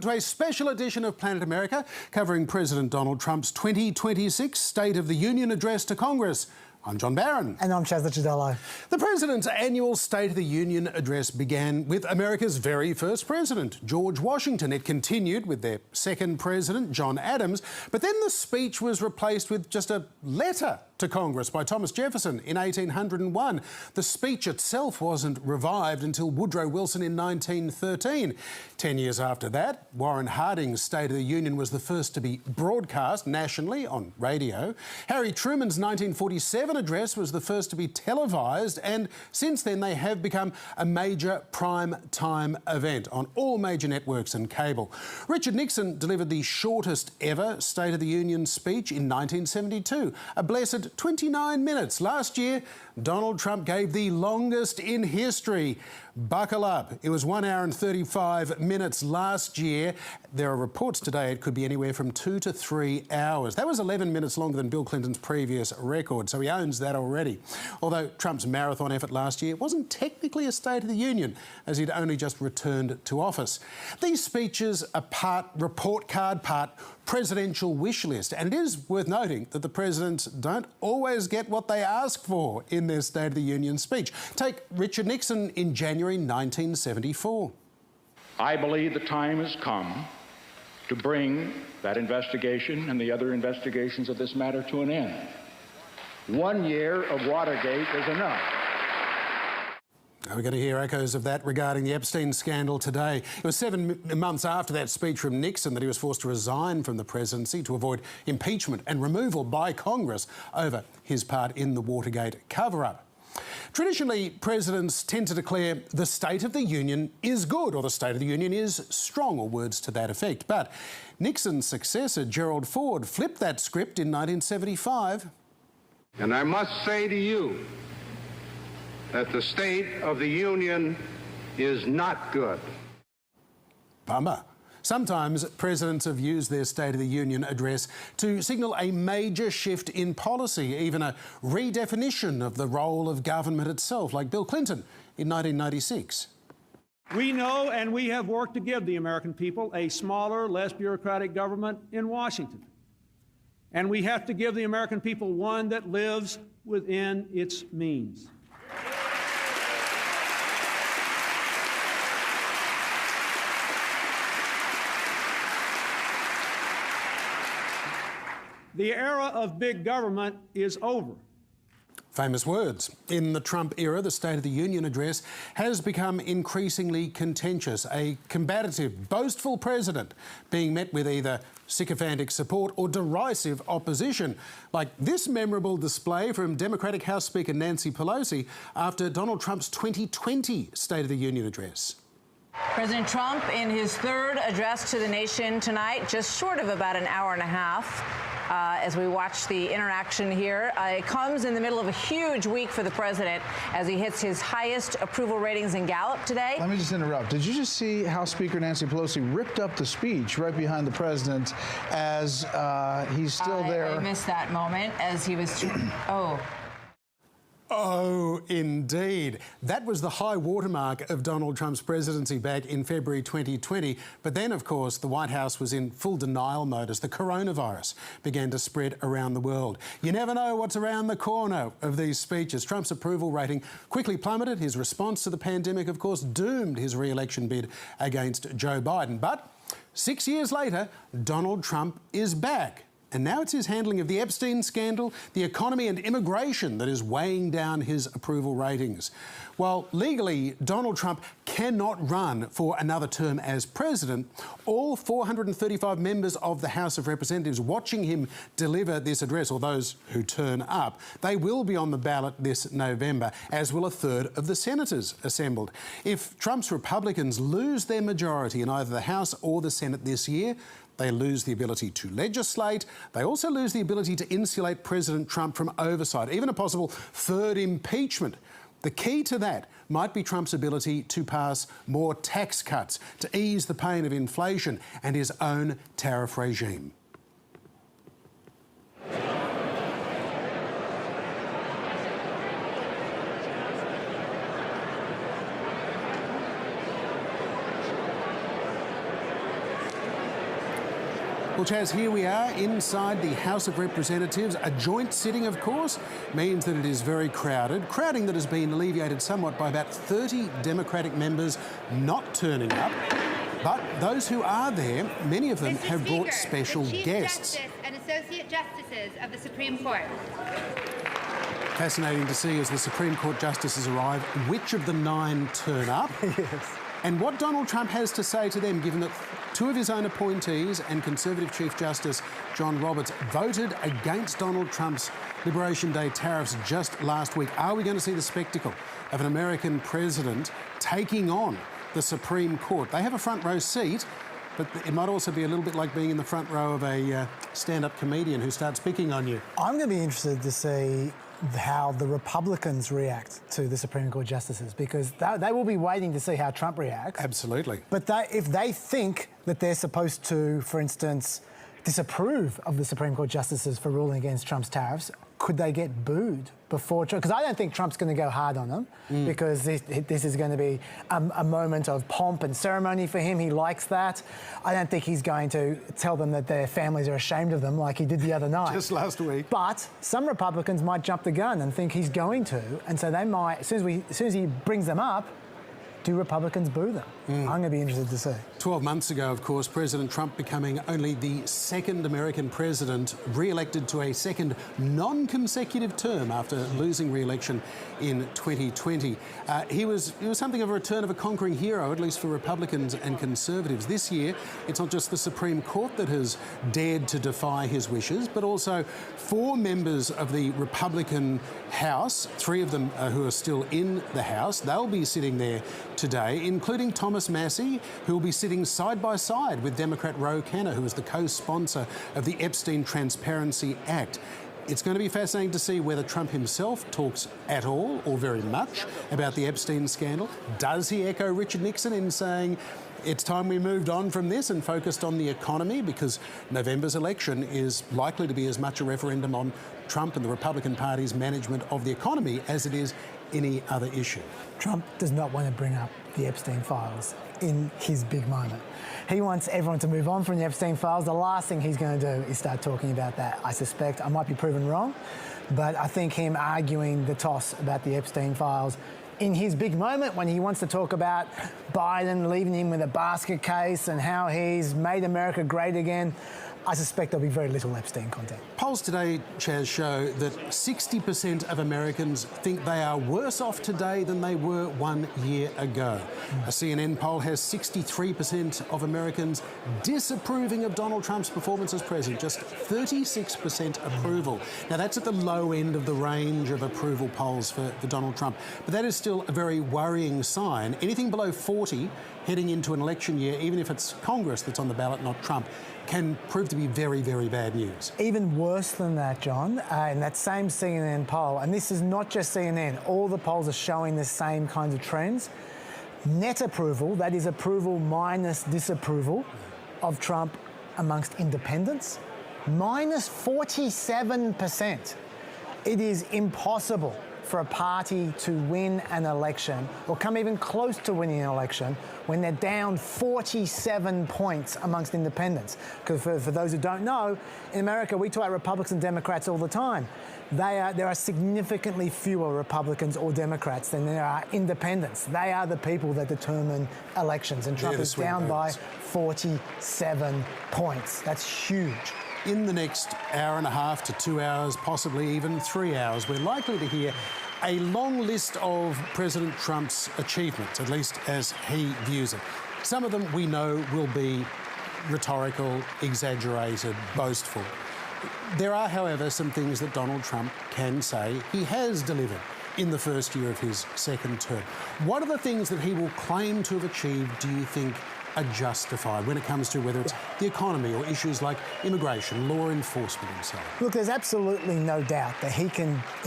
to a special edition of Planet America covering President Donald Trump's 2026 State of the Union address to Congress. I'm John Barron. And I'm Licciardello. The President's annual State of the Union address began with America's very first president, George Washington. It continued with their second president, John Adams, but then the speech was replaced with just a letter to Congress by Thomas Jefferson in 1801. The speech itself wasn't revived until Woodrow Wilson in 1913. 10 years after that, Warren Harding's State of the Union was the first to be broadcast nationally on radio. Harry Truman's 1947 address was the first to be televised, and since then they have become a major prime time event on all major networks and cable. Richard Nixon delivered the shortest ever State of the Union speech in 1972, a blessed 29 minutes. Last year, Donald Trump gave the longest in history. Buckle up. It was 1 hour and 35 minutes last year. There are reports today it could be anywhere from 2 to 3 hours. That was 11 minutes longer than Bill Clinton's previous record, so he owns that already. Although Trump's marathon effort last year wasn't technically a State of the Union, as he'd only just returned to office. These speeches are part report card, part presidential wish list, and it is worth noting that the presidents don't always get what they ask for in their State of the Union speech. Take Richard Nixon in January 1974. I believe the time has come to bring that investigation and the other investigations of this matter to an end. 1 year of Watergate is enough. We're going to hear echoes of that regarding the Epstein scandal today. It was 7 months after that speech from Nixon that he was forced to resign from the presidency to avoid impeachment and removal by Congress over his part in the Watergate cover-up. Traditionally, presidents tend to declare the State of the Union is good or the State of the Union is strong, or words to that effect. But Nixon's successor, Gerald Ford, flipped that script in 1975. And I must say to you that the State of the Union is not good. Bummer. Sometimes presidents have used their State of the Union address to signal a major shift in policy, even a redefinition of the role of government itself, like Bill Clinton in 1996. We know and we have worked to give the American people a smaller, less bureaucratic government in Washington. And we have to give the American people one that lives within its means. The era of big government is over. Famous words. In the Trump era, the State of the Union address has become increasingly contentious. A combative, boastful president being met with either sycophantic support or derisive opposition, like this memorable display from Democratic House Speaker Nancy Pelosi after Donald Trump's 2020 State of the Union address. President Trump in his third address to the nation tonight, just short of about an hour and a half. As we watch the interaction here. It comes in the middle of a huge week for the president as he hits his highest approval ratings in Gallup today. Let me just interrupt. Did you just see House Speaker Nancy Pelosi ripped up the speech right behind the president as he's still there? I missed that moment as he was... Oh, indeed. That was the high watermark of Donald Trump's presidency back in February 2020. But then, of course, the White House was in full denial mode as the coronavirus began to spread around the world. You never know what's around the corner of these speeches. Trump's approval rating quickly plummeted. His response to the pandemic, of course, doomed his re-election bid against Joe Biden. But 6 years later, Donald Trump is back. And now it's his handling of the Epstein scandal, the economy and immigration that is weighing down his approval ratings. While legally Donald Trump cannot run for another term as president, all 435 members of the House of Representatives watching him deliver this address, or those who turn up, they will be on the ballot this November, as will a third of the senators assembled. If Trump's Republicans lose their majority in either the House or the Senate this year, they lose the ability to legislate. They also lose the ability to insulate President Trump from oversight, even a possible third impeachment. The key to that might be Trump's ability to pass more tax cuts to ease the pain of inflation and his own tariff regime. Well, Chaz, here we are inside the House of Representatives. A joint sitting, of course, means that it is very crowded. Crowding that has been alleviated somewhat by about 30 Democratic members not turning up. But those who are there, many of them have brought special guests. Chief Justice and Associate Justices of the Supreme Court. Fascinating to see as the Supreme Court justices arrive, which of the 9 turn up. Yes. And what Donald Trump has to say to them, given that 2 of his own appointees and Conservative Chief Justice John Roberts voted against Donald Trump's Liberation Day tariffs just last week. Are we going to see the spectacle of an American president taking on the Supreme Court? They have a front row seat, but it might also be a little bit like being in the front row of a stand-up comedian who starts picking on you. I'm going to be interested to see how the Republicans react to the Supreme Court justices, because they will be waiting to see how Trump reacts. Absolutely. But if they think that they're supposed to, for instance, disapprove of the Supreme Court justices for ruling against Trump's tariffs, could they get booed before Trump? Because I don't think Trump's going to go hard on them, because this is going to be a moment of pomp and ceremony for him. He likes that. I don't think he's going to tell them that their families are ashamed of them like he did the other night. Just last week. But some Republicans might jump the gun and think he's going to, and so they might, as soon as he brings them up, do Republicans boo them? I'm going to be interested to see. 12 months ago, of course, President Trump becoming only the second American president re-elected to a second non-consecutive term after losing re-election in 2020. He was something of a return of a conquering hero, at least for Republicans and Conservatives. This year, it's not just the Supreme Court that has dared to defy his wishes, but also 4 members of the Republican House, 3 of them who are still in the House. They'll be sitting there today, including Thomas Massie, who will be sitting side by side with Democrat Ro Khanna, who is the co-sponsor of the Epstein Transparency Act. It's going to be fascinating to see whether Trump himself talks at all or very much about the Epstein scandal. Does he echo Richard Nixon in saying it's time we moved on from this and focused on the economy, because November's election is likely to be as much a referendum on Trump and the Republican Party's management of the economy as it is any other issue? Trump does not want to bring up the Epstein files in his big moment. He wants everyone to move on from the Epstein files. The last thing he's going to do is start talking about that. I suspect I might be proven wrong, but I think him arguing the toss about the Epstein files in his big moment, when he wants to talk about Biden leaving him with a basket case and how he's made America great again, I suspect there'll be very little Epstein content. Polls today, Chaz, show that 60% of Americans think they are worse off today than they were 1 year ago. A CNN poll has 63% of Americans disapproving of Donald Trump's performance as president, just 36% approval. Now, that's at the low end of the range of approval polls for Donald Trump, but that is still a very worrying sign. Anything below 40 heading into an election year, even if it's Congress that's on the ballot, not Trump, can prove to be very, very bad news. Even worse than that, John, in that same CNN poll, and this is not just CNN, all the polls are showing the same kinds of trends. Net approval, that is approval minus disapproval of Trump amongst independents, minus 47%. It is impossible for a party to win an election or come even close to winning an election when they're down 47 points amongst independents. Because for those who don't know, in America, we talk about Republicans and Democrats all the time. There are significantly fewer Republicans or Democrats than there are independents. They are the people that determine elections, and Trump is down by 47 points. That's huge. In the next hour and a half to 2 hours, possibly even 3 hours, we're likely to hear a long list of President Trump's achievements, at least as he views it. Some of them we know will be rhetorical, exaggerated, boastful. There are, however, some things that Donald Trump can say he has delivered in the first year of his second term. What are the things that he will claim to have achieved, do you think, are justified when it comes to whether it's the economy or issues like immigration, law enforcement and so on? Look, there's absolutely no doubt that he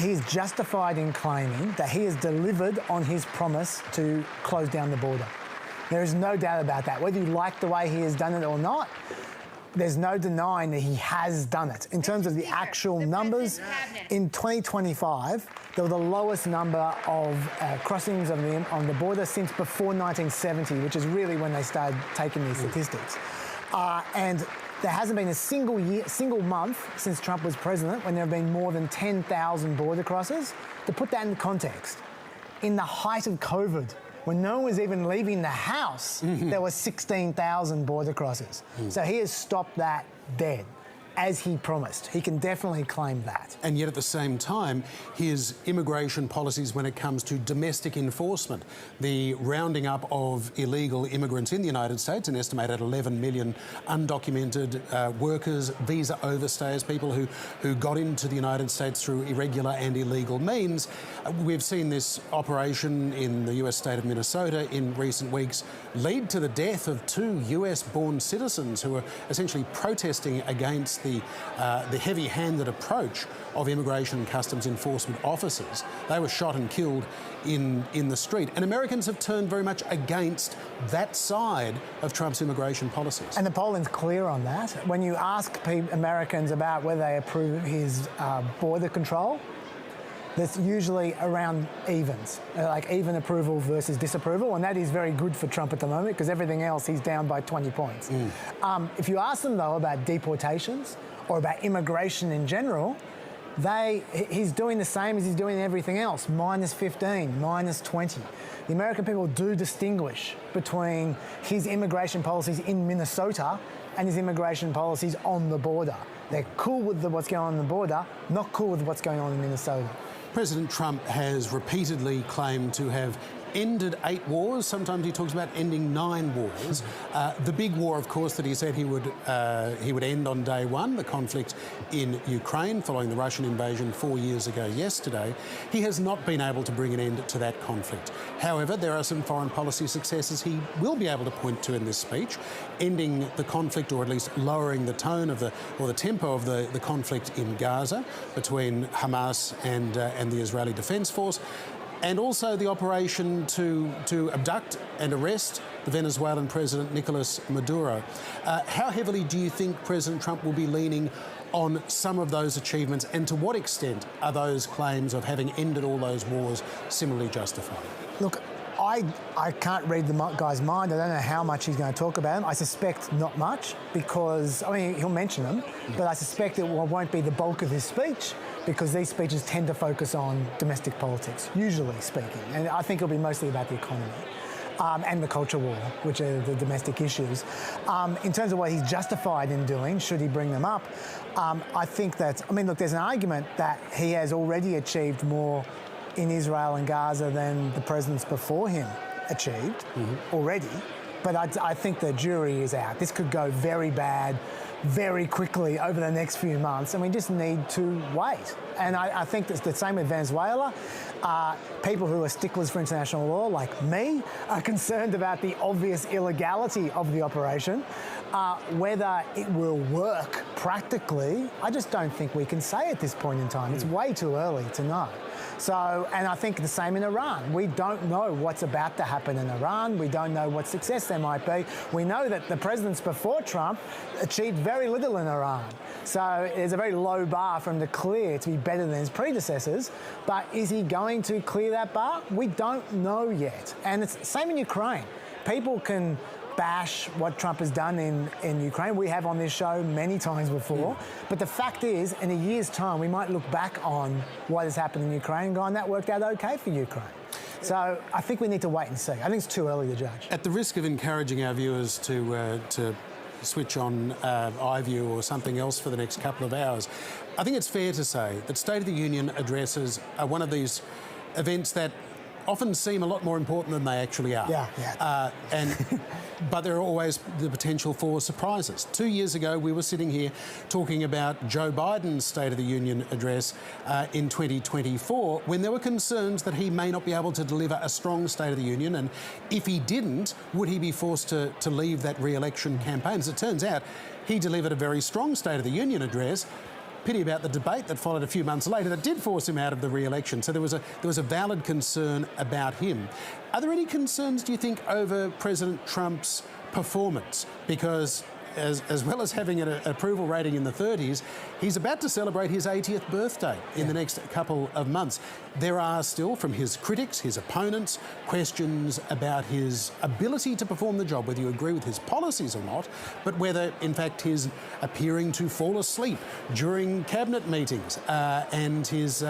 is justified in claiming that he has delivered on his promise to close down the border. There is no doubt about that. Whether you like the way he has done it or not, there's no denying that he has done it. In terms of the actual numbers, in 2025, there were the lowest number of crossings on the border since before 1970, which is really when they started taking these statistics. And There hasn't been a single month since Trump was president when there have been more than 10,000 border crossers. To put that in context, in the height of COVID, when no one was even leaving the house, there were 16,000 border crossers. So he has stopped that dead, as he promised. He can definitely claim that. And yet at the same time, his immigration policies when it comes to domestic enforcement, the rounding up of illegal immigrants in the United States, an estimated 11 million undocumented workers, visa overstayers, people who got into the United States through irregular and illegal means. We've seen this operation in the US state of Minnesota in recent weeks lead to the death of 2 US-born citizens who were essentially protesting against the heavy-handed approach of immigration and customs enforcement officers. They were shot and killed in the street. And Americans have turned very much against that side of Trump's immigration policies. And the polling's clear on that. When you ask Americans about whether they approve his border control, that's usually around evens, like even approval versus disapproval, and that is very good for Trump at the moment because everything else he's down by 20 points. If you ask them, though, about deportations or about immigration in general, he's doing the same as he's doing everything else, -15, -20. The American people do distinguish between his immigration policies in Minnesota and his immigration policies on the border. They're cool with what's going on the border, not cool with what's going on in Minnesota. President Trump has repeatedly claimed to have ended 8 wars. Sometimes he talks about ending 9 wars. The big war, of course, that he said he would end on day one, the conflict in Ukraine following the Russian invasion 4 years ago yesterday. He has not been able to bring an end to that conflict. However, there are some foreign policy successes he will be able to point to in this speech, ending the conflict or at least lowering the tone of the tempo of the conflict in Gaza between Hamas and the Israeli Defense Force, and also the operation to abduct and arrest the Venezuelan President Nicolas Maduro. How heavily do you think President Trump will be leaning on some of those achievements, and to what extent are those claims of having ended all those wars similarly justified? Look, I can't read the guy's mind. I don't know how much he's going to talk about them. I suspect not much because, I mean, he'll mention them, but I suspect it won't be the bulk of his speech because these speeches tend to focus on domestic politics, usually speaking. And I think it'll be mostly about the economy and the culture war, which are the domestic issues. In terms of what he's justified in doing, should he bring them up, I think that, I mean, look, there's an argument that he has already achieved more in Israel and Gaza than the presidents before him achieved already. But I think the jury is out. This could go very bad very quickly over the next few months, and we just need to wait. And I think that's the same with Venezuela. People who are sticklers for international law, like me, are concerned about the obvious illegality of the operation. Whether it will work practically, I just don't think we can say at this point in time. It's way too early to know. So, and I think the same in Iran. We don't know what's about to happen in Iran. We don't know what success there might be. We know that the presidents before Trump achieved very little in Iran. So there's a very low bar for him to clear to be better than his predecessors. But is he going to clear that bar? We don't know yet. And it's the same in Ukraine. People can bash what Trump has done in Ukraine. We have on this show many times before. But the fact is, in a year's time, we might look back on what has happened in Ukraine and go, and that worked out okay for Ukraine. So I think we need to wait and see. I think it's too early to judge. At the risk of encouraging our viewers to switch on iView or something else for the next couple of hours, I think it's fair to say that State of the Union addresses are one of these events that often seem a lot more important than they actually are. But there are always the potential for surprises. 2 years ago, we were sitting here talking about Joe Biden's State of the Union address in 2024, when there were concerns that he may not be able to deliver a strong State of the Union, and if he didn't, would he be forced to leave that re-election campaign? As it turns out, he delivered a very strong State of the Union address. Pity about the debate that followed a few months later that did force him out of the re-election. So there was a valid concern about him. Are there any concerns, do you think, over President Trump's performance? Because as well as having an approval rating in the 30s, he's about to celebrate his 80th birthday in the next couple of months. There are still, from his critics, his opponents, questions about his ability to perform the job, whether you agree with his policies or not, but whether, in fact, his appearing to fall asleep during cabinet meetings and his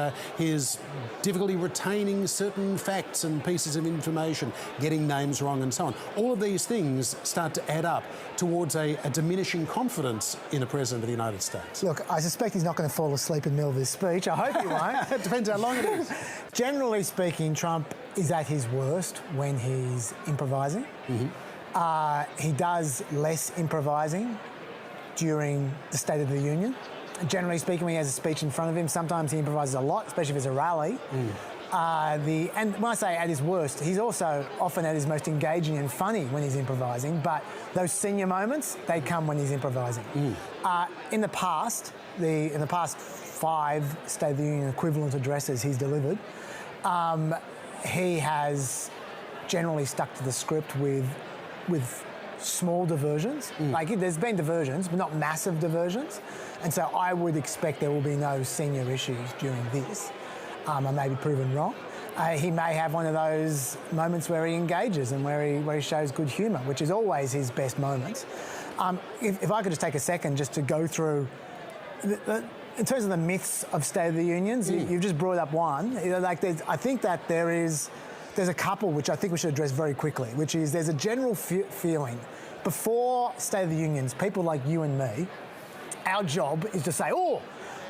difficulty retaining certain facts and pieces of information, getting names wrong and so on. All of these things start to add up towards a diminishing confidence in a President of the United States. Look, I suspect he's not going to fall asleep in the middle of his speech. I hope he won't. It depends how long it is. Generally speaking, Trump is at his worst when he's improvising. He does less improvising during the State of the Union. Generally speaking, when he has a speech in front of him, sometimes he improvises a lot, especially if it's a rally. And when I say at his worst, he's also often at his most engaging and funny when he's improvising, but those senior moments, they come when he's improvising. In the past 5 State of the Union equivalent addresses he's delivered, he has generally stuck to the script with small diversions. Like, there's been diversions, but not massive diversions. And so I would expect there will be no senior issues during this. I may be proven wrong. He may have one of those moments where he engages and where he shows good humour, which is always his best moments. If I could just take a second just to go through, in terms of the myths of State of the Unions, you've just brought up one. I think that there's a couple which I think we should address very quickly, which is there's a general feeling before State of the Unions, people like you and me, our job is to say, oh,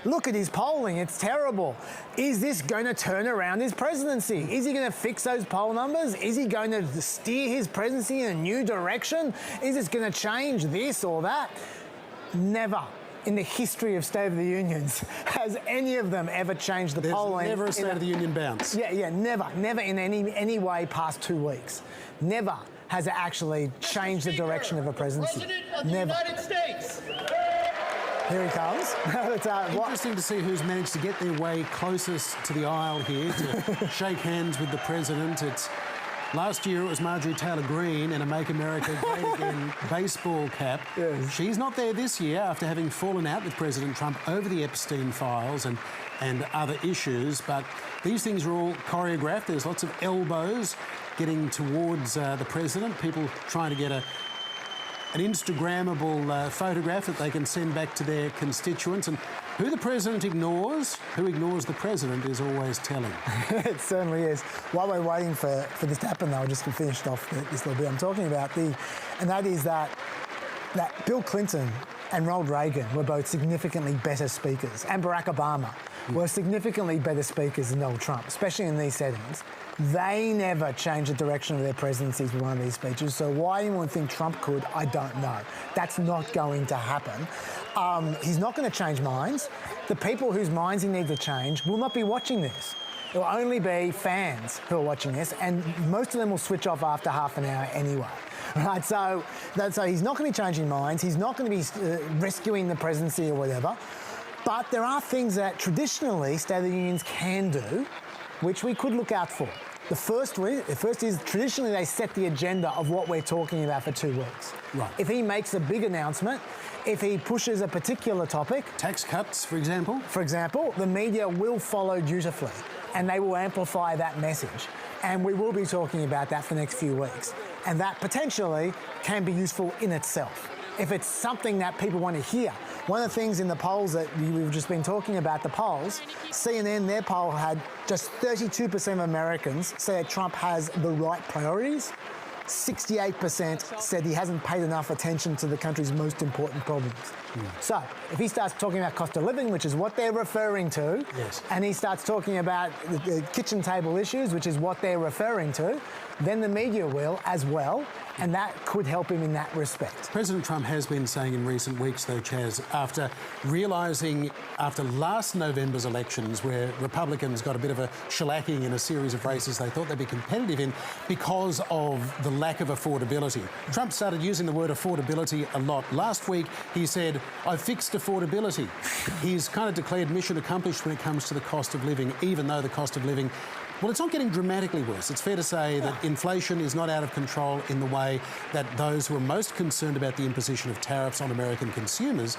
look at his polling, it's terrible. Is this going to turn around his presidency? Is he going to fix those poll numbers? Is he going to steer his presidency in a new direction? Is this going to change this or that? Never in the history of State of the Unions has any of them ever changed the polling. Never a State of the Union bounce. Yeah, never in any way past 2 weeks. Never has it actually changed the direction of a presidency. President of the Never. United States. Here he comes. Interesting to see who's managed to get their way closest to the aisle here to shake hands with the President. Last year it was Marjorie Taylor Greene in a Make America Great Again baseball cap. Yes. She's not there this year after having fallen out with President Trump over the Epstein files and other issues. But these things are all choreographed. There's lots of elbows getting towards the President, people trying to get an Instagrammable photograph that they can send back to their constituents. And who the President ignores, who ignores the President, is always telling. It certainly is. While we're waiting for this to happen, though, just to finish off this little bit I'm talking about, and that is that Bill Clinton and Ronald Reagan were both significantly better speakers, and Barack Obama were significantly better speakers than Donald Trump, especially in these settings. They never changed the direction of their presidencies with one of these speeches, so why anyone would think Trump could, I don't know. That's not going to happen. He's not going to change minds. The people whose minds he needs to change will not be watching this. It will only be fans who are watching this, and most of them will switch off after half an hour anyway. Right, so he's not going to be changing minds. He's not going to be rescuing the presidency or whatever. But there are things that traditionally State of the Unions can do, which we could look out for. The first is traditionally they set the agenda of what we're talking about for 2 weeks. Right. If he makes a big announcement, if he pushes a particular topic... Tax cuts, for example? For example, the media will follow dutifully and they will amplify that message. And we will be talking about that for the next few weeks. And that potentially can be useful in itself. If it's something that people want to hear. One of the things in the polls that we've just been talking about, the polls, CNN, their poll had just 32% of Americans say that Trump has the right priorities. 68% said he hasn't paid enough attention to the country's most important problems. So, if he starts talking about cost of living, which is what they're referring to, yes, and he starts talking about the kitchen table issues, which is what they're referring to, then the media will as well, and that could help him in that respect. President Trump has been saying in recent weeks, though, Chaz, after realising after last November's elections, where Republicans got a bit of a shellacking in a series of races they thought they'd be competitive in because of the lack of affordability. Trump started using the word affordability a lot. Last week, he said, "I've fixed affordability." He's kind of declared mission accomplished when it comes to the cost of living, even though the cost of living Well, it's not getting dramatically worse. It's fair to say that inflation is not out of control in the way that those who are most concerned about the imposition of tariffs on American consumers,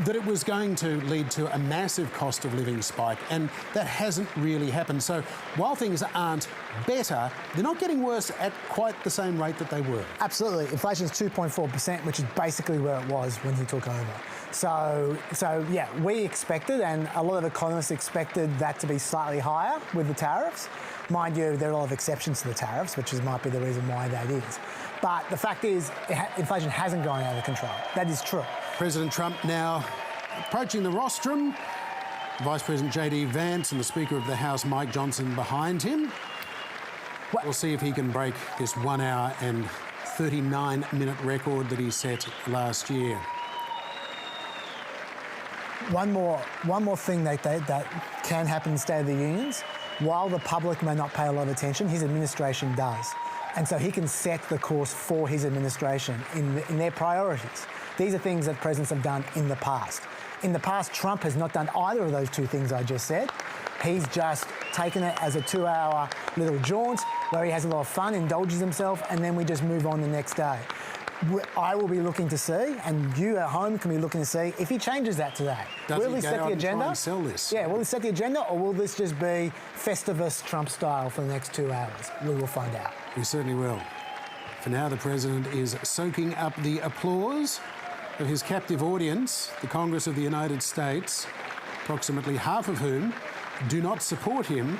that it was going to lead to a massive cost of living spike, and that hasn't really happened. So while things aren't better, they're not getting worse at quite the same rate that they were. Absolutely. Inflation is 2.4%, which is basically where it was when he took over. So yeah, we expected, and a lot of economists expected that to be slightly higher with the tariffs. Mind you, there are a lot of exceptions to the tariffs, which might be the reason why that is. But the fact is, inflation hasn't gone out of control. That is true. President Trump now approaching the rostrum. Vice President J.D. Vance and the Speaker of the House, Mike Johnson, behind him. We'll see if he can break this 1 hour and 39-minute record that he set last year. One more thing that can happen in State of the Unions. While the public may not pay a lot of attention, his administration does. And so he can set the course for his administration in their priorities. These are things that presidents have done in the past. In the past, Trump has not done either of those two things I just said. He's just taken it as a 2-hour little jaunt where he has a lot of fun, indulges himself, and then we just move on the next day. I will be looking to see, and you at home can be looking to see, if he changes that today. Will he set the agenda? Try and sell this? Yeah, will he set the agenda, or will this just be Festivus Trump style for the next 2 hours? We will find out. We certainly will. For now, the President is soaking up the applause of his captive audience, the Congress of the United States, approximately half of whom do not support him,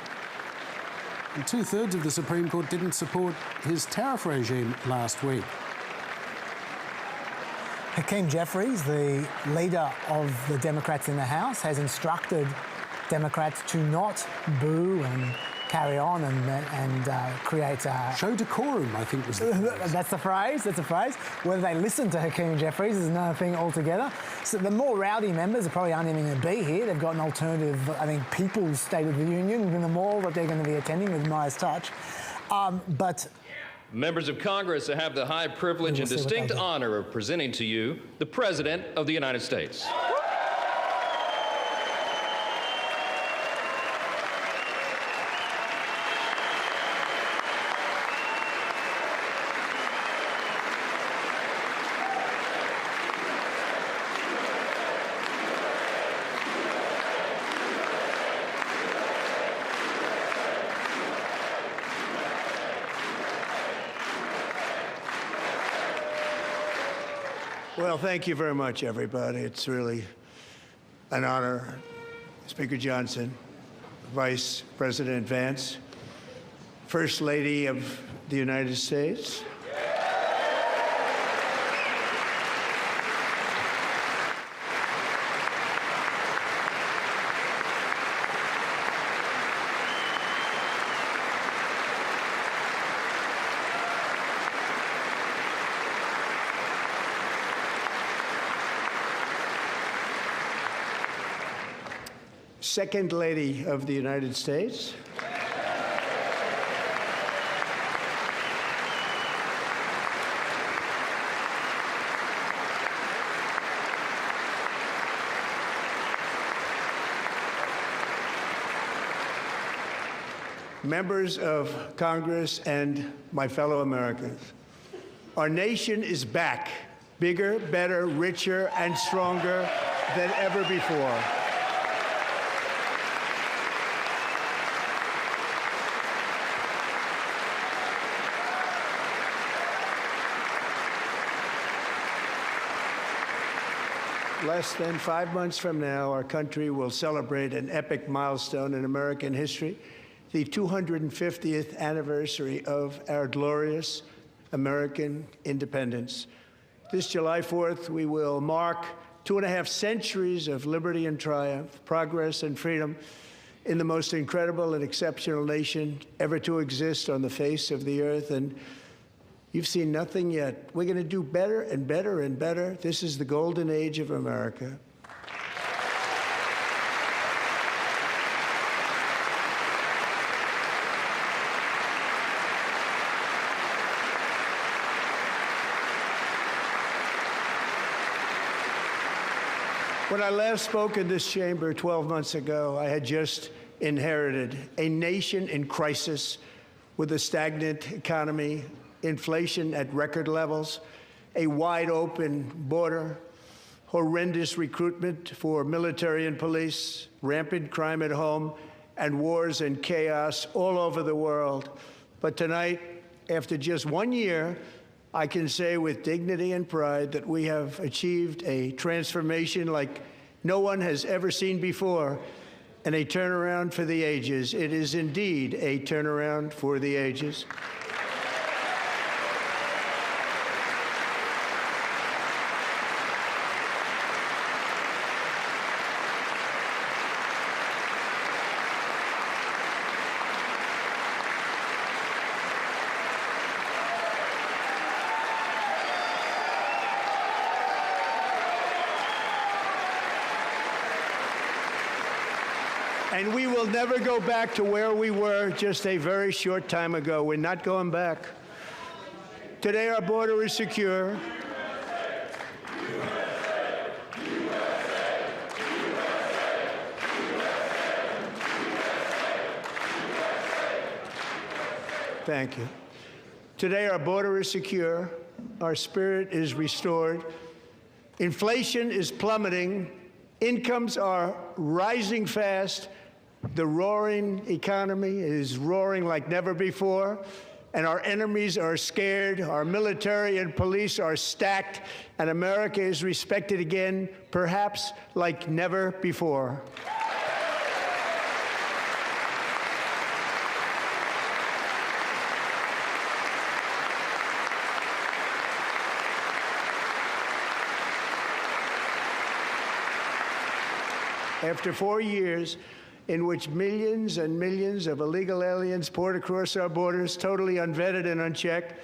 and 2/3 of the Supreme Court didn't support his tariff regime last week. Hakeem Jeffries, the leader of the Democrats in the House, has instructed Democrats to not boo and carry on and create show decorum, I think was the phrase. That's the phrase. That's the phrase. Whether they listen to Hakeem Jeffries is another thing altogether. So the more rowdy members are probably aren't even going to be here. They've got an alternative, I think, People's State of the Union in the mall that they're going to be attending with Midas Touch. But members of Congress, I have the high privilege and distinct honor of presenting to you the President of the United States. Well, thank you very much, everybody. It's really an honor. Speaker Johnson, Vice President Vance, First Lady of the United States. Second Lady of the United States. Members of Congress and my fellow Americans, our nation is back, bigger, better, richer, and stronger than ever before. Less than 5 months from now, our country will celebrate an epic milestone in American history, the 250th anniversary of our glorious American independence. This July 4th, we will mark 2.5 centuries of liberty and triumph, progress and freedom in the most incredible and exceptional nation ever to exist on the face of the earth. And you've seen nothing yet. We're going to do better and better and better. This is the golden age of America. When I last spoke in this chamber 12 months ago, I had just inherited, a nation in crisis with a stagnant economy, inflation at record levels, a wide open border, horrendous recruitment for military and police, rampant crime at home, and wars and chaos all over the world. But tonight, after just 1 year, I can say with dignity and pride that we have achieved a transformation like no one has ever seen before, and a turnaround for the ages. It is indeed a turnaround for the ages. And we will never go back to where we were just a very short time ago. We're not going back. Today, our border is secure. Thank you. Today, our border is secure. Our spirit is restored. Inflation is plummeting. Incomes are rising fast. The roaring economy is roaring like never before, and our enemies are scared. Our military and police are stacked, and America is respected again, perhaps like never before. After 4 years in which millions and millions of illegal aliens poured across our borders, totally unvetted and unchecked,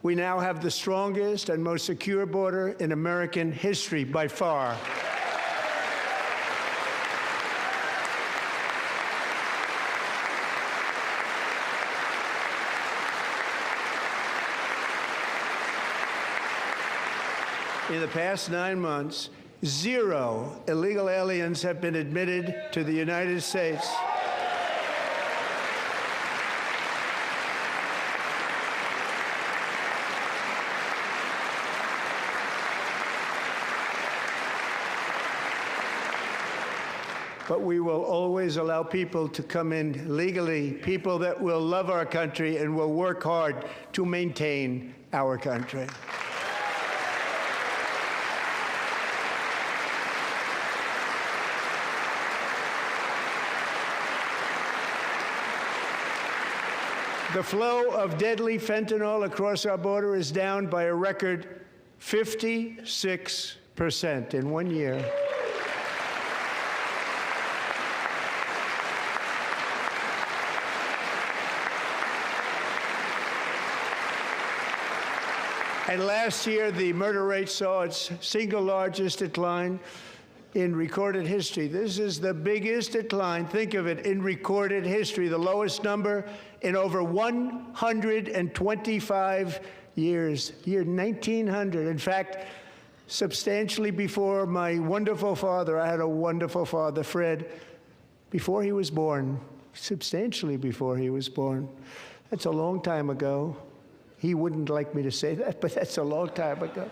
we now have the strongest and most secure border in American history by far. In the past 9 months, 0 illegal aliens have been admitted to the United States. But we will always allow people to come in legally, people that will love our country and will work hard to maintain our country. The flow of deadly fentanyl across our border is down by a record 56% in 1 year. And last year, the murder rate saw its single largest decline in recorded history. This is the biggest decline, think of it, in recorded history, the lowest number in over 125 years, year 1900. In fact, substantially before my wonderful father, I had a wonderful father, Fred, before he was born, substantially before he was born. That's a long time ago. He wouldn't like me to say that, but that's a long time ago.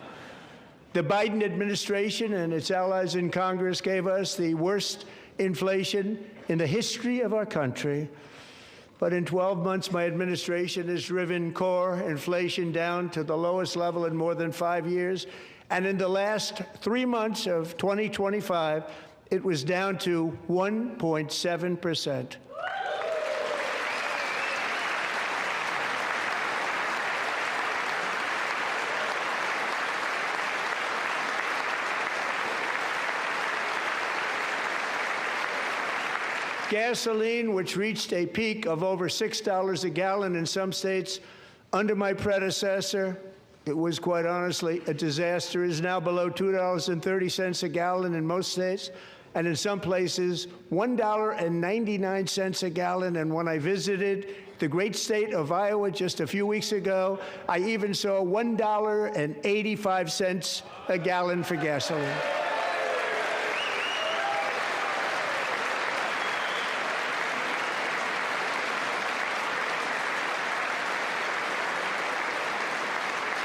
The Biden administration and its allies in Congress gave us the worst inflation in the history of our country. But in 12 months, my administration has driven core inflation down to the lowest level in more than 5 years. And in the last 3 months of 2025, it was down to 1.7%. Gasoline, which reached a peak of over $6 a gallon in some states under my predecessor, it was quite honestly a disaster, is now below $2.30 a gallon in most states, and in some places, $1.99 a gallon. And when I visited the great state of Iowa just a few weeks ago, I even saw $1.85 a gallon for gasoline.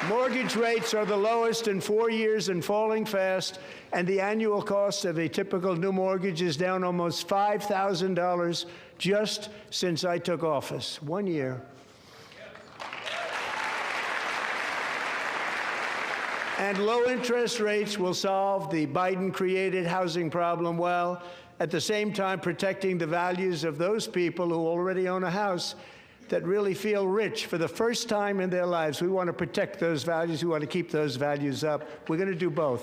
Mortgage rates are the lowest in 4 years and falling fast, and the annual cost of a typical new mortgage is down almost $5,000 just since I took office. 1 year. And low interest rates will solve the Biden-created housing problem well, at the same time protecting the values of those people who already own a house that really feel rich for the first time in their lives. We want to protect those values. We want to keep those values up. We're going to do both.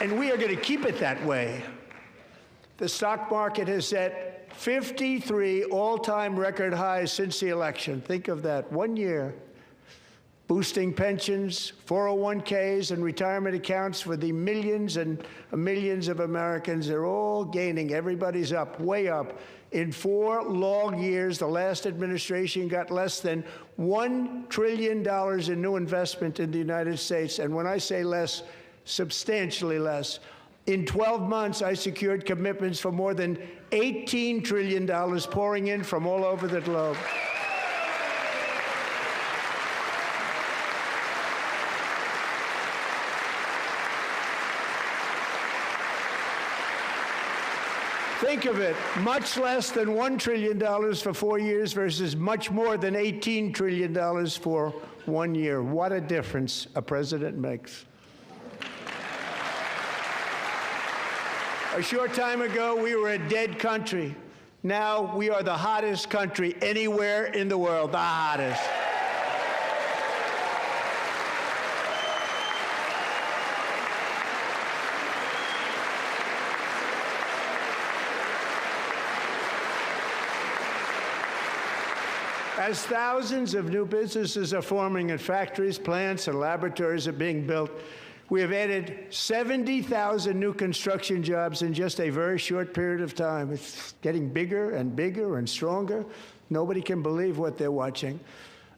And we are going to keep it that way. The stock market has set 53 all-time record highs since the election. Think of that, 1 year. Boosting pensions, 401ks, and retirement accounts for the millions and millions of Americans. They're all gaining. Everybody's up, way up. In 4 long years, the last administration got less than $1 trillion in new investment in the United States. And when I say less, substantially less. In 12 months, I secured commitments for more than $18 trillion pouring in from all over the globe. Think of it, much less than $1 trillion for 4 years versus much more than $18 trillion for 1 year. What a difference a president makes. A short time ago, we were a dead country. Now we are the hottest country anywhere in the world, the hottest. As thousands of new businesses are forming and factories, plants, and laboratories are being built, we have added 70,000 new construction jobs in just a very short period of time. It's getting bigger and bigger and stronger. Nobody can believe what they're watching.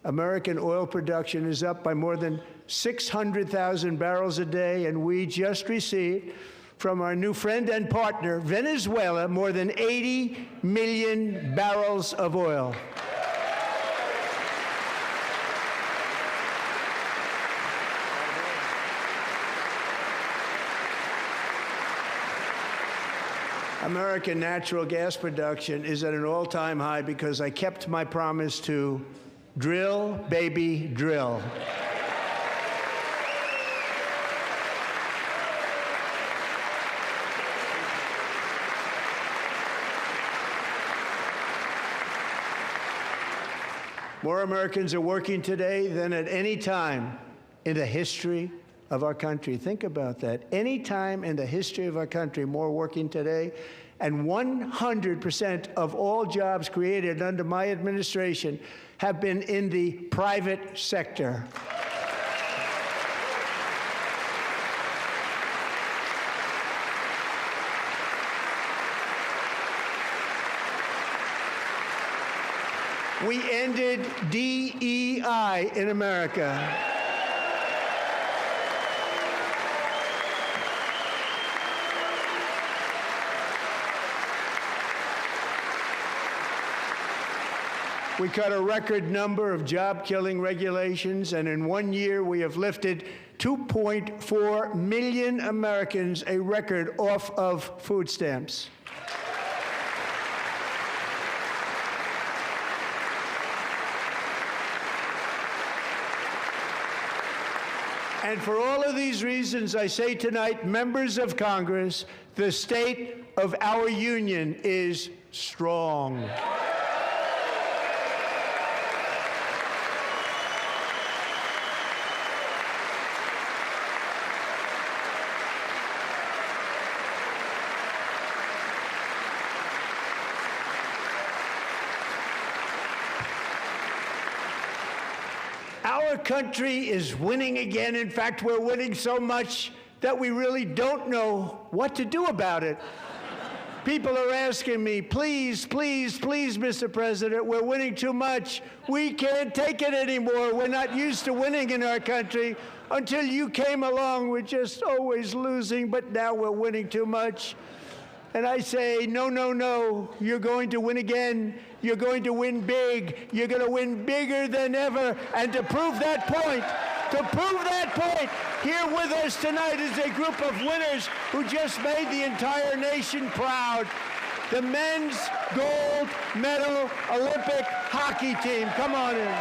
American oil production is up by more than 600,000 barrels a day, and we just received from our new friend and partner, Venezuela, more than 80 million barrels of oil. American natural gas production is at an all-time high because I kept my promise to drill, baby, drill. More Americans are working today than at any time in the history of our country. Think about that. Any time in the history of our country, more working today, and 100% of all jobs created under my administration have been in the private sector. We ended DEI in America. We cut a record number of job-killing regulations, and in 1 year we have lifted 2.4 million Americans, a record, off of food stamps. And for all of these reasons, I say tonight, members of Congress, the state of our union is strong. Our country is winning again. In fact, we're winning so much that we really don't know what to do about it. People are asking me, please, please, please, Mr. President, we're winning too much. We can't take it anymore. We're not used to winning in our country. Until you came along, we're just always losing, but now we're winning too much. And I say, no, no, no, you're going to win again. You're going to win big. You're going to win bigger than ever. And to prove that point, here with us tonight is a group of winners who just made the entire nation proud. The men's gold medal Olympic hockey team. Come on in.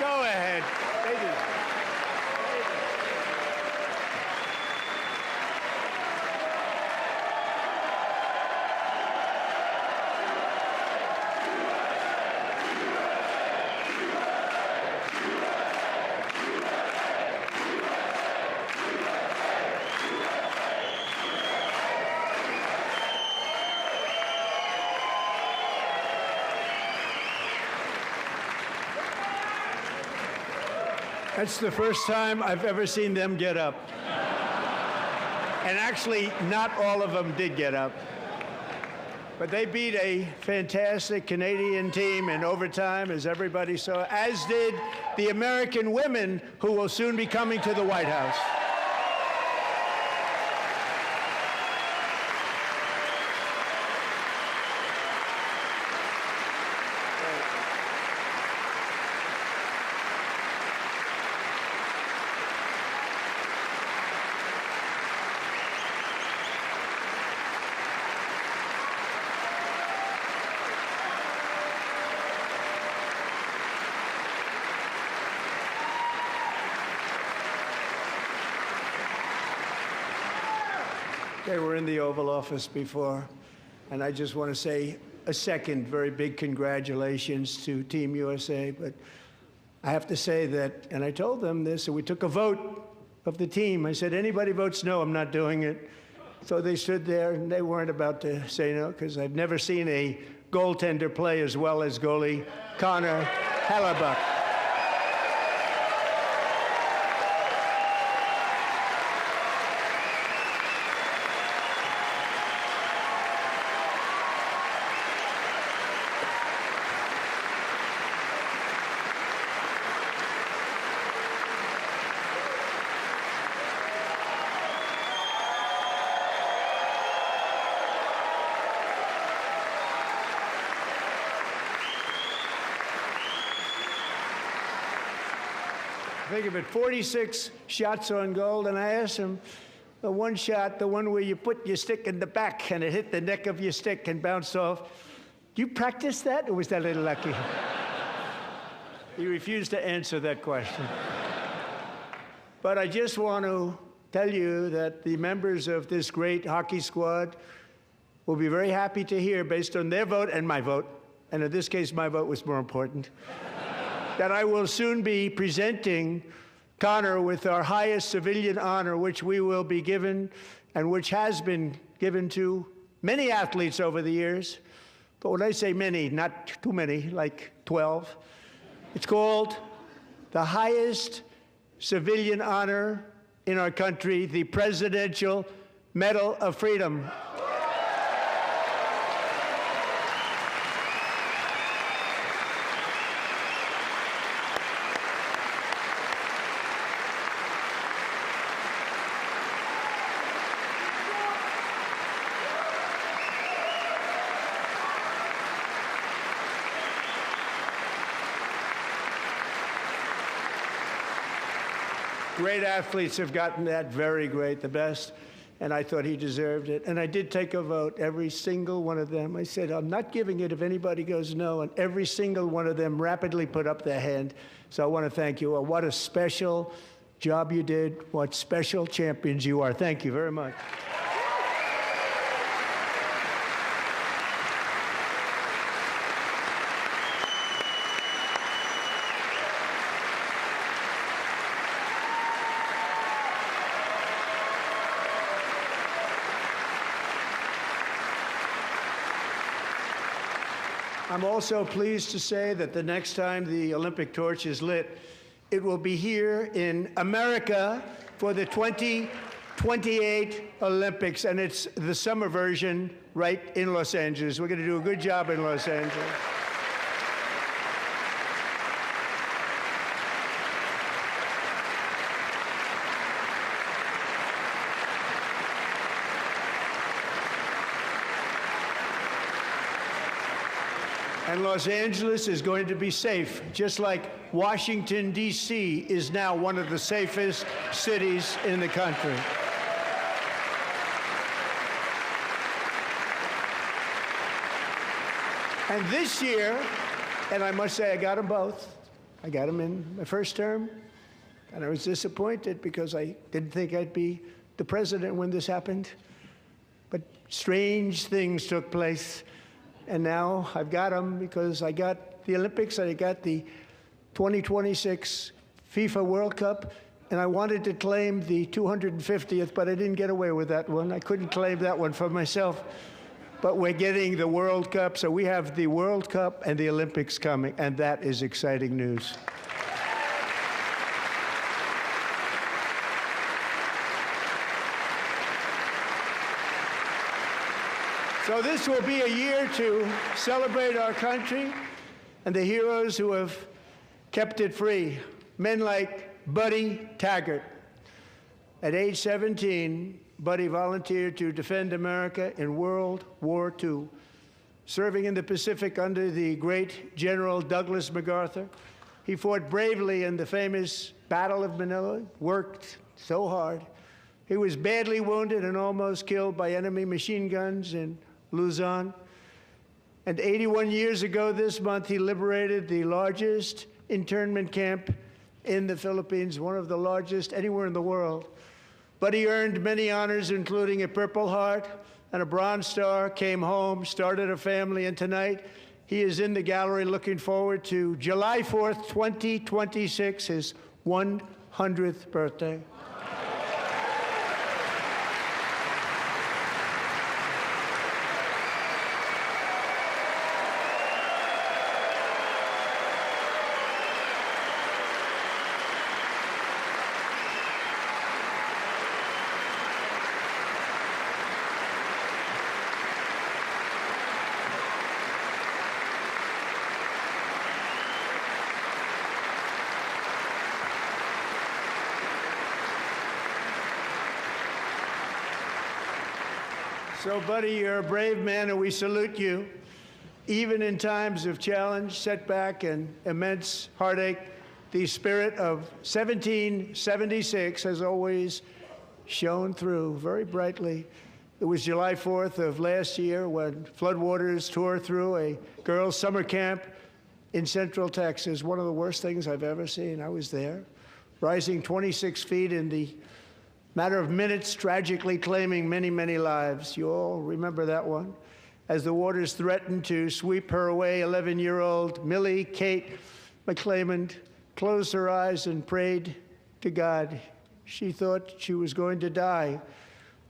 Go ahead. That's the first time I've ever seen them get up. And actually, not all of them did get up. But they beat a fantastic Canadian team in overtime, as everybody saw, as did the American women who will soon be coming to the White House. They were in the Oval Office before, and I just want to say a second very big congratulations to Team USA. But I have to say that, and I told them this, and we took a vote of the team. I said, anybody votes no, I'm not doing it. So they stood there, and they weren't about to say no, because I've never seen a goaltender play as well as goalie Connor Hellebuck. Think of it, 46 shots on goal, and I asked him, the one shot, the one where you put your stick in the back and it hit the neck of your stick and bounced off, do you practice that, or was that a little lucky? He refused to answer that question. But I just want to tell you that the members of this great hockey squad will be very happy to hear, based on their vote and my vote, and in this case my vote was more important, that I will soon be presenting Connor with our highest civilian honor, which we will be given, and which has been given to many athletes over the years. But when I say many, not too many, like 12, it's called the highest civilian honor in our country, the Presidential Medal of Freedom. Great athletes have gotten that, very great, the best. And I thought he deserved it. And I did take a vote, every single one of them. I said, I'm not giving it if anybody goes no. And every single one of them rapidly put up their hand. So I want to thank you. What a special job you did. What special champions you are. Thank you very much. I'm also pleased to say that the next time the Olympic torch is lit, it will be here in America for the 2028 Olympics, and it's the summer version right in Los Angeles. We're going to do a good job in Los Angeles. And Los Angeles is going to be safe, just like Washington, D.C. is now one of the safest cities in the country. And this year, and I must say I got them both. I got them in my first term, and I was disappointed because I didn't think I'd be the president when this happened. But strange things took place. And now I've got them because I got the Olympics and I got the 2026 FIFA World Cup, and I wanted to claim the 250th, but I didn't get away with that one. I couldn't claim that one for myself. But we're getting the World Cup, so we have the World Cup and the Olympics coming, and that is exciting news. So this will be a year to celebrate our country and the heroes who have kept it free. Men like Buddy Taggart. At age 17, Buddy volunteered to defend America in World War II, serving in the Pacific under the great General Douglas MacArthur. He fought bravely in the famous Battle of Manila, worked so hard. He was badly wounded and almost killed by enemy machine guns in Luzon. And 81 years ago this month, he liberated the largest internment camp in the Philippines, one of the largest anywhere in the world. But he earned many honors, including a Purple Heart and a Bronze Star, came home, started a family, and tonight he is in the gallery looking forward to July 4th, 2026, his 100th birthday. So, Buddy, you're a brave man, and we salute you. Even in times of challenge, setback, and immense heartache, the spirit of 1776 has always shone through very brightly. It was July 4th of last year when floodwaters tore through a girls' summer camp in Central Texas, one of the worst things I've ever seen. I was there, rising 26 feet in the matter of minutes, tragically claiming many, many lives. You all remember that one. As the waters threatened to sweep her away, 11-year-old Millie Kate McClelland closed her eyes and prayed to God. She thought she was going to die.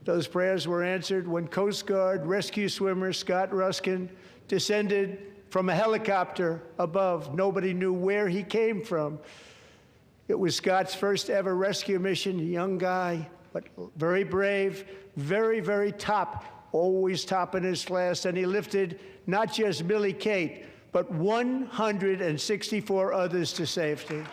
Those prayers were answered when Coast Guard rescue swimmer Scott Ruskin descended from a helicopter above. Nobody knew where he came from. It was Scott's first ever rescue mission, a young guy, but very brave, very, very top, always top in his class, and he lifted not just Millie Kate, but 164 others to safety.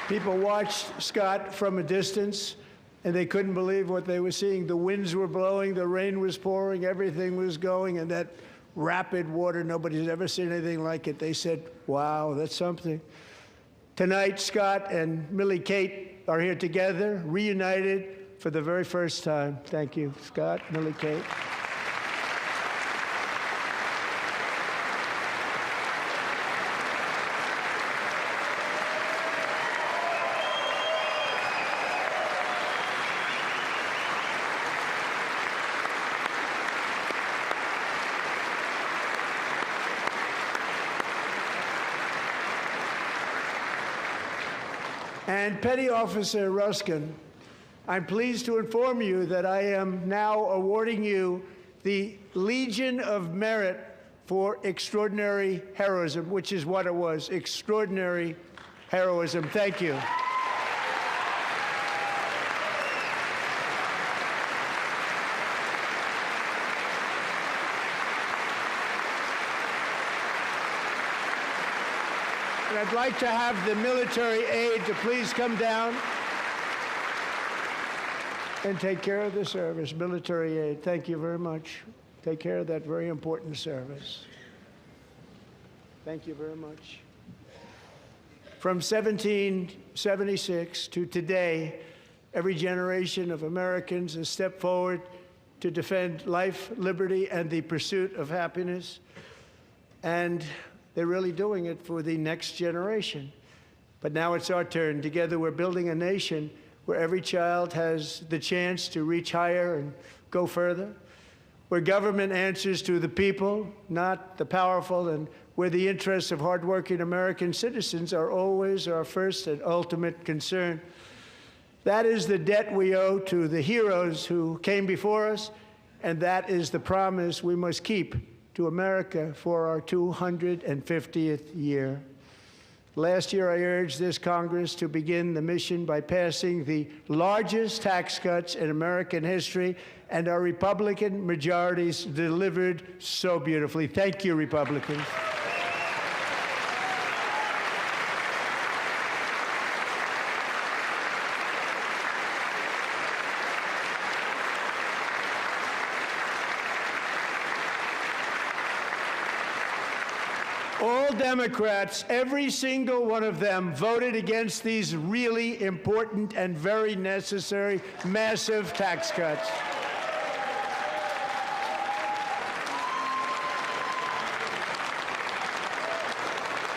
People watched Scott from a distance, and they couldn't believe what they were seeing. The winds were blowing, the rain was pouring, everything was going, and that rapid water, nobody's ever seen anything like it. They said, wow, that's something. Tonight, Scott and Millie Kate are here together, reunited for the very first time. Thank you, Scott, Millie Kate. And Petty Officer Ruskin, I'm pleased to inform you that I am now awarding you the Legion of Merit for extraordinary heroism, which is what it was, extraordinary heroism. Thank you. And I'd like to have the military aide to please come down and take care of the service. Military aide, thank you very much. Take care of that very important service. Thank you very much. From 1776 to today, every generation of Americans has stepped forward to defend life, liberty, and the pursuit of happiness. And they're really doing it for the next generation. But now it's our turn. Together, we're building a nation where every child has the chance to reach higher and go further, where government answers to the people, not the powerful, and where the interests of hardworking American citizens are always our first and ultimate concern. That is the debt we owe to the heroes who came before us, and that is the promise we must keep to America for our 250th year. Last year, I urged this Congress to begin the mission by passing the largest tax cuts in American history, and our Republican majorities delivered so beautifully. Thank you, Republicans. All Democrats, every single one of them, voted against these really important and very necessary massive tax cuts.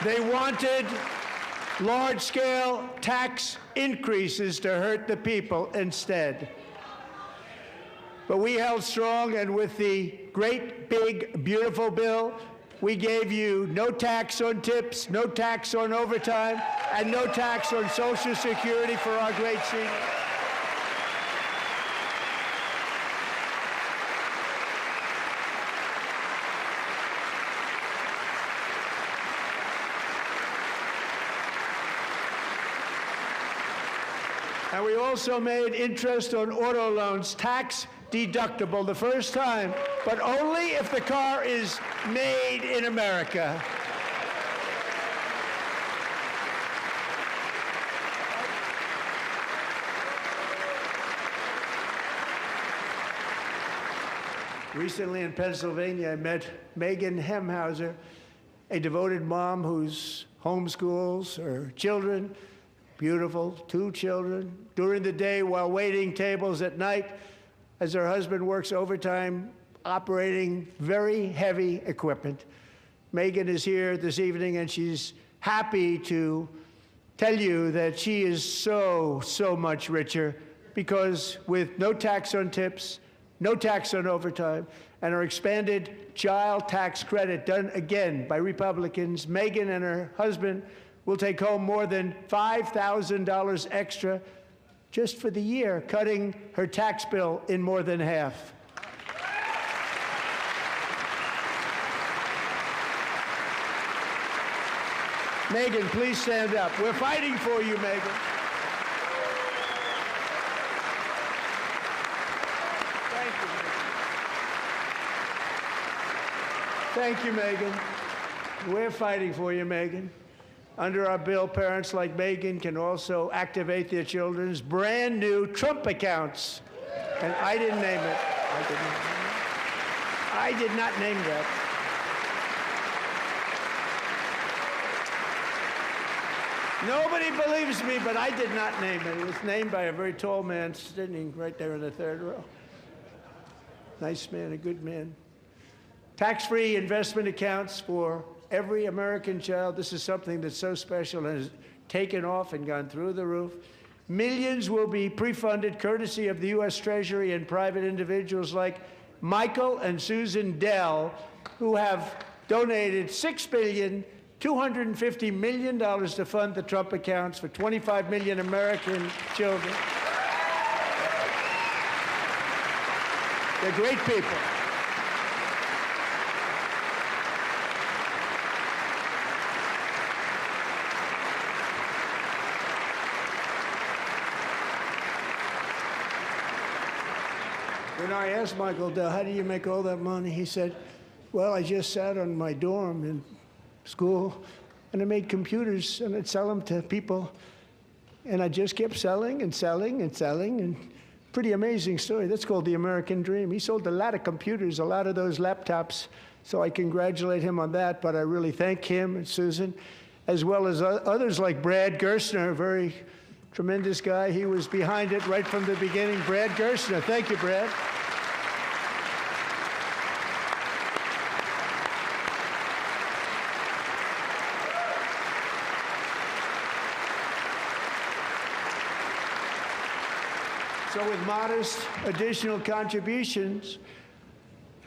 They wanted large-scale tax increases to hurt the people instead. But we held strong, and with the great, big, beautiful bill, we gave you no tax on tips, no tax on overtime, and no tax on Social Security for our great seniors. And we also made interest on auto loans tax deductible the first time, but only if the car is made in America. Recently in Pennsylvania, I met Megan Hemhauser, a devoted mom who's homeschools her children, beautiful, 2 children, during the day while waiting tables at night as her husband works overtime operating very heavy equipment. Megan is here this evening, and she's happy to tell you that she is so much richer because with no tax on tips, no tax on overtime, and our expanded child tax credit done again by Republicans, Megan and her husband will take home more than $5,000 extra just for the year, cutting her tax bill in more than half. Megan, please stand up. We're fighting for you, Megan. Thank you, Megan. We're fighting for you, Megan. Under our bill, parents like Megan can also activate their children's brand new Trump accounts. And I didn't name it. I did not name that. Nobody believes me, but I did not name it. It was named by a very tall man sitting right there in the third row. Nice man, a good man. Tax-free investment accounts for every American child. This is something that's so special and has taken off and gone through the roof. Millions will be pre-funded courtesy of the U.S. Treasury and private individuals like Michael and Susan Dell, who have donated $6.25 billion to fund the Trump accounts for 25 million American children. They're great people. When I asked Michael Dell, how do you make all that money? He said, well, I just sat on my dorm in school, and I made computers, and I'd sell them to people, and I just kept selling and selling and selling, and pretty amazing story. That's called the American dream. He sold a lot of computers, a lot of those laptops, so I congratulate him on that, but I really thank him and Susan, as well as others like Brad Gerstner, a very tremendous guy. He was behind it right from the beginning. Brad Gerstner. Thank you, Brad. So with modest additional contributions,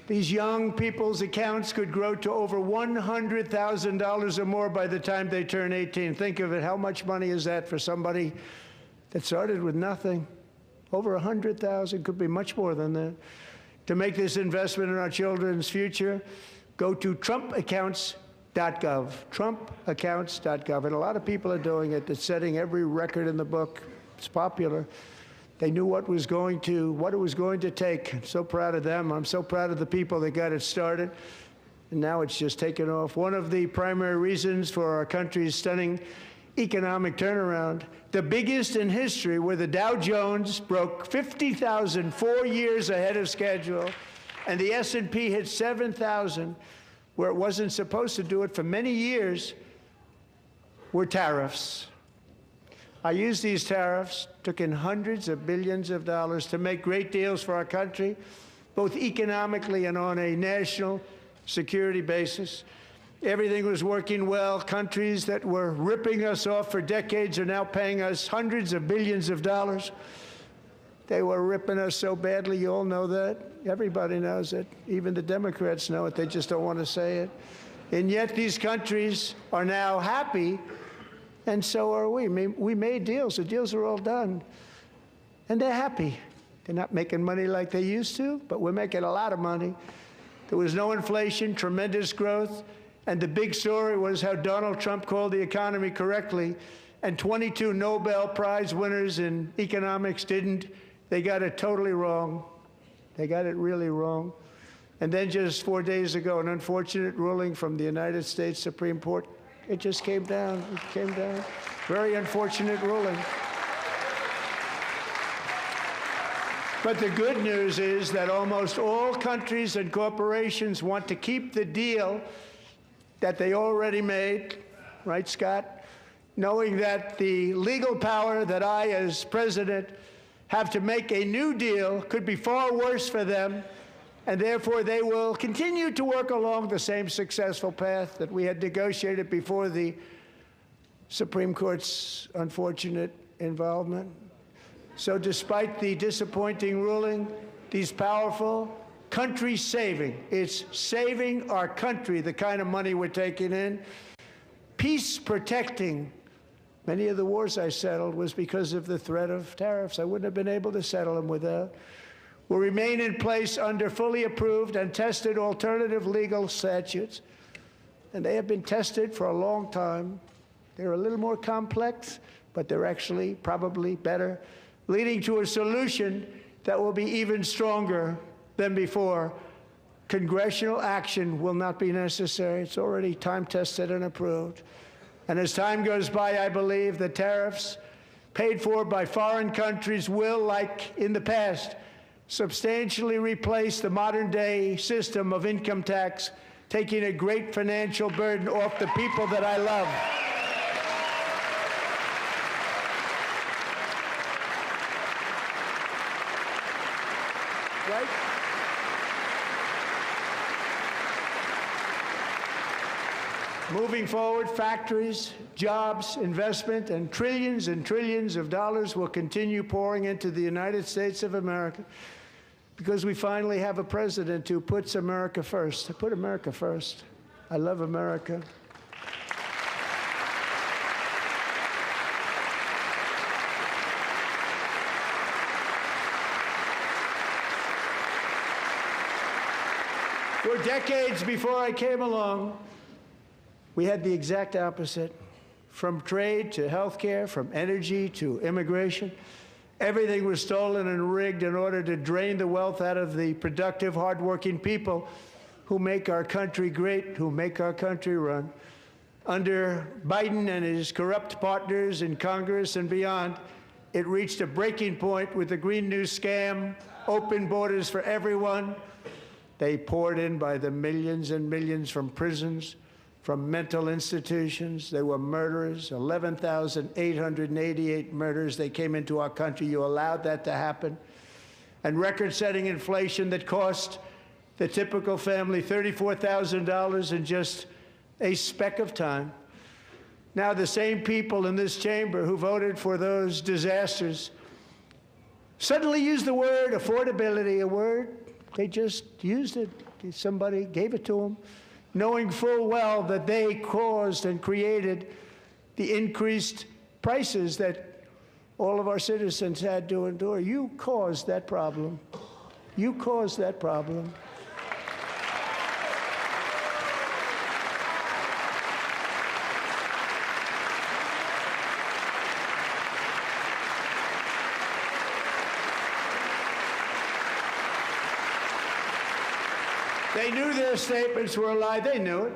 these young people's accounts could grow to over $100,000 or more by the time they turn 18. Think of it. How much money is that for somebody that started with nothing? Over 100,000, could be much more than that. To make this investment in our children's future, go to TrumpAccounts.gov, TrumpAccounts.gov. And a lot of people are doing it. It's setting every record in the book. It's popular. They knew what it was going to take. I'm so proud of them. I'm so proud of the people that got it started. And now it's just taken off. One of the primary reasons for our country's stunning economic turnaround, the biggest in history, where the Dow Jones broke 50,000 4 years ahead of schedule, and the S&P hit 7,000, where it wasn't supposed to do it for many years, were tariffs. I used these tariffs, took in hundreds of billions of dollars to make great deals for our country, both economically and on a national security basis. Everything was working well. Countries that were ripping us off for decades are now paying us hundreds of billions of dollars. They were ripping us so badly, you all know that. Everybody knows it. Even the Democrats know it. They just don't want to say it. And yet these countries are now happy, and so are we. We made deals. The deals are all done. And they're happy. They're not making money like they used to, but we're making a lot of money. There was no inflation, tremendous growth, and the big story was how Donald Trump called the economy correctly, and 22 Nobel Prize winners in economics didn't. They got it totally wrong. They got it really wrong. And then just 4 days ago, an unfortunate ruling from the United States Supreme Court. It just came down. It came down. Very unfortunate ruling. But the good news is that almost all countries and corporations want to keep the deal that they already made, right, Scott? Knowing that the legal power that I, as president, have to make a new deal could be far worse for them, and therefore they will continue to work along the same successful path that we had negotiated before the Supreme Court's unfortunate involvement. So despite the disappointing ruling, these powerful, country-saving, it's saving our country, the kind of money we're taking in, peace-protecting. Many of the wars I settled was because of the threat of tariffs. I wouldn't have been able to settle them without. Will remain in place under fully approved and tested alternative legal statutes. And they have been tested for a long time. They're a little more complex, but they're actually probably better, leading to a solution that will be even stronger than before. Congressional action will not be necessary. It's already time-tested and approved. And as time goes by, I believe the tariffs paid for by foreign countries will, like in the past, substantially replace the modern-day system of income tax, taking a great financial burden off the people that I love. Right? Moving forward, factories, jobs, investment, and trillions of dollars will continue pouring into the United States of America because we finally have a president who puts America first. I put America first. I love America. For decades before I came along, we had the exact opposite. From trade to healthcare, from energy to immigration, everything was stolen and rigged in order to drain the wealth out of the productive, hardworking people who make our country great, who make our country run. Under Biden and his corrupt partners in Congress and beyond, it reached a breaking point with the Green New scam, open borders for everyone. They poured in by the millions and millions from prisons, from mental institutions. They were murderers, 11,888 murders. They came into our country. You allowed that to happen. And record-setting inflation that cost the typical family $34,000 in just a speck of time. Now the same people in this chamber who voted for those disasters suddenly used the word affordability, a word. They just used it. Somebody gave it to them, knowing full well that they caused and created the increased prices that all of our citizens had to endure. You caused that problem. You caused that problem. They knew their statements were a lie. They knew it.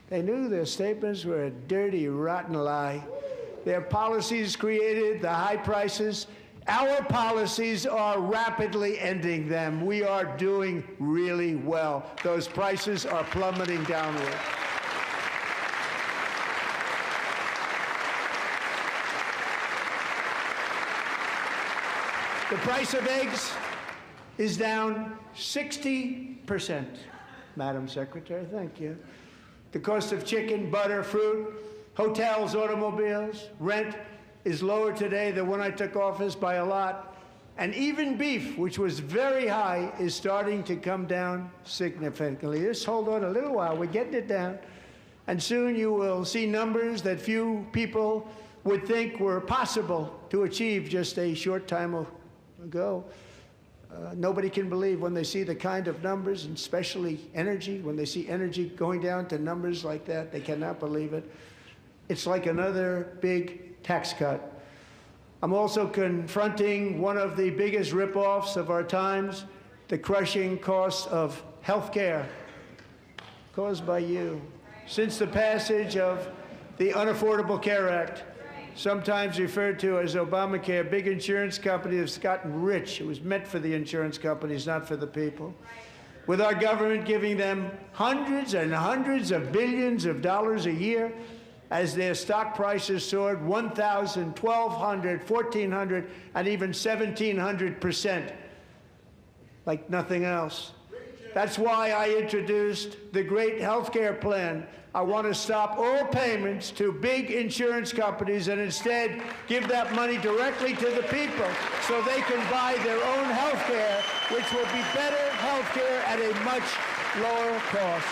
They knew their statements were a dirty, rotten lie. Their policies created the high prices. Our policies are rapidly ending them. We are doing really well. Those prices are plummeting downward. The price of eggs is down 60%, Madam Secretary, thank you. The cost of chicken, butter, fruit, hotels, automobiles, rent is lower today than when I took office by a lot. And even beef, which was very high, is starting to come down significantly. Just hold on a little while, we're getting it down. And soon you will see numbers that few people would think were possible to achieve just a short time ago. Nobody can believe when they see the kind of numbers, and especially energy, when they see energy going down to numbers like that, they cannot believe it. It's like another big tax cut. I'm also confronting one of the biggest ripoffs of our times, the crushing cost of health care caused by you. Since the passage of the Unaffordable Care Act, sometimes referred to as Obamacare, big insurance company has gotten rich. It was meant for the insurance companies, not for the people. With our government giving them hundreds and hundreds of billions of dollars a year as their stock prices soared 1,000, 1,200, 1,400, and even 1,700%, like nothing else. That's why I introduced the great health care plan. I want to stop all payments to big insurance companies and instead give that money directly to the people so they can buy their own health care, which will be better health care at a much lower cost.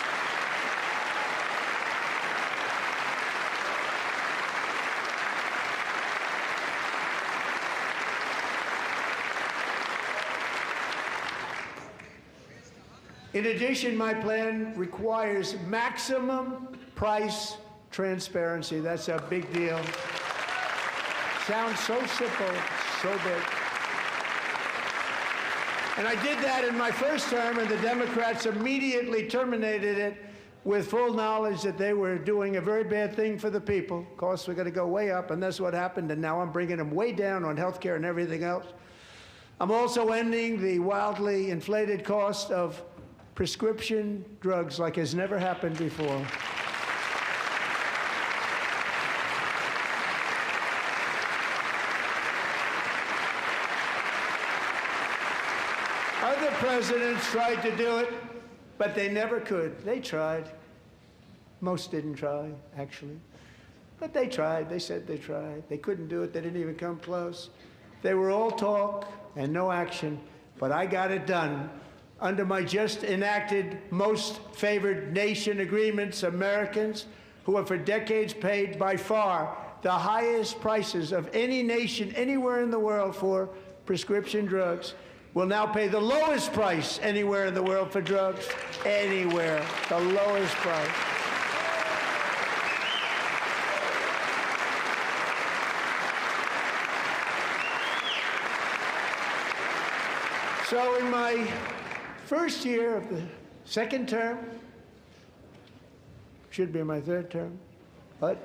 In addition, my plan requires maximum price transparency. That's a big deal. Sounds so simple, so big. And I did that in my first term, and the Democrats immediately terminated it with full knowledge that they were doing a very bad thing for the people. Costs were going to go way up, and that's what happened, and now I'm bringing them way down on health care and everything else. I'm also ending the wildly inflated cost of prescription drugs like has never happened before. Other presidents tried to do it, but they never could. They tried. Most didn't try, actually. But they tried. They said they tried. They couldn't do it. They didn't even come close. They were all talk and no action, but I got it done. Under my just enacted most favored nation agreements, Americans who have for decades paid by far the highest prices of any nation anywhere in the world for prescription drugs will now pay the lowest price anywhere in the world for drugs. Anywhere. The lowest price. So in my first year of the second term, should be my third term, but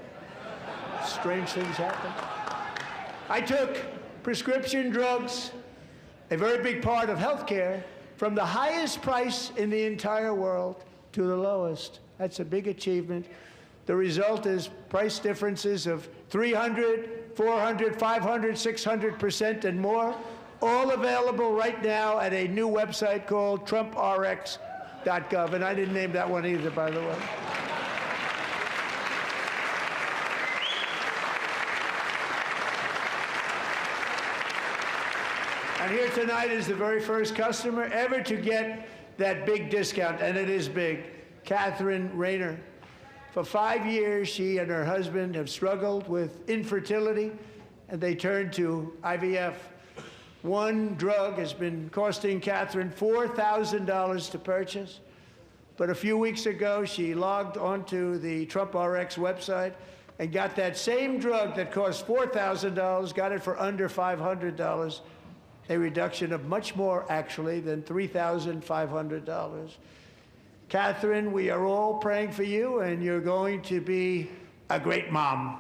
strange things happen. I took prescription drugs, a very big part of healthcare, from the highest price in the entire world to the lowest. That's a big achievement. The result is price differences of 300, 400, 500, 600% and more, all available right now at a new website called TrumpRx.gov. And I didn't name that one either, by the way. And here tonight is the very first customer ever to get that big discount, and it is big, Catherine Rayner. For 5 years, she and her husband have struggled with infertility, and they turned to IVF. One drug has been costing Catherine $4,000 to purchase, but a few weeks ago, she logged onto the TrumpRx website and got that same drug that cost $4,000, got it for under $500. A reduction of much more, actually, than $3,500. Catherine, we are all praying for you, and you're going to be a great mom.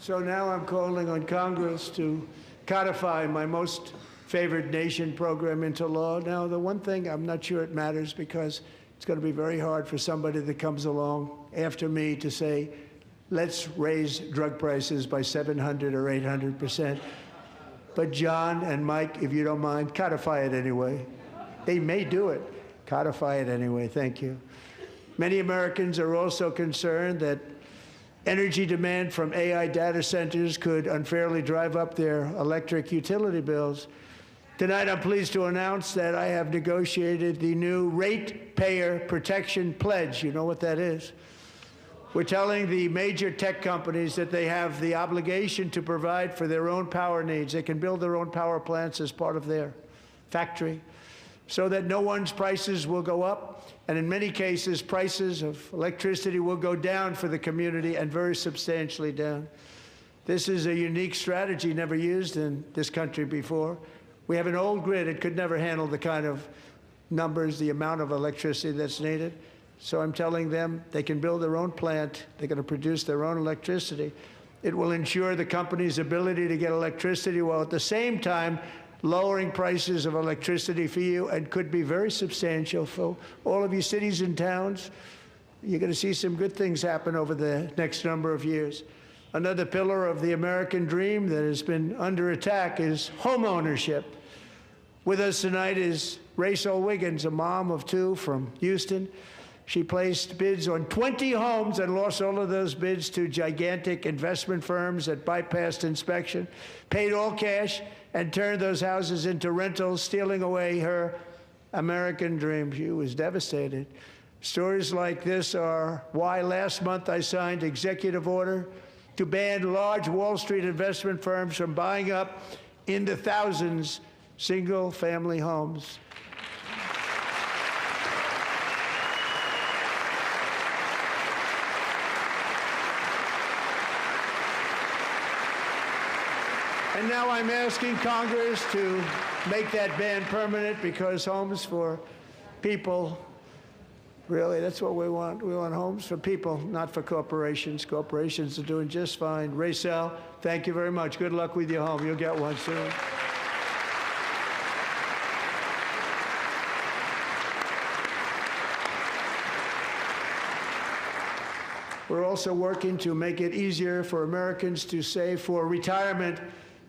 So now I'm calling on Congress to codify my most favored nation program into law. Now, the one thing, I'm not sure it matters because it's going to be very hard for somebody that comes along after me to say, let's raise drug prices by 700 or 800%. But John and Mike, if you don't mind, codify it anyway. They may do it. Codify it anyway. Thank you. Many Americans are also concerned that energy demand from AI data centers could unfairly drive up their electric utility bills. Tonight, I'm pleased to announce that I have negotiated the new Ratepayer Protection Pledge. You know what that is? We're telling the major tech companies that they have the obligation to provide for their own power needs. They can build their own power plants as part of their factory so that no one's prices will go up. And in many cases, prices of electricity will go down for the community, and very substantially down. This is a unique strategy never used in this country before. We have an old grid. It could never handle the kind of numbers, the amount of electricity that's needed. So I'm telling them they can build their own plant. They're going to produce their own electricity. It will ensure the company's ability to get electricity while at the same time lowering prices of electricity for you, and could be very substantial for all of you cities and towns. You're going to see some good things happen over the next number of years. Another pillar of the American dream that has been under attack is home ownership. With us tonight is Rachel Wiggins, a mom of two from Houston. She placed bids on 20 homes and lost all of those bids to gigantic investment firms that bypassed inspection, paid all cash, and turned those houses into rentals, stealing away her American dream. She was devastated. Stories like this are why last month I signed executive order to ban large Wall Street investment firms from buying up in the thousands single-family homes. And now I'm asking Congress to make that ban permanent, because homes for people, really, that's what we want. We want homes for people, not for corporations. Corporations are doing just fine. Raysel, thank you very much. Good luck with your home. You'll get one soon. We're also working to make it easier for Americans to save for retirement.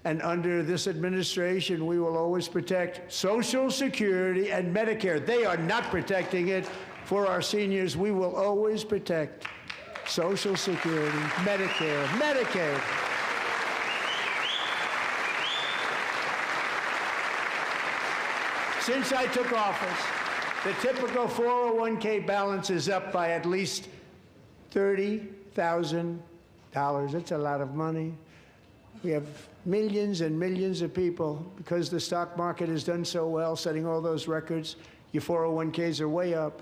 And under this administration, we will always protect Social Security and Medicare. They are not protecting it for our seniors. We will always protect Social Security, Medicare, Medicaid. Since I took office, the typical 401k balance is up by at least $30,000. That's a lot of money. We have millions and millions of people, because the stock market has done so well, setting all those records. Your 401ks are way up.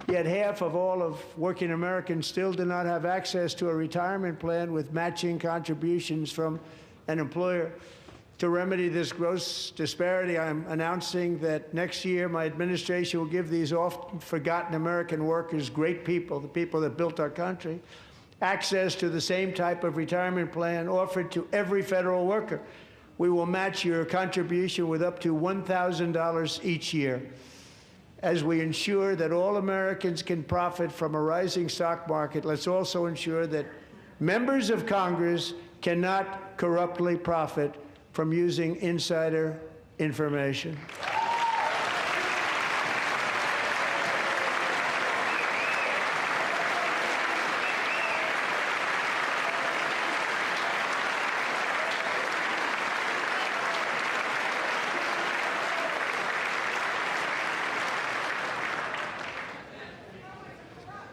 Yet half of all of working Americans still do not have access to a retirement plan with matching contributions from an employer. To remedy this gross disparity, I'm announcing that next year my administration will give these often forgotten American workers, great people, the people that built our country, access to the same type of retirement plan offered to every federal worker. We will match your contribution with up to $1,000 each year, as we ensure that all Americans can profit from a rising stock market. Let's also ensure that members of Congress cannot corruptly profit from using insider information.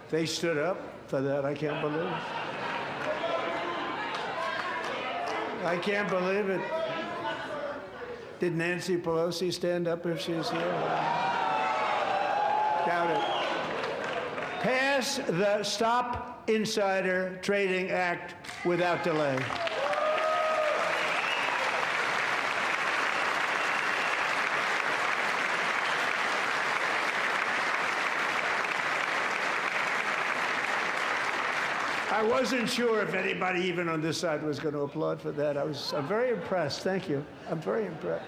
They stood up for that. I can't believe it. I can't believe it. Did Nancy Pelosi stand up if she's here? Doubt it. Pass the Stop Insider Trading Act without delay. I wasn't sure if anybody even on this side was going to applaud for that. I'm very impressed. Thank you. I'm very impressed.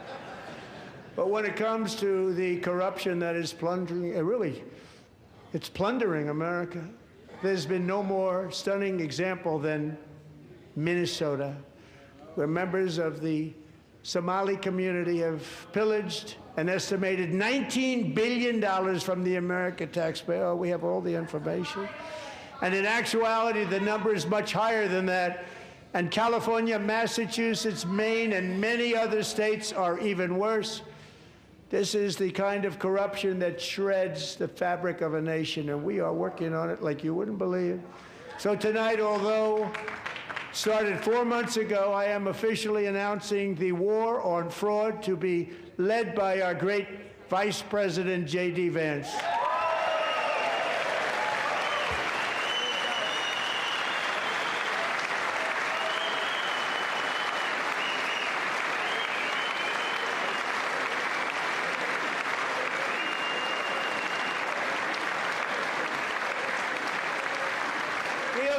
But when it comes to the corruption that is plundering, it's plundering America. There's been no more stunning example than Minnesota, where members of the Somali community have pillaged an estimated $19 billion from the American taxpayer. We have all the information. And in actuality, the number is much higher than that. And California, Massachusetts, Maine, and many other states are even worse. This is the kind of corruption that shreds the fabric of a nation, and we are working on it like you wouldn't believe. So tonight, although started 4 months ago, I am officially announcing the war on fraud to be led by our great Vice President, J.D. Vance.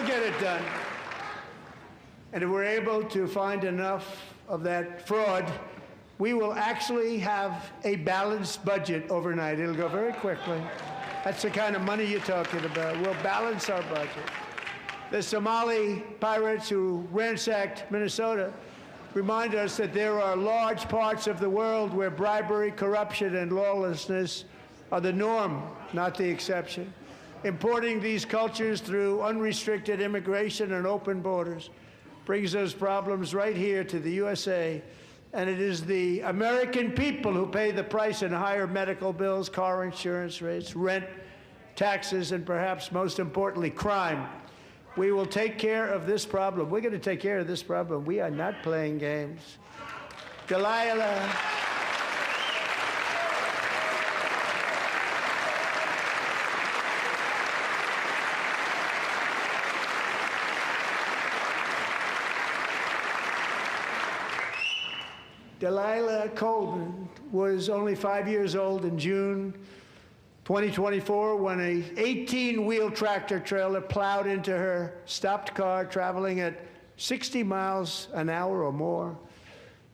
Get it done. And if we're able to find enough of that fraud, we will actually have a balanced budget overnight. It'll go very quickly. That's the kind of money you're talking about. We'll balance our budget. The Somali pirates who ransacked Minnesota remind us that there are large parts of the world where bribery, corruption, and lawlessness are the norm, not the exception. Importing these cultures through unrestricted immigration and open borders brings those problems right here to the USA. And it is the American people who pay the price in higher medical bills, car insurance rates, rent, taxes, and perhaps most importantly, crime. We will take care of this problem. We're going to take care of this problem. We are not playing games. Delilah. Delilah Coleman was only 5 years old in June 2024 when a 18-wheel tractor trailer plowed into her stopped car traveling at 60 miles an hour or more.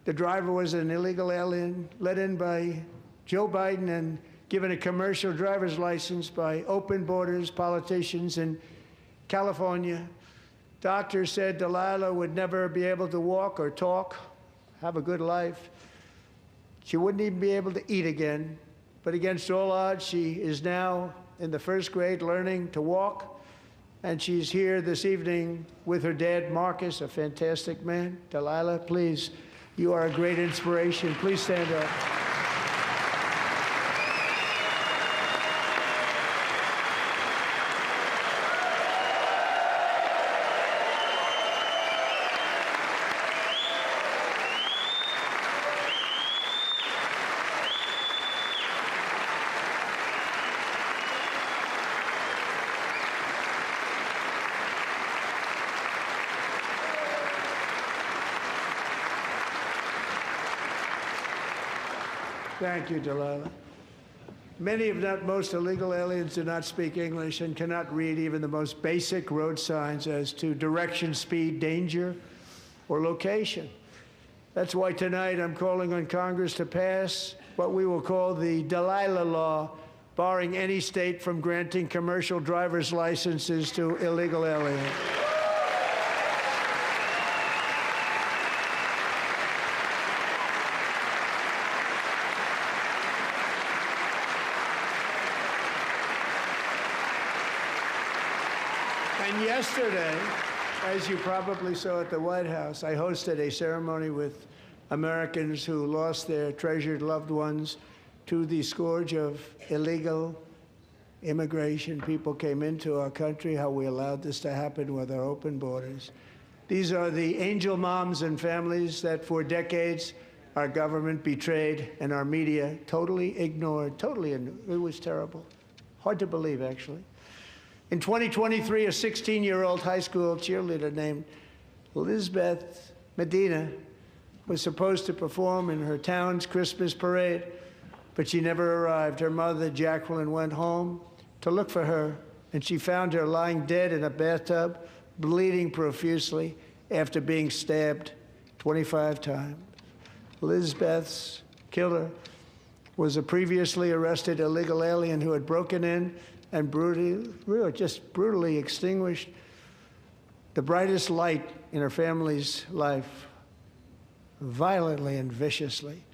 The driver was an illegal alien let in by Joe Biden and given a commercial driver's license by open borders politicians in California. Doctors said Delilah would never be able to walk or talk, have a good life. She wouldn't even be able to eat again. But against all odds, she is now in the first grade learning to walk. And she's here this evening with her dad, Marcus, a fantastic man. Delilah, please, you are a great inspiration. Please stand up. Thank you, Delilah. Many, if not most, illegal aliens do not speak English and cannot read even the most basic road signs as to direction, speed, danger, or location. That's why tonight I'm calling on Congress to pass what we will call the Delilah Law, barring any state from granting commercial driver's licenses to illegal aliens. And yesterday, as you probably saw at the White House, I hosted a ceremony with Americans who lost their treasured loved ones to the scourge of illegal immigration. People came into our country, how we allowed this to happen with our open borders. These are the angel moms and families that for decades our government betrayed and our media totally ignored. It was terrible. Hard to believe, actually. In 2023, a 16-year-old high school cheerleader named Elizabeth Medina was supposed to perform in her town's Christmas parade, but she never arrived. Her mother, Jacqueline, went home to look for her, and she found her lying dead in a bathtub, bleeding profusely after being stabbed 25 times. Elizabeth's killer was a previously arrested illegal alien who had broken in and brutally extinguished the brightest light in her family's life, violently and viciously.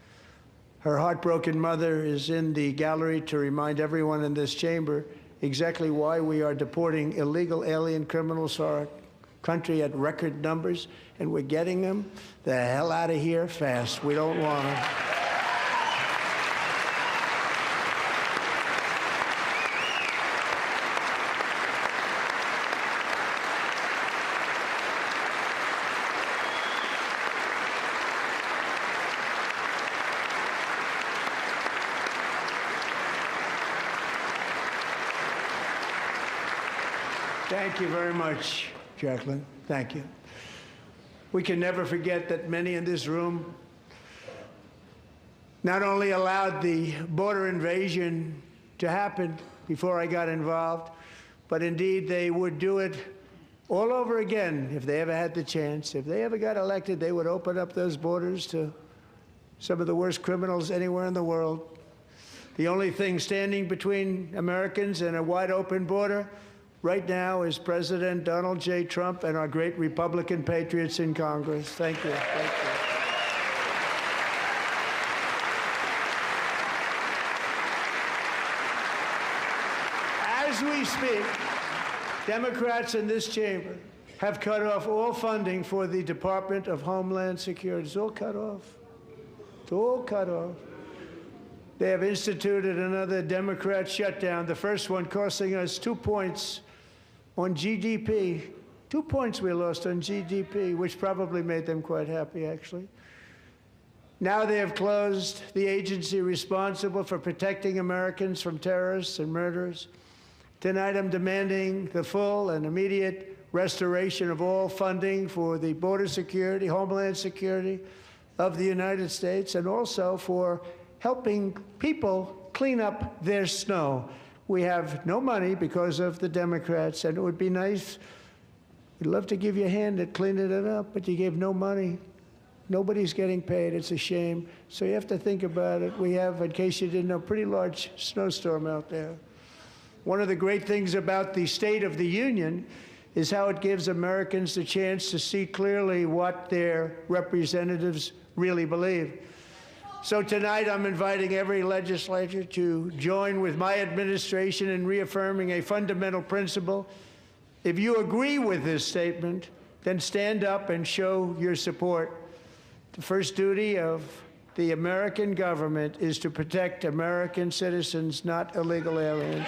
Her heartbroken mother is in the gallery to remind everyone in this chamber exactly why we are deporting illegal alien criminals to our country at record numbers, and we're getting them the hell out of here fast. We don't want them. Thank you very much, Jacqueline. Thank you. We can never forget that many in this room not only allowed the border invasion to happen before I got involved, but indeed they would do it all over again if they ever had the chance. If they ever got elected, they would open up those borders to some of the worst criminals anywhere in the world. The only thing standing between Americans and a wide open border right now is President Donald J. Trump and our great Republican patriots in Congress. Thank you. Thank you. As we speak, Democrats in this chamber have cut off all funding for the Department of Homeland Security. It's all cut off. It's all cut off. They have instituted another Democrat shutdown, the first one costing us 2 points on GDP. 2 points we lost on GDP, which probably made them quite happy, actually. Now they have closed the agency responsible for protecting Americans from terrorists and murderers. Tonight I'm demanding the full and immediate restoration of all funding for the border security, homeland security, of the United States and also for helping people clean up their snow. We have no money because of the Democrats, and it would be nice, we'd love to give you a hand at cleaning it up, but you gave no money. Nobody's getting paid. It's a shame. So you have to think about it. We have, in case you didn't know, a pretty large snowstorm out there. One of the great things about the State of the Union is how it gives Americans the chance to see clearly what their representatives really believe. So tonight I'm inviting every legislator to join with my administration in reaffirming a fundamental principle. If you agree with this statement, then stand up and show your support. The first duty of the American government is to protect American citizens, not illegal aliens.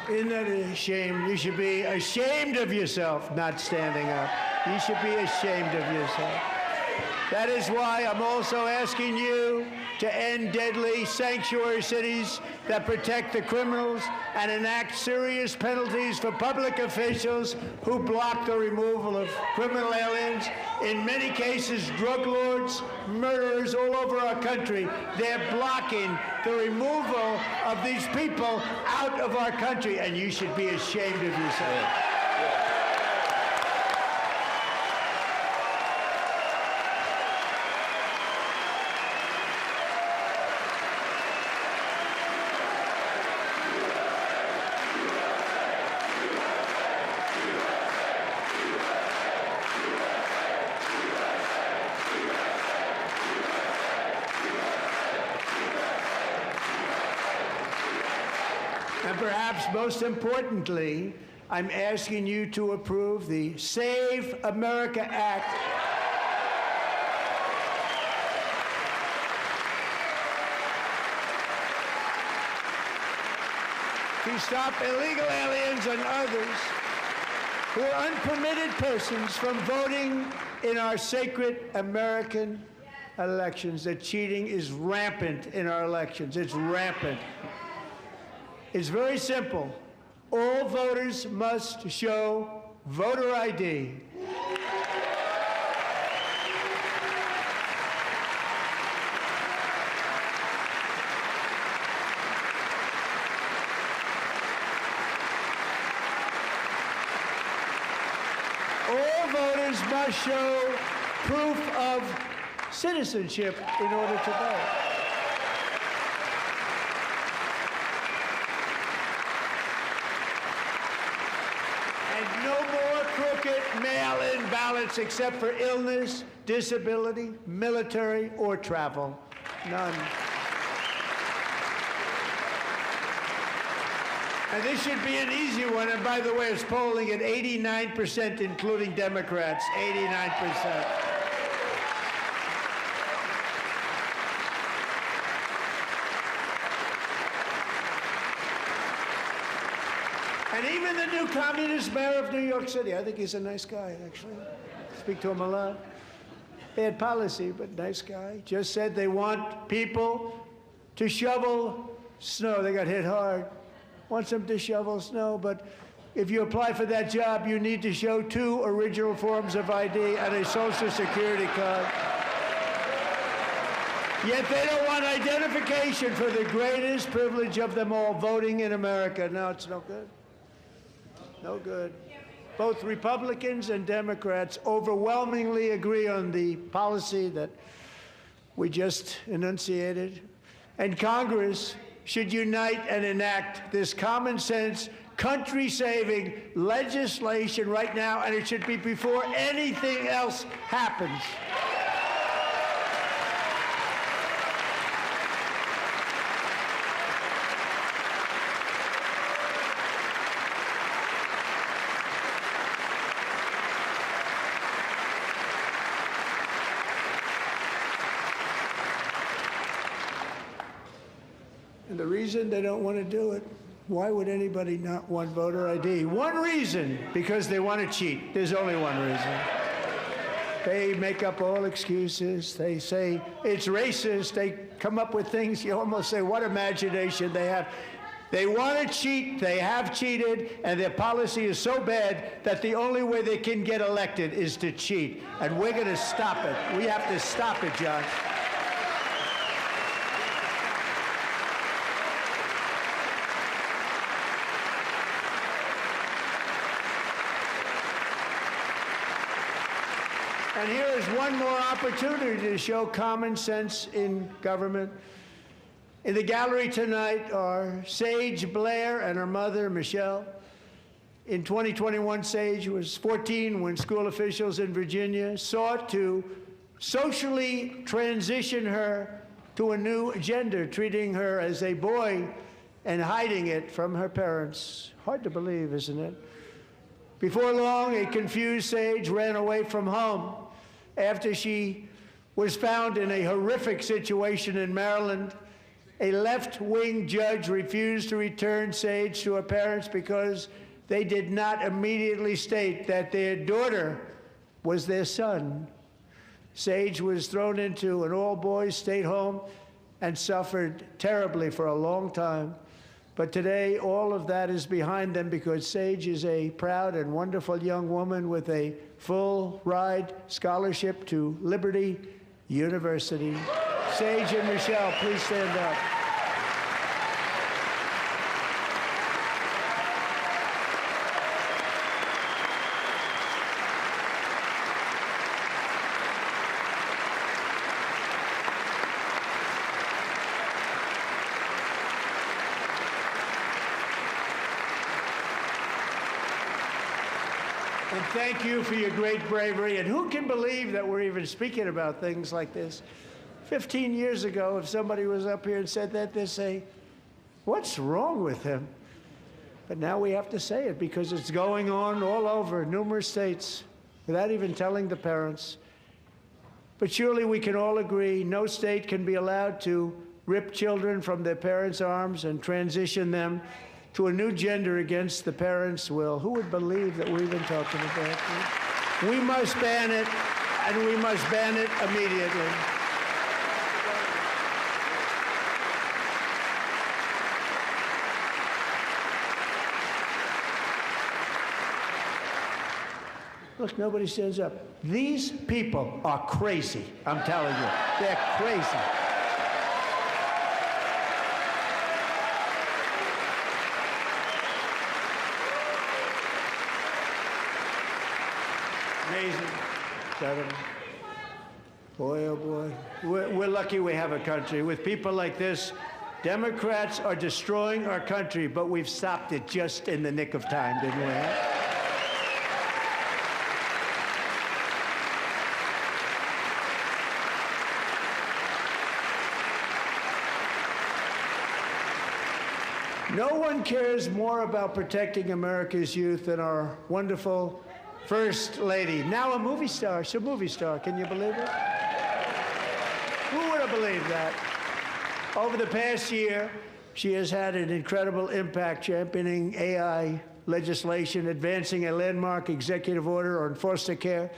Isn't that a shame? You should be ashamed of yourself not standing up. You should be ashamed of yourself. That is why I'm also asking you to end deadly sanctuary cities that protect the criminals and enact serious penalties for public officials who block the removal of criminal aliens. In many cases, drug lords, murderers all over our country, they're blocking the removal of these people out of our country, and you should be ashamed of yourself. And perhaps most importantly, I'm asking you to approve the Save America Act. To stop illegal aliens and others who are unpermitted persons from voting in our sacred American elections. The cheating is rampant in our elections. It's rampant. It's very simple. All voters must show voter ID. All voters must show proof of citizenship in order to vote. No more crooked mail-in ballots except for illness, disability, military, or travel. None. And this should be an easy one. And by the way, it's polling at 89%, including Democrats. 89%. And even the new communist mayor of New York City, I think he's a nice guy, actually. Speak to him a lot. Bad policy, but nice guy. Just said they want people to shovel snow. They got hit hard. Wants them to shovel snow, but if you apply for that job, you need to show 2 original forms of ID and a Social Security card. Yet they don't want identification for the greatest privilege of them all, voting in America. No, it's no good. No good. Both Republicans and Democrats overwhelmingly agree on the policy that we just enunciated. And Congress should unite and enact this common sense, country-saving legislation right now, and it should be before anything else happens. And the reason they don't want to do it, why would anybody not want voter ID? One reason, because they want to cheat. There's only one reason. They make up all excuses. They say it's racist. They come up with things you almost say, what imagination they have. They want to cheat. They have cheated, and their policy is so bad that the only way they can get elected is to cheat. And we're going to stop it. We have to stop it, John. And here is one more opportunity to show common sense in government. In the gallery tonight are Sage Blair and her mother, Michelle. In 2021, Sage was 14 when school officials in Virginia sought to socially transition her to a new gender, treating her as a boy and hiding it from her parents. Hard to believe, isn't it? Before long, a confused Sage ran away from home after she was found in a horrific situation in Maryland. A left-wing judge refused to return Sage to her parents because they did not immediately state that their daughter was their son. Sage was thrown into an all-boys state home and suffered terribly for a long time. But today, all of that is behind them because Sage is a proud and wonderful young woman with a full-ride scholarship to Liberty University. Sage and Michelle, please stand up. And thank you for your great bravery. And who can believe that we're even speaking about things like this? 15 years ago, if somebody was up here and said that, they'd say, what's wrong with him? But now we have to say it because it's going on all over numerous states without even telling the parents. But surely we can all agree no state can be allowed to rip children from their parents' arms and transition them to a new gender against the parents' will. Who would believe that we're even talking about this? We must ban it, and we must ban it immediately. Look, nobody stands up. These people are crazy, I'm telling you. They're crazy. Amazing. Incredible. Boy, oh boy. We're lucky we have a country. With people like this, Democrats are destroying our country, but we've stopped it just in the nick of time, didn't we? No one cares more about protecting America's youth than our wonderful First Lady. Now a movie star. She's a movie star. Can you believe it? Who would have believed that? Over the past year, she has had an incredible impact championing AI legislation, advancing a landmark executive order on foster care,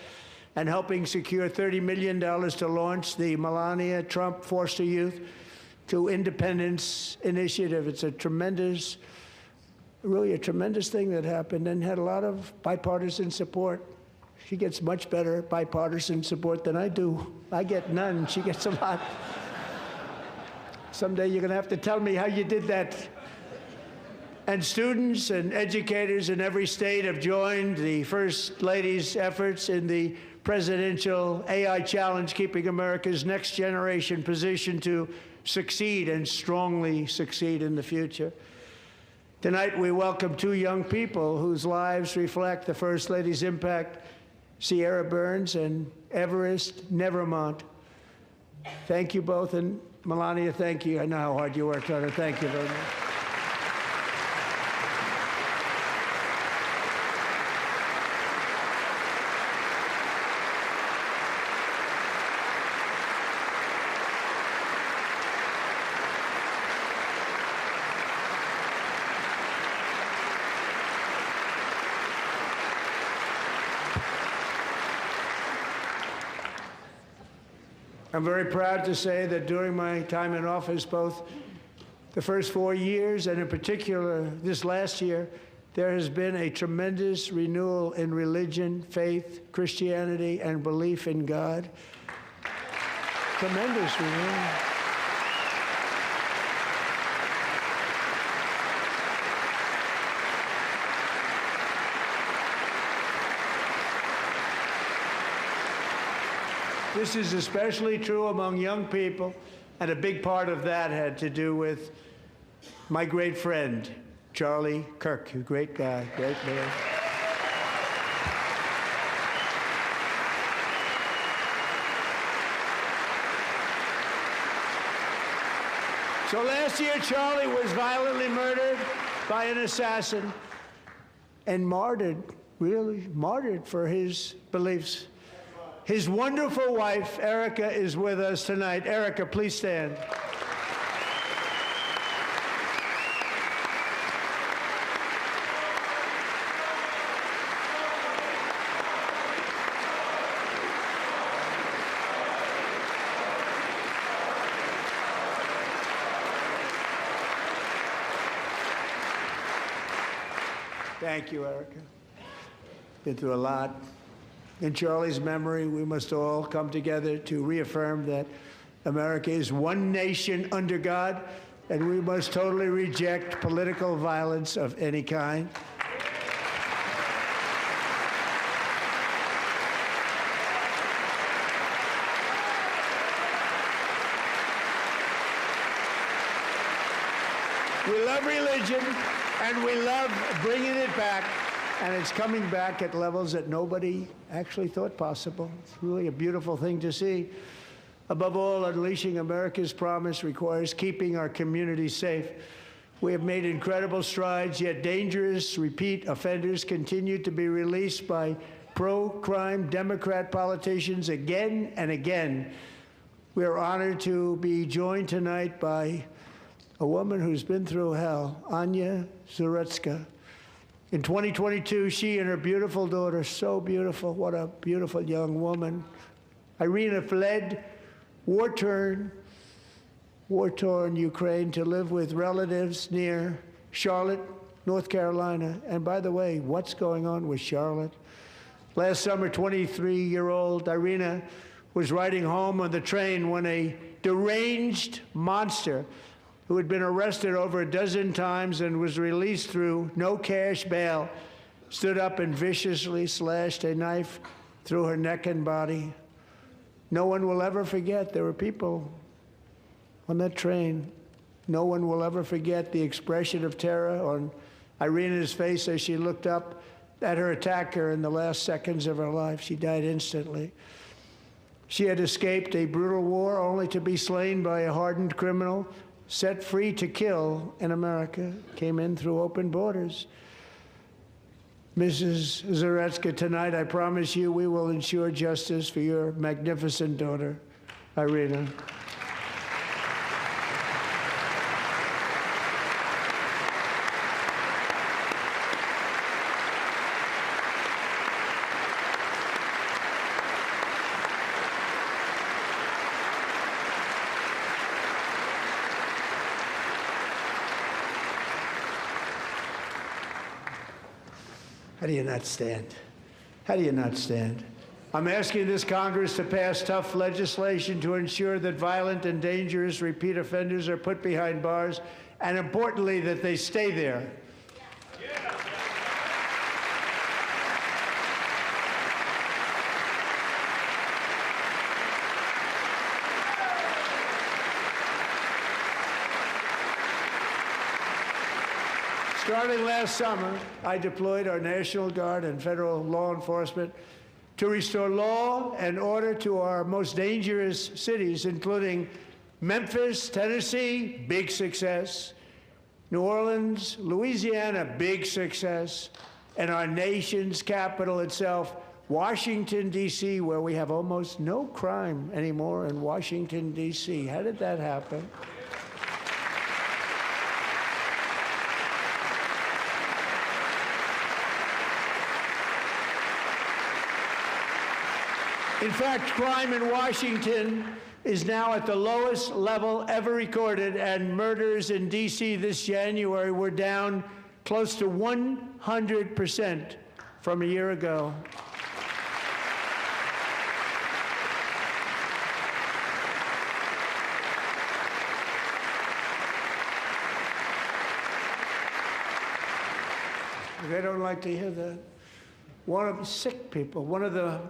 and helping secure $30 million to launch the Melania Trump Foster Youth to Independence Initiative. It's a tremendous, really a tremendous thing that happened and had a lot of bipartisan support. She gets much better bipartisan support than I do. I get none. She gets a lot. Someday you're going to have to tell me how you did that. And students and educators in every state have joined the First Lady's efforts in the presidential AI challenge, keeping America's next generation positioned to succeed and strongly succeed in the future. Tonight, we welcome two young people whose lives reflect the First Lady's impact, Sierra Burns and Everest Nevermont. Thank you both, and Melania, thank you. I know how hard you worked on it. Thank you very much. I'm very proud to say that during my time in office, both the first 4 years and in particular this last year, there has been a tremendous renewal in religion, faith, Christianity, and belief in God. Tremendous renewal. This is especially true among young people, and a big part of that had to do with my great friend, Charlie Kirk, a great guy, great man. So last year, Charlie was violently murdered by an assassin and martyred, really martyred for his beliefs. His wonderful wife, Erica, is with us tonight. Erica, please stand. Thank you, Erica. Been through a lot. In Charlie's memory, we must all come together to reaffirm that America is one nation under God, and we must totally reject political violence of any kind. We love religion, and we love bringing it back. And it's coming back at levels that nobody actually thought possible. It's really a beautiful thing to see. Above all, unleashing America's promise requires keeping our communities safe. We have made incredible strides, yet dangerous repeat offenders continue to be released by pro-crime Democrat politicians again and again. We are honored to be joined tonight by a woman who's been through hell, Anya Zarutska. In 2022, she and her beautiful daughter, so beautiful, what a beautiful young woman, Irina, fled war-torn Ukraine to live with relatives near Charlotte, North Carolina. And by the way, what's going on with Charlotte? Last summer, 23-year-old Irina was riding home on the train when a deranged monster who had been arrested over a dozen times and was released through no cash bail, stood up and viciously slashed a knife through her neck and body. No one will ever forget. There were people on that train. No one will ever forget the expression of terror on Irina's face as she looked up at her attacker in the last seconds of her life. She died instantly. She had escaped a brutal war only to be slain by a hardened criminal set free to kill in America came in through open borders. Mrs. Zaretsky, tonight I promise you we will ensure justice for your magnificent daughter, Irina. How do you not stand? How do you not stand? I'm asking this Congress to pass tough legislation to ensure that violent and dangerous repeat offenders are put behind bars, and importantly, that they stay there. Starting last summer, I deployed our National Guard and federal law enforcement to restore law and order to our most dangerous cities, including Memphis, Tennessee, big success, New Orleans, Louisiana, big success, and our nation's capital itself, Washington, D.C., where we have almost no crime anymore in Washington, D.C. How did that happen? In fact, crime in Washington is now at the lowest level ever recorded, and murders in D.C. this January were down close to 100% from a year ago. They don't like to hear that. One of the sick people, one of the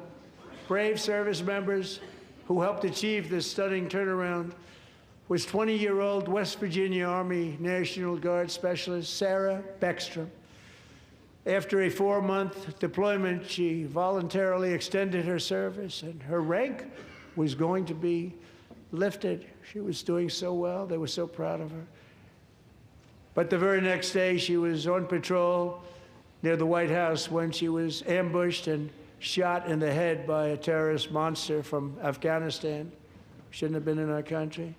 brave service members who helped achieve this stunning turnaround was 20-year-old West Virginia Army National Guard Specialist Sarah Beckstrom. After a 4-month deployment, she voluntarily extended her service, and her rank was going to be lifted. She was doing so well. They were so proud of her. But the very next day, she was on patrol near the White House when she was ambushed and shot in the head by a terrorist monster from Afghanistan. Shouldn't have been in our country.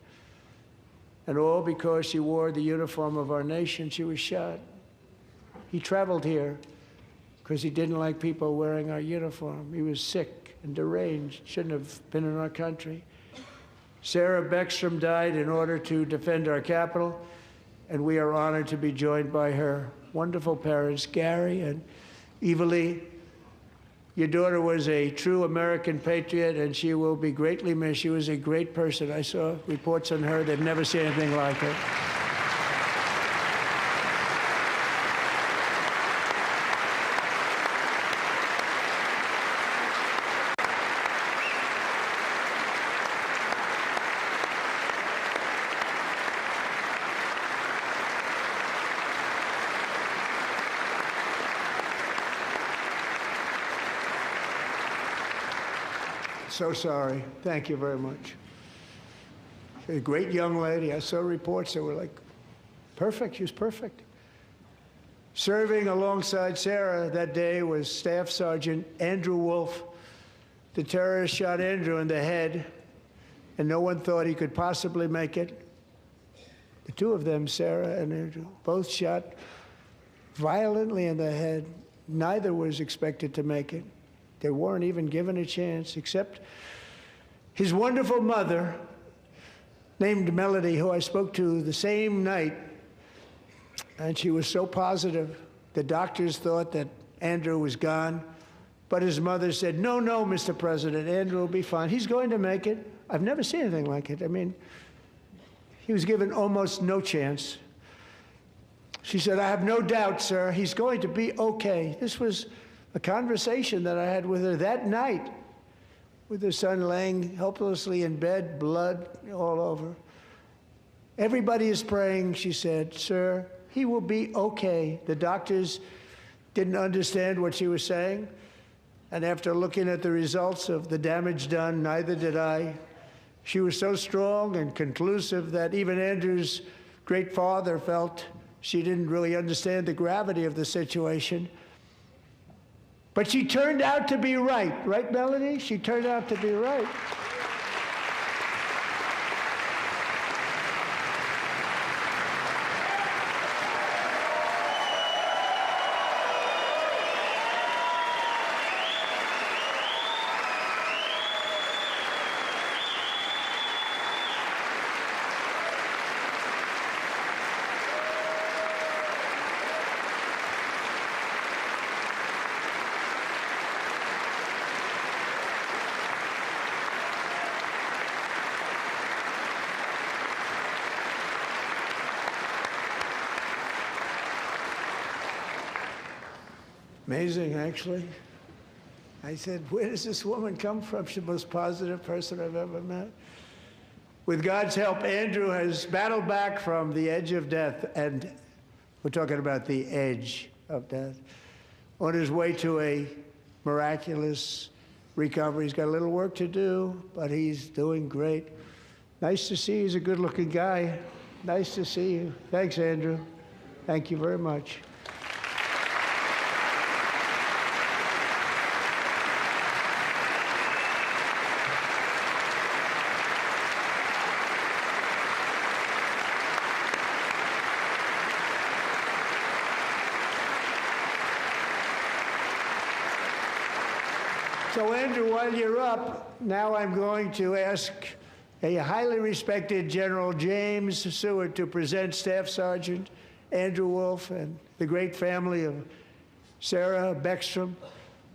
And all because she wore the uniform of our nation, she was shot. He traveled here because he didn't like people wearing our uniform. He was sick and deranged, shouldn't have been in our country. Sarah Beckstrom died in order to defend our capital, and we are honored to be joined by her wonderful parents, Gary and Eva Lee. Your daughter was a true American patriot, and she will be greatly missed. She was a great person. I saw reports on her. They've never seen anything like her. So sorry. Thank you very much. A great young lady. I saw reports that were like, perfect. She was perfect. Serving alongside Sarah that day was Staff Sergeant Andrew Wolf. The terrorist shot Andrew in the head, and no one thought he could possibly make it. The two of them, Sarah and Andrew, both shot violently in the head. Neither was expected to make it. They weren't even given a chance, except his wonderful mother, named Melody, who I spoke to the same night, and she was so positive. The doctors thought that Andrew was gone, but his mother said, no, Mr. President, Andrew will be fine. He's going to make it. I've never seen anything like it. I mean, he was given almost no chance. She said, I have no doubt, sir, he's going to be okay. This was a conversation that I had with her that night, with her son laying helplessly in bed, blood all over. Everybody is praying, she said, sir, he will be okay. The doctors didn't understand what she was saying, and after looking at the results of the damage done, neither did I. She was so strong and conclusive that even Andrew's great father felt she didn't really understand the gravity of the situation. But she turned out to be right. Right, Melanie? She turned out to be right. Amazing, actually. I said, where does this woman come from? She's the most positive person I've ever met. With God's help, Andrew has battled back from the edge of death, and we're talking about the edge of death, on his way to a miraculous recovery. He's got a little work to do, but he's doing great. Nice to see you. He's a good-looking guy. Nice to see you. Thanks, Andrew. Thank you very much. So, Andrew, while you're up, now I'm going to ask a highly respected General James Seward to present Staff Sergeant Andrew Wolf and the great family of Sarah Beckstrom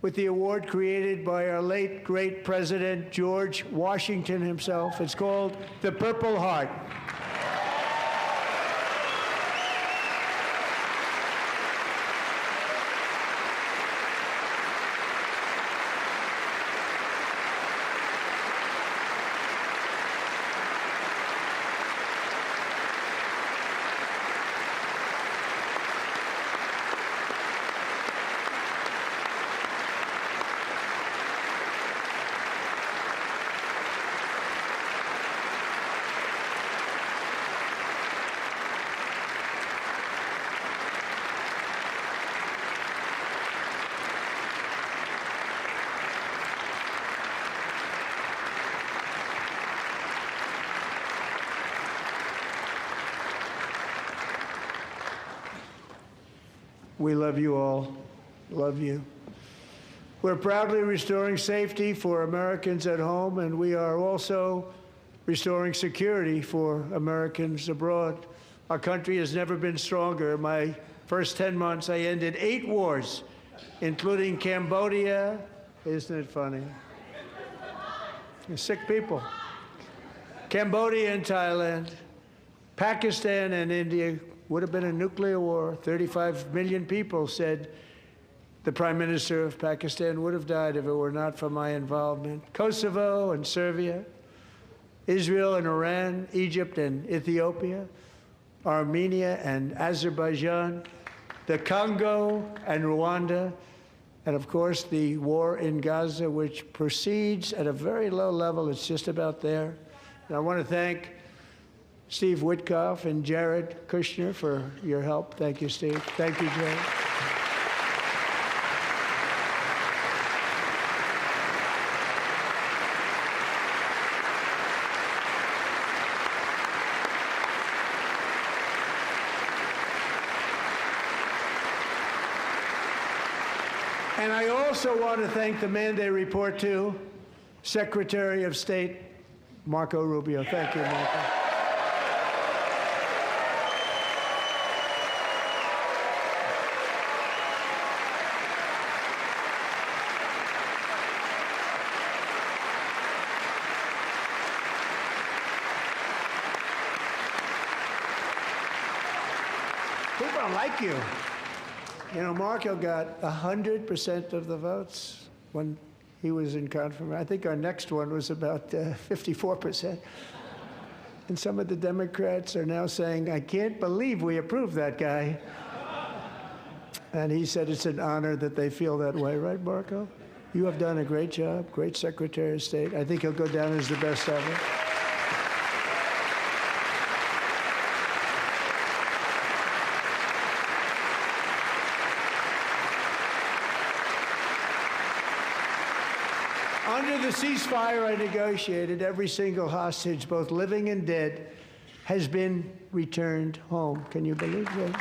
with the award created by our late, great President George Washington himself. It's called the Purple Heart. We love you all. Love you. We're proudly restoring safety for Americans at home, and we are also restoring security for Americans abroad. Our country has never been stronger. In my first 10 months, I ended 8 wars, including Cambodia. Isn't it funny? Sick people. Cambodia and Thailand, Pakistan and India. Would have been a nuclear war. 35 million people said the Prime Minister of Pakistan would have died if it were not for my involvement. Kosovo and Serbia, Israel and Iran, Egypt and Ethiopia, Armenia and Azerbaijan, the Congo and Rwanda, and of course the war in Gaza, which proceeds at a very low level. It's just about there. And I want to thank Steve Witkoff and Jared Kushner for your help. Thank you, Steve. Thank you, Jared. And I also want to thank the man they report to, Secretary of State Marco Rubio. Thank you, Marco. People don't like you. You know, Marco got 100% of the votes when he was in confirmation. I think our next one was about 54%. And some of the Democrats are now saying, I can't believe we approved that guy. And he said it's an honor that they feel that way, right, Marco? You have done a great job, great Secretary of State. I think he'll go down as the best ever. Under the ceasefire I negotiated, every single hostage, both living and dead, has been returned home. Can you believe that?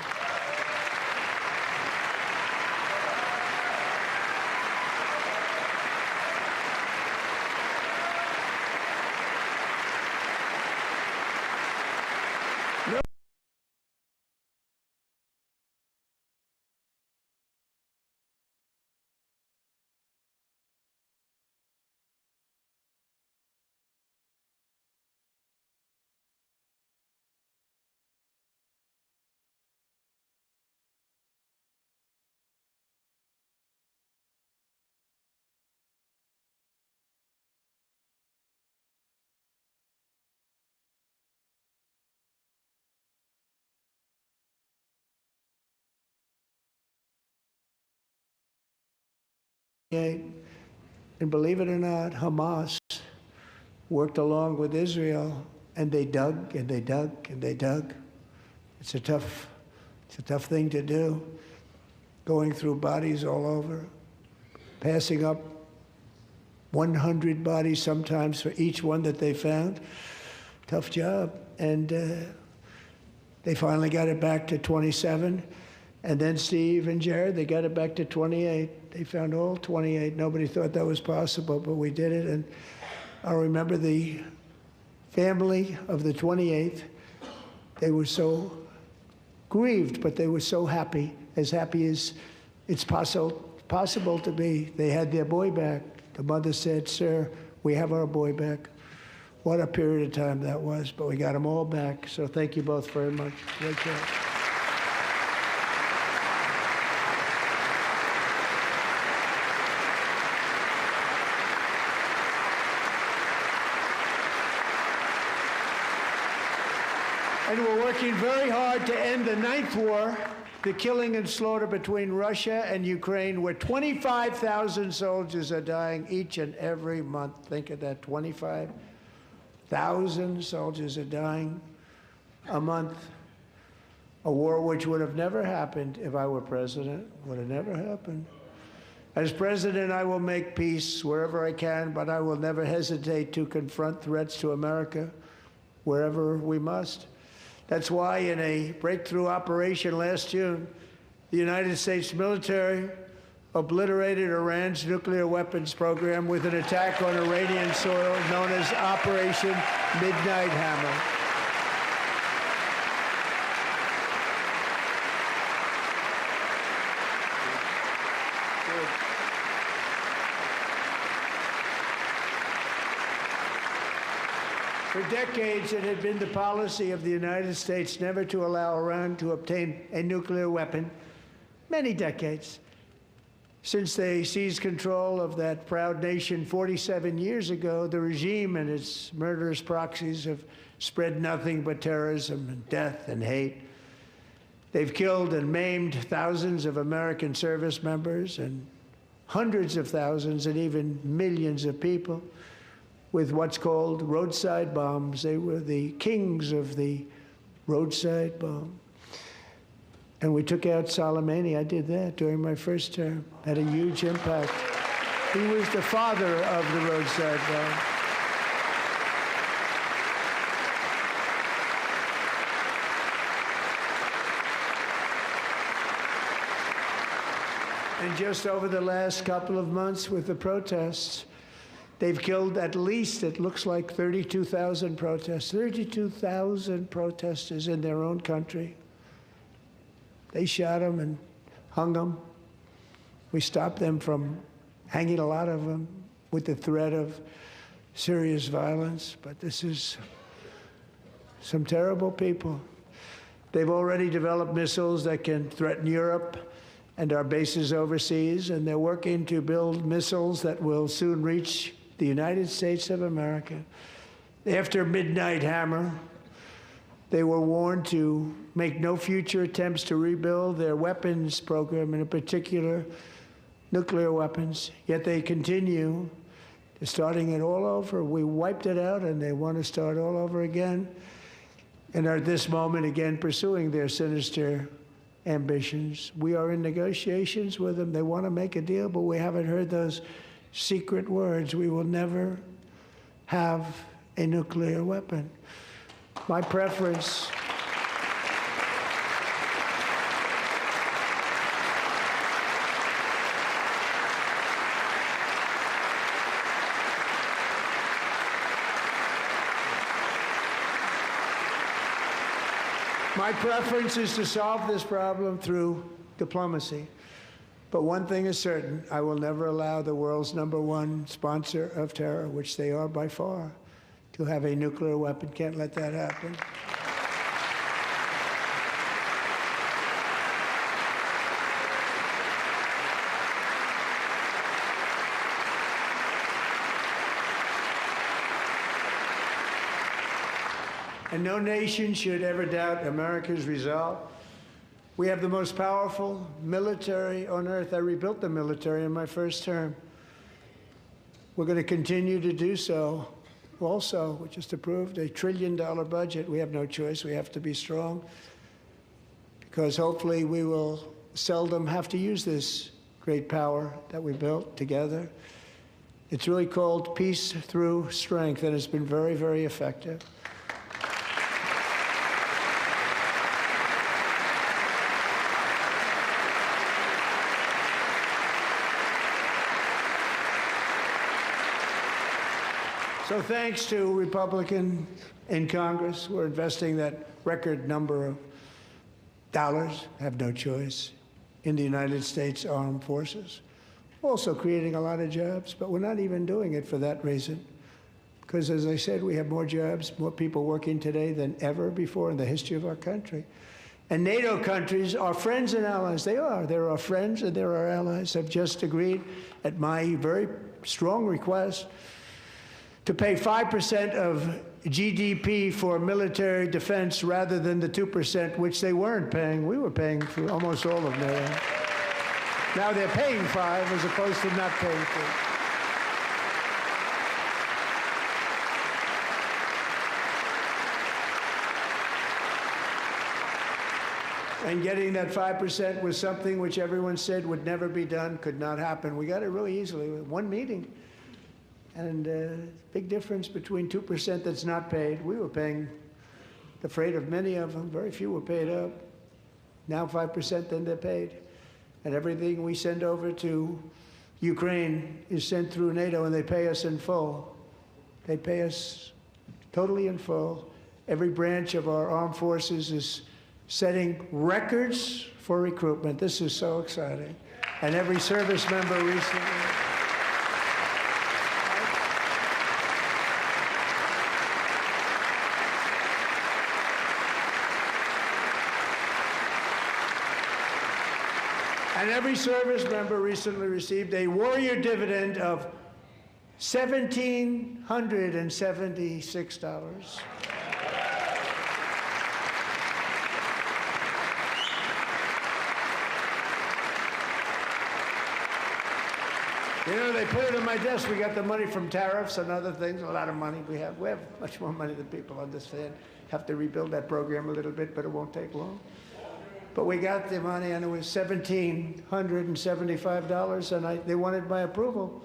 And believe it or not, Hamas worked along with Israel, and they dug and they dug and they dug. It's a tough thing to do, going through bodies all over, passing up 100 bodies sometimes for each one that they found. Tough job. And they finally got it back to 27. And then Steve and Jared, they got it back to 28. They found all 28. Nobody thought that was possible, but we did it. And I remember the family of the 28th. They were so grieved, but they were so happy as it's possible to be. They had their boy back. The mother said, "Sir, we have our boy back." What a period of time that was, but we got them all back. So thank you both very much. Great job. And we're working very hard to end the 9th war, the killing and slaughter between Russia and Ukraine, where 25,000 soldiers are dying each and every month. Think of that, 25,000 soldiers are dying a month. A war which would have never happened if I were president, would have never happened. As president, I will make peace wherever I can, but I will never hesitate to confront threats to America wherever we must. That's why in a breakthrough operation last June, the United States military obliterated Iran's nuclear weapons program with an attack on Iranian soil known as Operation Midnight Hammer. For decades, it had been the policy of the United States never to allow Iran to obtain a nuclear weapon. Many decades. Since they seized control of that proud nation 47 years ago, the regime and its murderous proxies have spread nothing but terrorism and death and hate. They've killed and maimed thousands of American service members and hundreds of thousands and even millions of people with what's called roadside bombs. They were the kings of the roadside bomb. And we took out Soleimani. I did that during my first term. Had a huge impact. He was the father of the roadside bomb. And just over the last couple of months with the protests, they've killed at least, it looks like, 32,000 protesters. 32,000 protesters in their own country. They shot them and hung them. We stopped them from hanging a lot of them with the threat of serious violence. But this is some terrible people. They've already developed missiles that can threaten Europe and our bases overseas, and they're working to build missiles that will soon reach the United States of America. After Midnight Hammer, they were warned to make no future attempts to rebuild their weapons program, and in particular, nuclear weapons. Yet they continue. They're starting it all over. We wiped it out, and they want to start all over again, and are at this moment again pursuing their sinister ambitions. We are in negotiations with them. They want to make a deal, but we haven't heard those secret words. We will never have a nuclear weapon. My preference is to solve this problem through diplomacy. But one thing is certain, I will never allow the world's #1 sponsor of terror, which they are by far, to have a nuclear weapon. Can't let that happen. And no nation should ever doubt America's resolve. We have the most powerful military on earth. I rebuilt the military in my first term. We're going to continue to do so. Also, we just approved a $1 trillion budget. We have no choice. We have to be strong, because hopefully we will seldom have to use this great power that we built together. It's really called peace through strength, and it's been very, very effective. So thanks to Republicans in Congress, we're investing that record number of dollars, have no choice, in the United States Armed Forces. Also creating a lot of jobs, but we're not even doing it for that reason. Because as I said, we have more jobs, more people working today than ever before in the history of our country. And NATO countries are friends and allies. They are. They're our friends and they're our allies. Have just agreed, at my very strong request, to pay 5% of GDP for military defense rather than the 2%, which they weren't paying. We were paying for almost all of NATO. Now they're paying 5 as opposed to not paying 3. And getting that 5% was something which everyone said would never be done, could not happen. We got it really easily with one meeting. And big difference between 2% that's not paid. We were paying the freight of many of them. Very few were paid up. Now 5%, then they're paid. And everything we send over to Ukraine is sent through NATO, and they pay us in full. They pay us totally in full. Every branch of our armed forces is setting records for recruitment. This is so exciting. And every service member recently. And every service member recently received a warrior dividend of $1,776. You know, they put it on my desk. We got the money from tariffs and other things, a lot of money we have. We have much more money than people understand. Have to rebuild that program a little bit, but it won't take long. But we got the money, and it was $1,775, and they wanted my approval.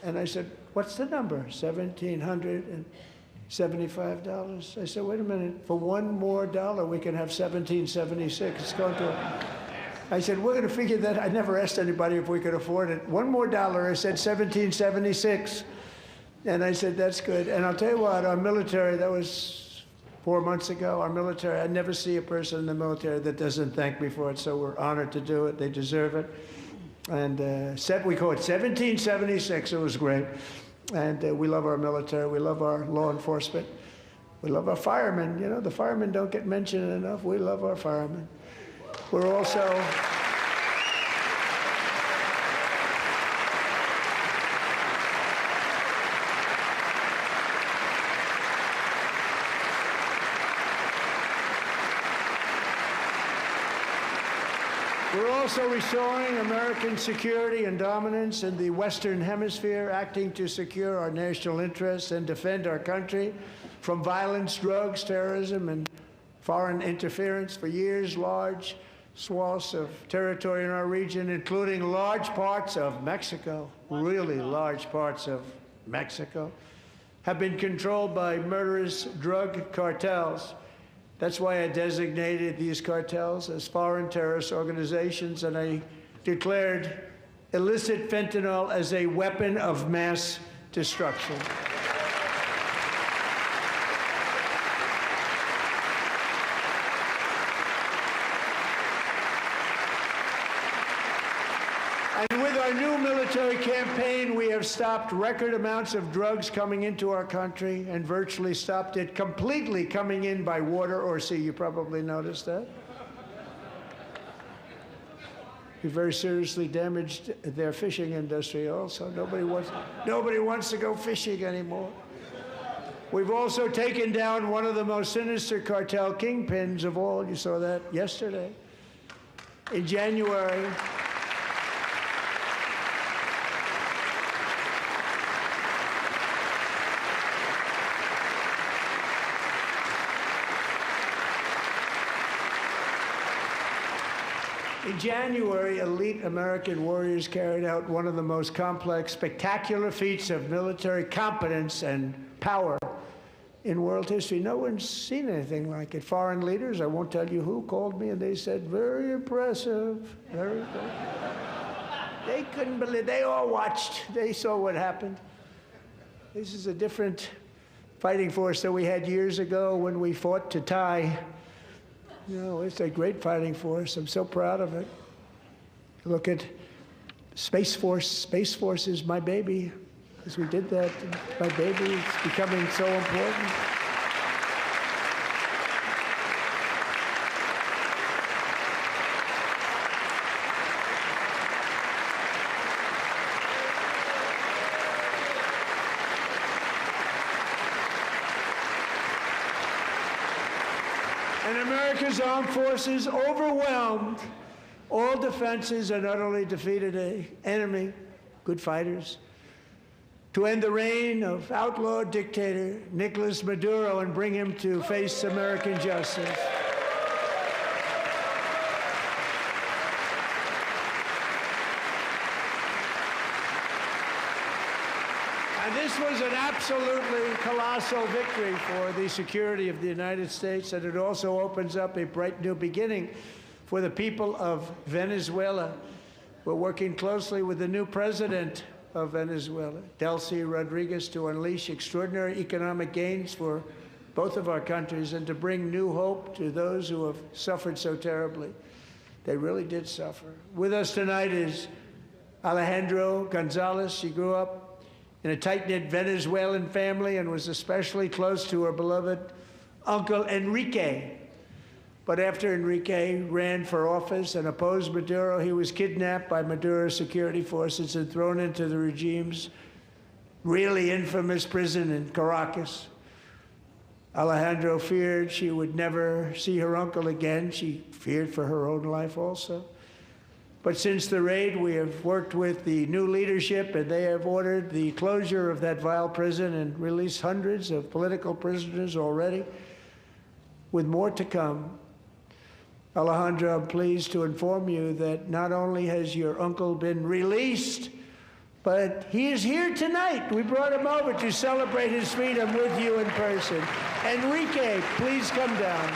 And I said, what's the number? $1,775. I said, wait a minute, for $1 more we can have $1,776. It's going to... I said, we're going to figure that. I never asked anybody if we could afford it. $1 more, I said $1,776. And I said, that's good. And I'll tell you what, our military, that was 4 months ago, our military, I never see a person in the military that doesn't thank me for it, so we're honored to do it. They deserve it. And we call it 1776. It was great. And we love our military. We love our law enforcement. We love our firemen. You know, the firemen don't get mentioned enough. We love our firemen. We're also... We're also restoring American security and dominance in the Western Hemisphere, acting to secure our national interests and defend our country from violence, drugs, terrorism, and foreign interference. For years, large swaths of territory in our region, including large parts of Mexico, really large parts of Mexico, have been controlled by murderous drug cartels. That's why I designated these cartels as foreign terrorist organizations, and I declared illicit fentanyl as a weapon of mass destruction. And with our new military campaign, we have stopped record amounts of drugs coming into our country and virtually stopped it completely coming in by water or sea. You probably noticed that. We very seriously damaged their fishing industry also. Nobody wants to go fishing anymore. We've also taken down one of the most sinister cartel kingpins of all. You saw that yesterday. In January, elite American warriors carried out one of the most complex, spectacular feats of military competence and power in world history. No one's seen anything like it. Foreign leaders, I won't tell you who, called me and they said, very impressive, very good. They couldn't believe, they all watched, they saw what happened. This is a different fighting force that we had years ago when we fought to tie. You know, it's a great fighting force. I'm so proud of it. Look at Space Force. Space Force is my baby, because we did that. My baby is becoming so important. And America's armed forces overwhelmed all defenses and utterly defeated an enemy, good fighters, to end the reign of outlawed dictator Nicolas Maduro and bring him to face American justice. And this was an absolutely colossal victory for the security of the United States, and it also opens up a bright new beginning for the people of Venezuela. We're working closely with the new president of Venezuela, Delcy Rodriguez, to unleash extraordinary economic gains for both of our countries and to bring new hope to those who have suffered so terribly. They really did suffer. With us tonight is Alejandro Gonzalez. She grew up in a tight-knit Venezuelan family and was especially close to her beloved uncle Enrique. But after Enrique ran for office and opposed Maduro, he was kidnapped by Maduro's security forces and thrown into the regime's really infamous prison in Caracas. Alejandro feared she would never see her uncle again. She feared for her own life also. But since the raid, we have worked with the new leadership, and they have ordered the closure of that vile prison and released hundreds of political prisoners already, with more to come. Alejandro, I'm pleased to inform you that not only has your uncle been released, but he is here tonight. We brought him over to celebrate his freedom with you in person. Enrique, please come down.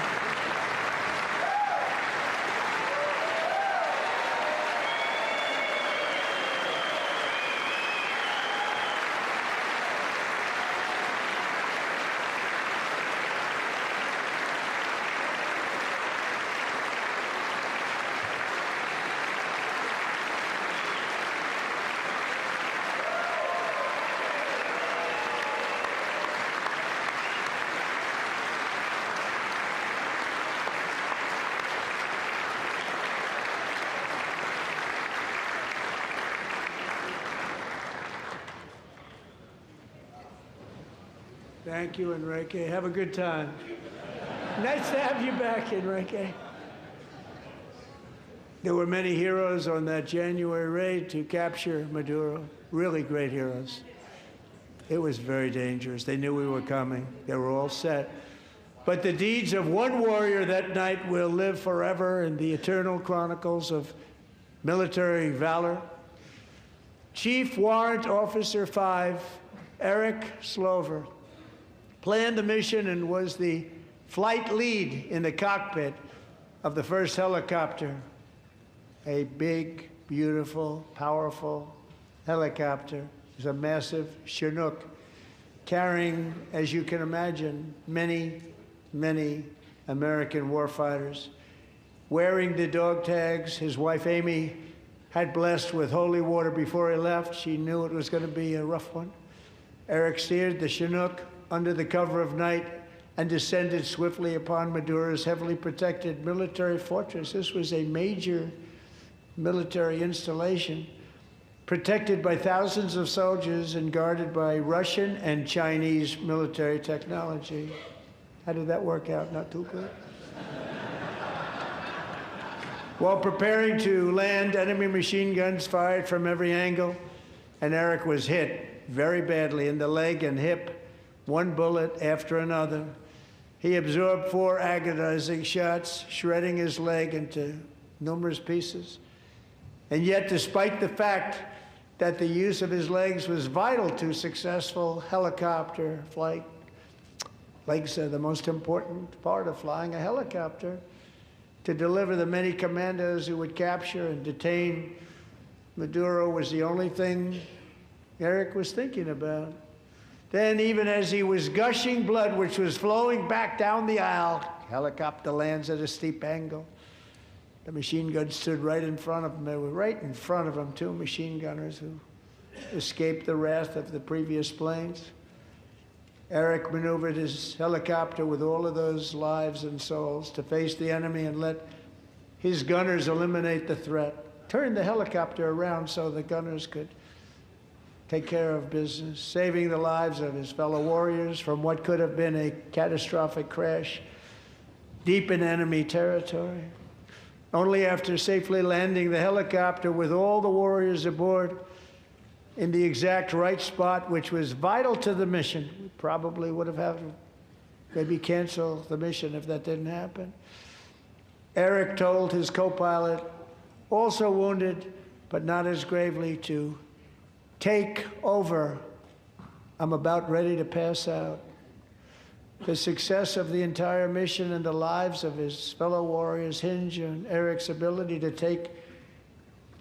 Thank you, Enrique. Have a good time. Nice to have you back, Enrique. There were many heroes on that January raid to capture Maduro, really great heroes. It was very dangerous. They knew we were coming. They were all set. But the deeds of one warrior that night will live forever in the eternal chronicles of military valor. Chief Warrant Officer 5, Eric Slover, planned the mission and was the flight lead in the cockpit of the first helicopter, a big, beautiful, powerful helicopter. It was a massive Chinook carrying, as you can imagine, many, many American warfighters. Wearing the dog tags, his wife Amy had blessed with holy water before he left. She knew it was going to be a rough one. Eric steered the Chinook under the cover of night and descended swiftly upon Maduro's heavily protected military fortress. This was a major military installation, protected by thousands of soldiers and guarded by Russian and Chinese military technology. How did that work out? Not too good. While preparing to land, enemy machine guns fired from every angle, and Eric was hit very badly in the leg and hip, one bullet after another. He absorbed 4 agonizing shots, shredding his leg into numerous pieces. And yet, despite the fact that the use of his legs was vital to successful helicopter flight, legs are the most important part of flying a helicopter. To deliver the many commandos who would capture and detain Maduro was the only thing Eric was thinking about. Then, even as he was gushing blood, which was flowing back down the aisle, helicopter lands at a steep angle. The machine guns stood right in front of him. They were right in front of him, 2 machine gunners who escaped the wrath of the previous planes. Eric maneuvered his helicopter with all of those lives and souls to face the enemy and let his gunners eliminate the threat. Turned the helicopter around so the gunners could take care of business, saving the lives of his fellow warriors from what could have been a catastrophic crash deep in enemy territory. Only after safely landing the helicopter with all the warriors aboard in the exact right spot, which was vital to the mission. We probably would have had to maybe cancel the mission if that didn't happen. Eric told his co-pilot, also wounded, but not as gravely, to take over. I'm about ready to pass out. The success of the entire mission and the lives of his fellow warriors hinge on Eric's ability to take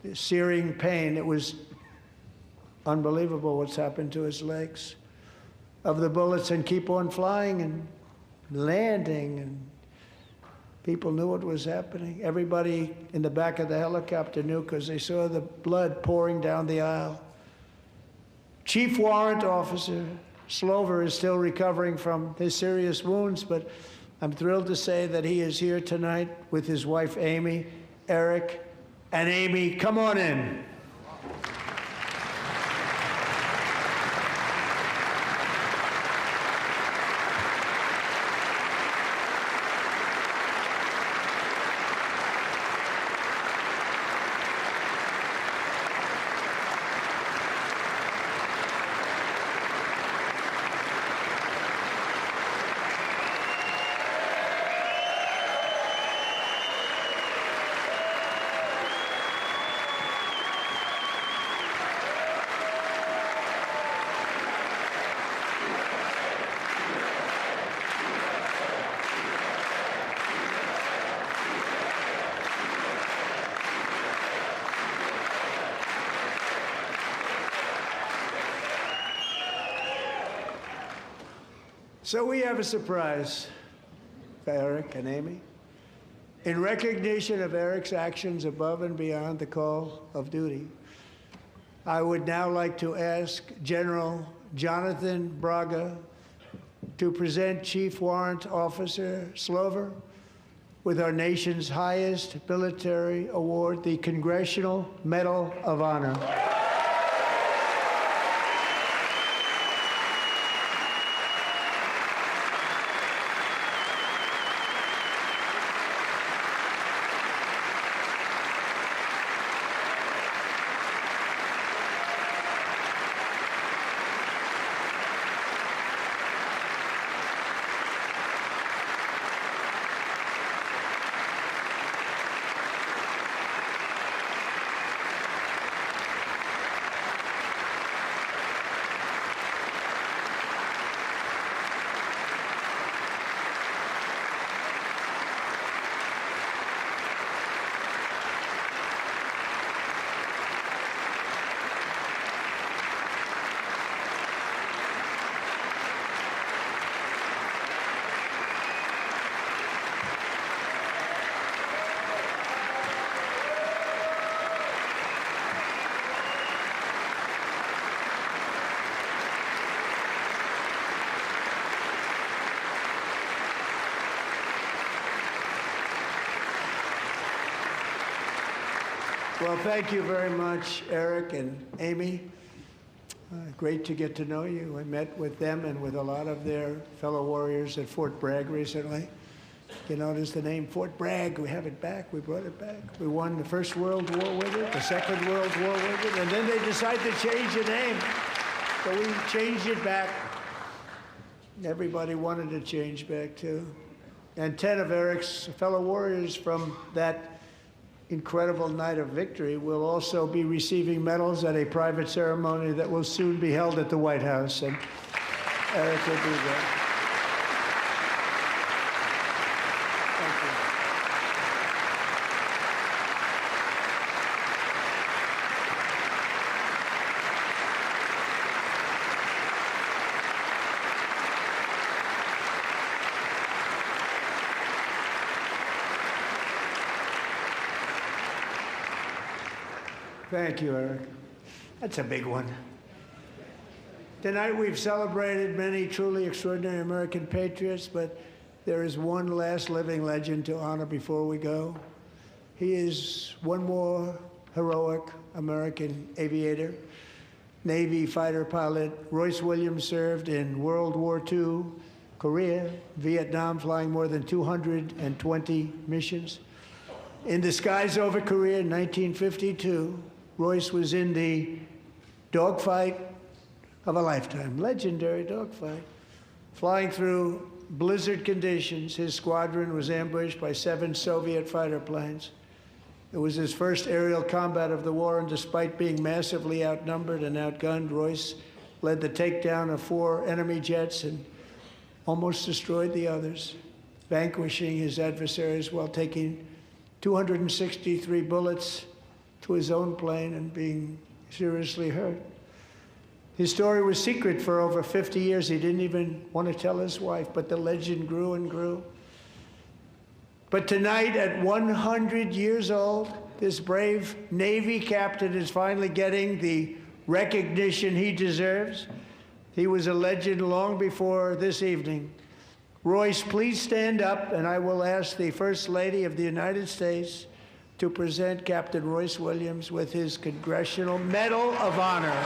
the searing pain. It was unbelievable what's happened to his legs of the bullets and keep on flying and landing, and people knew what was happening. Everybody in the back of the helicopter knew because they saw the blood pouring down the aisle. Chief Warrant Officer Slover is still recovering from his serious wounds, but I'm thrilled to say that he is here tonight with his wife Amy, Eric, and Amy, come on in. So we have a surprise for Eric and Amy. In recognition of Eric's actions above and beyond the call of duty, I would now like to ask General Jonathan Braga to present Chief Warrant Officer Slover with our nation's highest military award, the Congressional Medal of Honor. Well, thank you very much, Eric and Amy. Great to get to know you. I met with them and with a lot of their fellow warriors at Fort Bragg recently. You notice the name Fort Bragg, we have it back, we brought it back. We won the First World War with it, the Second World War with it, and then they decided to change the name. So we changed it back. Everybody wanted to change back too. And 10 of Eric's fellow warriors from that incredible night of victory will also be receiving medals at a private ceremony that will soon be held at the White House. And Eric will be there. Thank you. Thank you, Eric. That's a big one. Tonight we've celebrated many truly extraordinary American patriots, but there is one last living legend to honor before we go. He is one more heroic American aviator, Navy fighter pilot. Royce Williams served in World War II, Korea, Vietnam, flying more than 220 missions. In the skies over Korea in 1952, Royce was in the dogfight of a lifetime, legendary dogfight. Flying through blizzard conditions, his squadron was ambushed by 7 Soviet fighter planes. It was his first aerial combat of the war, and despite being massively outnumbered and outgunned, Royce led the takedown of 4 enemy jets and almost destroyed the others, vanquishing his adversaries while taking 263 bullets to his own plane and being seriously hurt. His story was secret for over 50 years. He didn't even want to tell his wife, but the legend grew and grew. But tonight, at 100 years old, this brave Navy captain is finally getting the recognition he deserves. He was a legend long before this evening. Royce, please stand up, and I will ask the First Lady of the United States to present Captain Royce Williams with his Congressional Medal of Honor.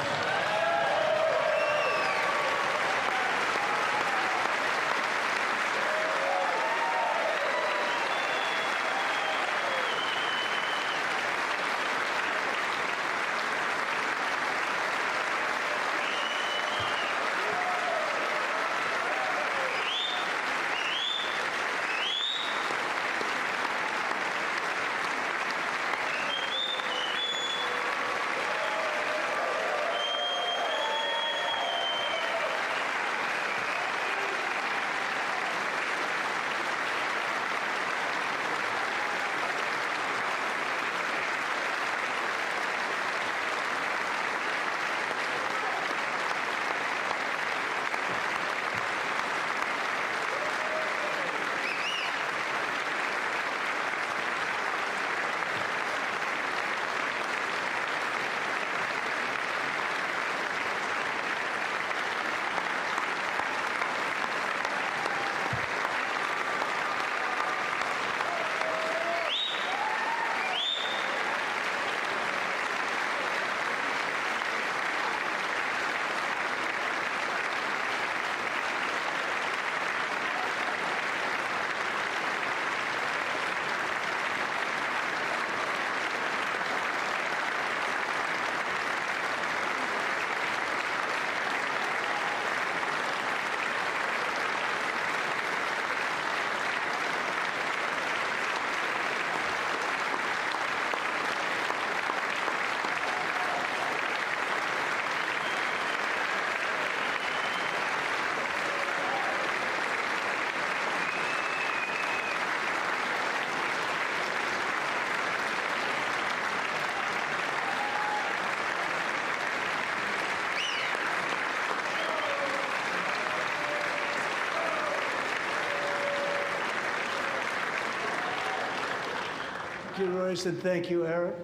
Thank you, Royce, and thank you, Eric.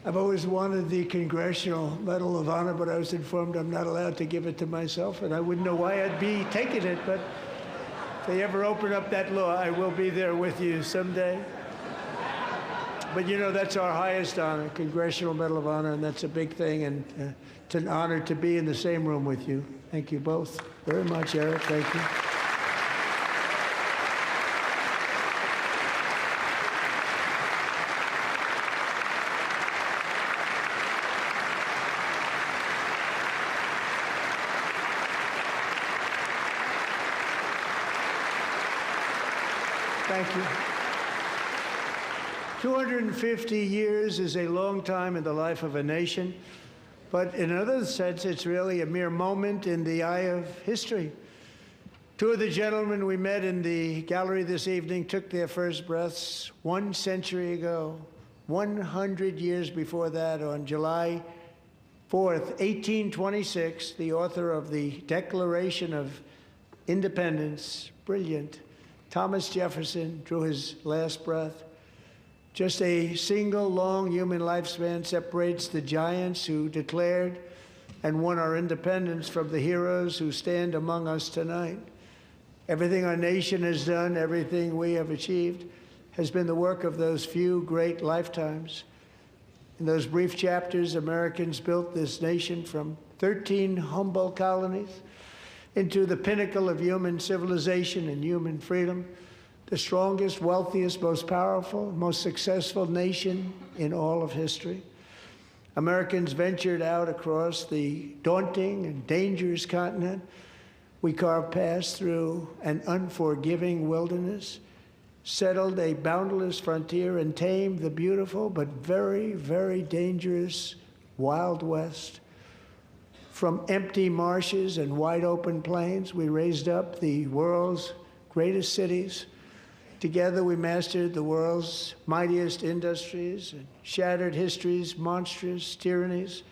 I've always wanted the Congressional Medal of Honor, but I was informed I'm not allowed to give it to myself, and I wouldn't know why I'd be taking it, but if they ever open up that law, I will be there with you someday. But you know, that's our highest honor, Congressional Medal of Honor, and that's a big thing, and it's an honor to be in the same room with you. Thank you both very much, Eric. Thank you. Thank you. 250 years is a long time in the life of a nation, but in another sense, it's really a mere moment in the eye of history. Two of the gentlemen we met in the gallery this evening took their first breaths 1 century ago, 100 years before that, on July 4th, 1826, the author of the Declaration of Independence, brilliant, Thomas Jefferson, drew his last breath. Just a single long human lifespan separates the giants who declared and won our independence from the heroes who stand among us tonight. Everything our nation has done, everything we have achieved, has been the work of those few great lifetimes. In those brief chapters, Americans built this nation from 13 humble colonies into the pinnacle of human civilization and human freedom, the strongest, wealthiest, most powerful, most successful nation in all of history. Americans ventured out across the daunting and dangerous continent. We carved paths through an unforgiving wilderness, settled a boundless frontier, and tamed the beautiful but very, very dangerous Wild West. From empty marshes and wide open plains, we raised up the world's greatest cities. Together, we mastered the world's mightiest industries and shattered history's monstrous tyrannies.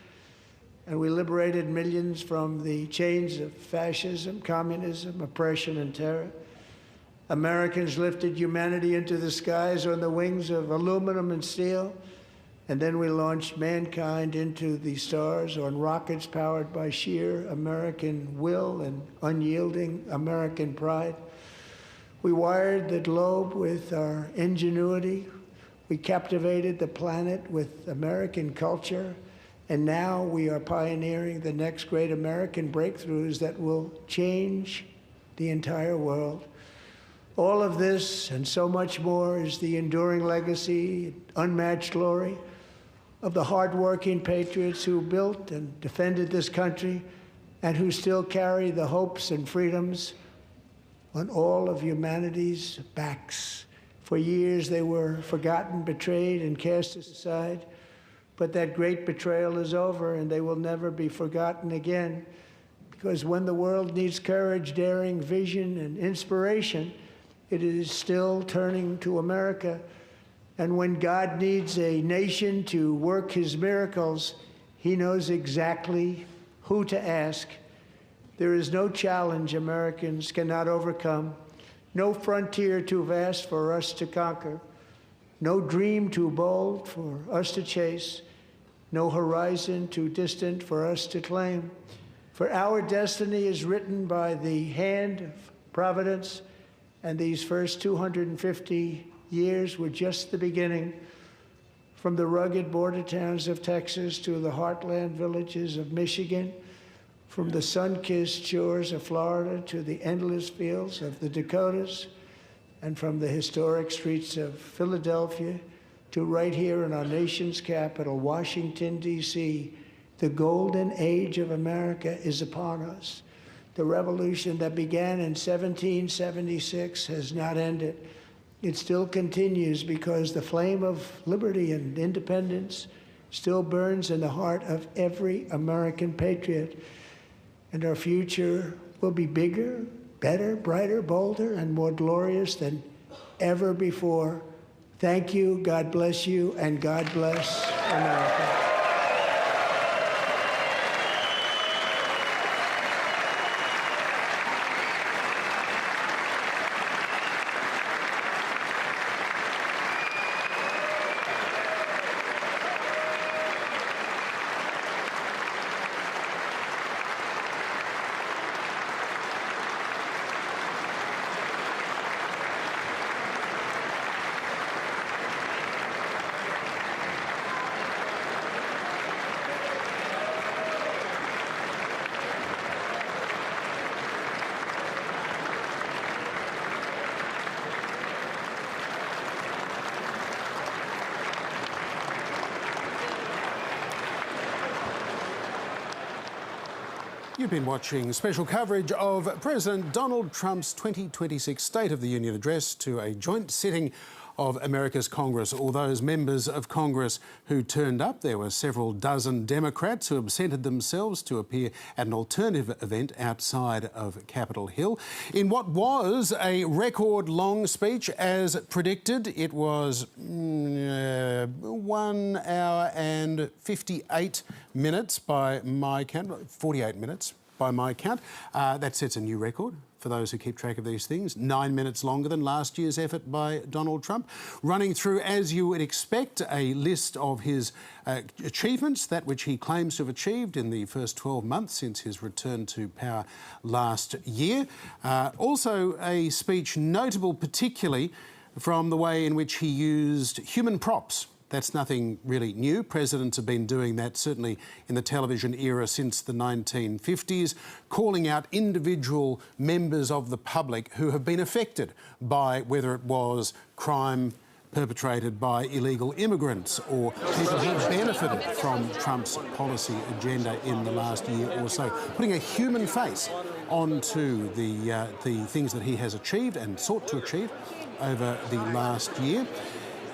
And we liberated millions from the chains of fascism, communism, oppression, and terror. Americans lifted humanity into the skies on the wings of aluminum and steel. And then we launched mankind into the stars on rockets powered by sheer American will and unyielding American pride. We wired the globe with our ingenuity. We captivated the planet with American culture. And now we are pioneering the next great American breakthroughs that will change the entire world. All of this and so much more is the enduring legacy, unmatched glory of the hardworking patriots who built and defended this country and who still carry the hopes and freedoms on all of humanity's backs. For years they were forgotten, betrayed, and cast aside. But that great betrayal is over, and they will never be forgotten again. Because when the world needs courage, daring, vision, and inspiration, it is still turning to America. And when God needs a nation to work his miracles, he knows exactly who to ask. There is no challenge Americans cannot overcome, no frontier too vast for us to conquer, no dream too bold for us to chase, no horizon too distant for us to claim. For our destiny is written by the hand of providence, and these first 250 years were just the beginning. From the rugged border towns of Texas to the heartland villages of Michigan, from the sun-kissed shores of Florida to the endless fields of the Dakotas, and from the historic streets of Philadelphia to right here in our nation's capital, Washington, D.C., the golden age of America is upon us. The revolution that began in 1776 has not ended. It still continues because the flame of liberty and independence still burns in the heart of every American patriot. And our future will be bigger, better, brighter, bolder, and more glorious than ever before. Thank you, God bless you, and God bless America. You've been watching special coverage of President Donald Trump's 2026 State of the Union address to a joint sitting of America's Congress. All those members of Congress who turned up, there were several dozen Democrats who absented themselves to appear at an alternative event outside of Capitol Hill. In what was a record-long speech as predicted, it was 1 hour and 58 minutes by my count, 48 minutes by my count. That sets a new record for those who keep track of these things. 9 minutes longer than last year's effort by Donald Trump. Running through, as you would expect, a list of his achievements, that which he claims to have achieved in the first 12 months since his return to power last year. Also a speech notable particularly from the way in which he used human props. That's nothing really new. Presidents have been doing that, certainly in the television era since the 1950s, calling out individual members of the public who have been affected by whether it was crime perpetrated by illegal immigrants or people who have benefited from Trump's policy agenda in the last year or so, putting a human face onto the things that he has achieved and sought to achieve over the last year.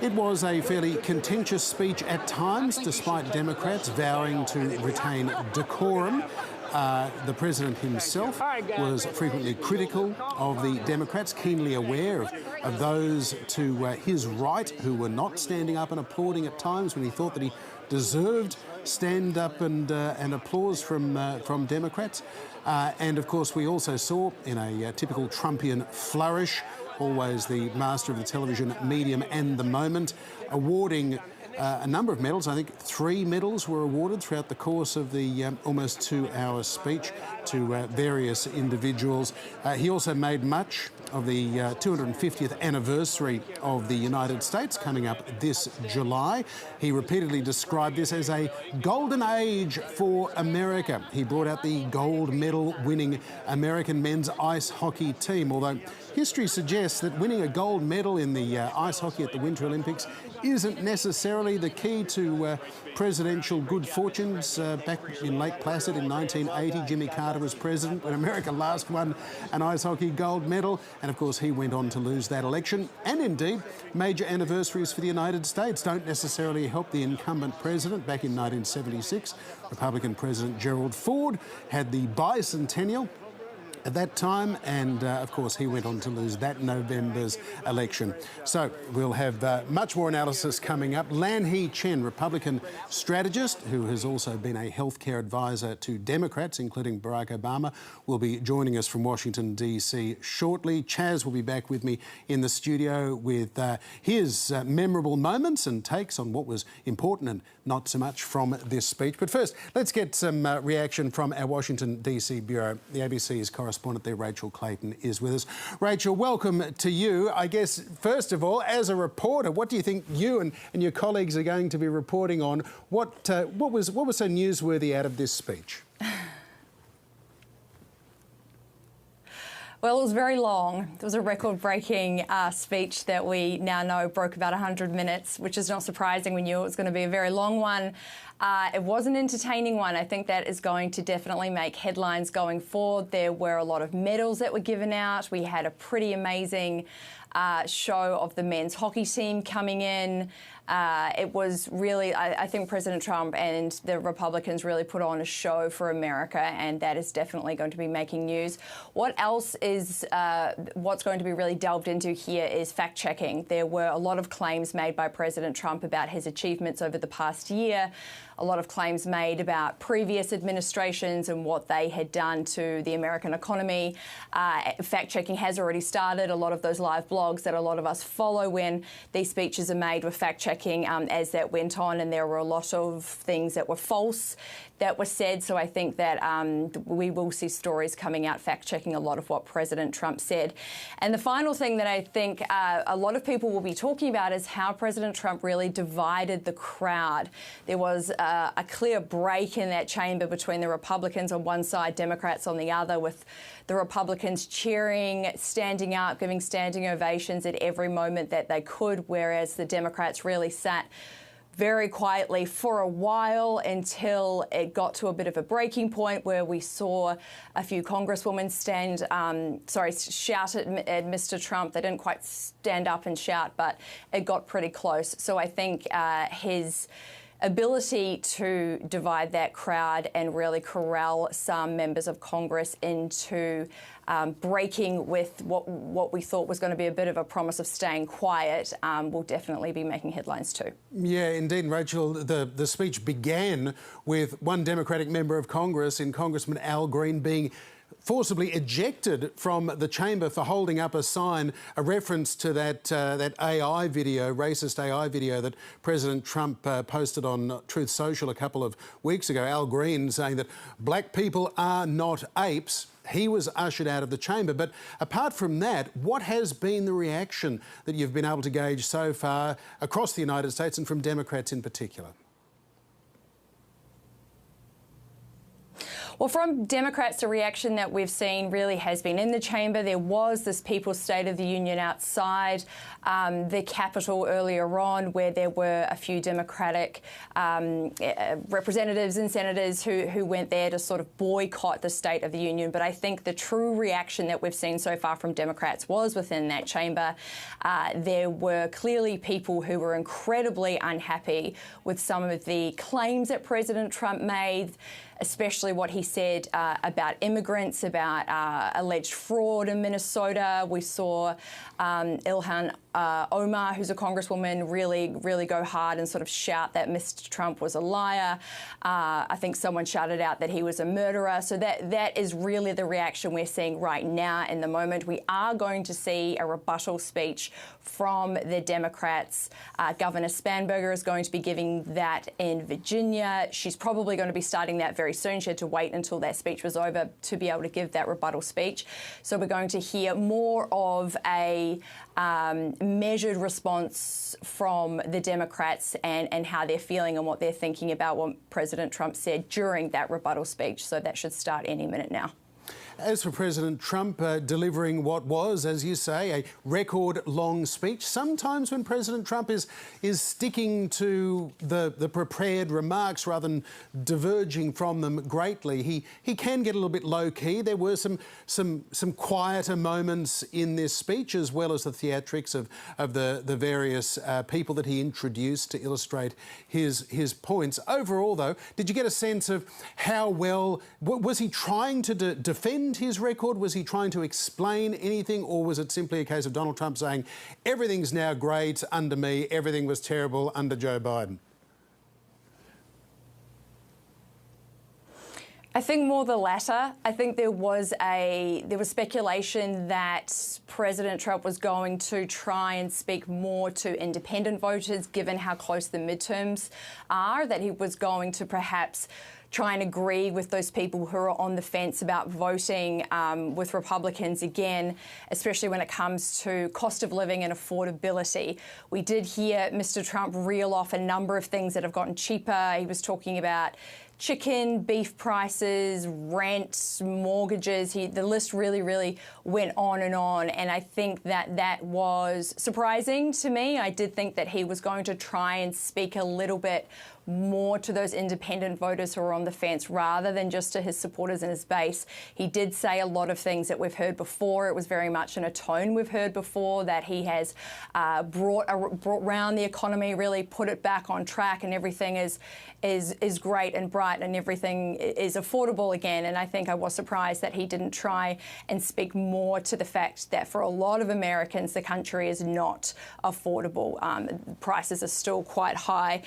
It was a fairly contentious speech at times, despite Democrats vowing to retain decorum. The president himself was frequently critical of the Democrats, keenly aware of those to his right who were not standing up and applauding at times when he thought that he deserved stand up and applause from Democrats. And of course, we also saw in a typical Trumpian flourish, always the master of the television medium and the moment, awarding a number of medals. I think 3 medals were awarded throughout the course of the almost 2-hour speech to various individuals. He also made much of the 250th anniversary of the United States coming up this July. He repeatedly described this as a golden age for America. He brought out the gold medal winning American men's ice hockey team, although history suggests that winning a gold medal in the ice hockey at the Winter Olympics isn't necessarily the key to presidential good fortunes. Back in Lake Placid in 1980, Jimmy Carter was president when America last won an ice hockey gold medal. And of course, he went on to lose that election. And indeed, major anniversaries for the United States don't necessarily help the incumbent president. Back in 1976, Republican President Gerald Ford had the bicentennial at that time, and of course he went on to lose that November's election. So we'll have much more analysis coming up. Lan He Chen, Republican strategist who has also been a healthcare advisor to Democrats, including Barack Obama, will be joining us from Washington, D.C. shortly. Chaz will be back with me in the studio with his memorable moments and takes on what was important and not so much from this speech. But first, let's get some reaction from our Washington, D.C. bureau. The ABC's correspondent there, Rachel Clayton, is with us. Rachel, welcome to you. I guess, first of all, as a reporter, what do you think you and your colleagues are going to be reporting on? What was so newsworthy out of this speech? Well, it was very long. It was a record-breaking speech that we now know broke about 100 minutes, which is not surprising. We knew it was going to be a very long one. It was an entertaining one. I think that is going to definitely make headlines going forward. There were a lot of medals that were given out. We had a pretty amazing show of the men's hockey team coming in. It was really, I think President Trump and the Republicans really put on a show for America, and that is definitely going to be making news. What else is, what's going to be really delved into here is fact-checking. There were a lot of claims made by President Trump about his achievements over the past year, a lot of claims made about previous administrations and what they had done to the American economy. Fact-checking has already started. A lot of those live blogs that a lot of us follow when these speeches are made were fact-checking as that went on, and there were a lot of things that were false that were said. So I think that we will see stories coming out fact-checking a lot of what President Trump said. And the final thing that I think a lot of people will be talking about is how President Trump really divided the crowd. There was a clear break in that chamber between the Republicans on one side, Democrats on the other, with the Republicans cheering, standing up, giving standing ovations at every moment that they could, whereas the Democrats really sat very quietly for a while until it got to a bit of a breaking point where we saw a few congresswomen shout at Mr. Trump. They didn't quite stand up and shout, but it got pretty close. So I think his ability to divide that crowd and really corral some members of Congress into breaking with what we thought was going to be a bit of a promise of staying quiet will definitely be making headlines too. Yeah, indeed, Rachel. The speech began with one Democratic member of Congress, in Congressman Al Green, being forcibly ejected from the chamber for holding up a sign, a reference to that AI video, racist AI video that President Trump posted on Truth Social a couple of weeks ago. Al Green saying that black people are not apes. He was ushered out of the chamber. But apart from that, what has been the reaction that you've been able to gauge so far across the United States and from Democrats in particular? Well, from Democrats, the reaction that we've seen really has been in the chamber. There was this People's State of the Union outside the Capitol earlier on, where there were a few Democratic representatives and senators who went there to sort of boycott the State of the Union. But I think the true reaction that we've seen so far from Democrats was within that chamber. There were clearly people who were incredibly unhappy with some of the claims that President Trump made, especially what he said about immigrants, about alleged fraud in Minnesota. We saw Ilhan Omar, who's a congresswoman, really go hard and sort of shout that Mr. Trump was a liar. I think someone shouted out that he was a murderer. So that is really the reaction we're seeing right now in the moment. We are going to see a rebuttal speech from the Democrats. Governor Spanberger is going to be giving that in Virginia. She's probably going to be starting that very soon. She had to wait until that speech was over to be able to give that rebuttal speech. So we're going to hear more of a measured response from the Democrats and how they're feeling and what they're thinking about what President Trump said during that rebuttal speech. So that should start any minute now. As for President Trump delivering what was, as you say, a record-long speech, sometimes when President Trump is sticking to the prepared remarks rather than diverging from them greatly, he can get a little bit low-key. There were some quieter moments in this speech, as well as the theatrics of the various people that he introduced to illustrate his points. Overall, though, did you get a sense of how well was he trying to defend his record? Was he trying to explain anything, or was it simply a case of Donald Trump saying everything's now great under me, everything was terrible under Joe Biden? I think more the latter. I think there was speculation that President Trump was going to try and speak more to independent voters, given how close the midterms are, that he was going to perhaps try and agree with those people who are on the fence about voting with Republicans again, especially when it comes to cost of living and affordability. We did hear Mr. Trump reel off a number of things that have gotten cheaper. He was talking about chicken, beef prices, rent, mortgages. The list really went on. And I think that was surprising to me. I did think that he was going to try and speak a little bit more to those independent voters who are on the fence rather than just to his supporters and his base. He did say a lot of things that we've heard before. It was very much in a tone we've heard before, that he has brought round the economy, really put it back on track, and everything is great and bright and everything is affordable again. And I think I was surprised that he didn't try and speak more to the fact that for a lot of Americans, the country is not affordable. Prices are still quite high.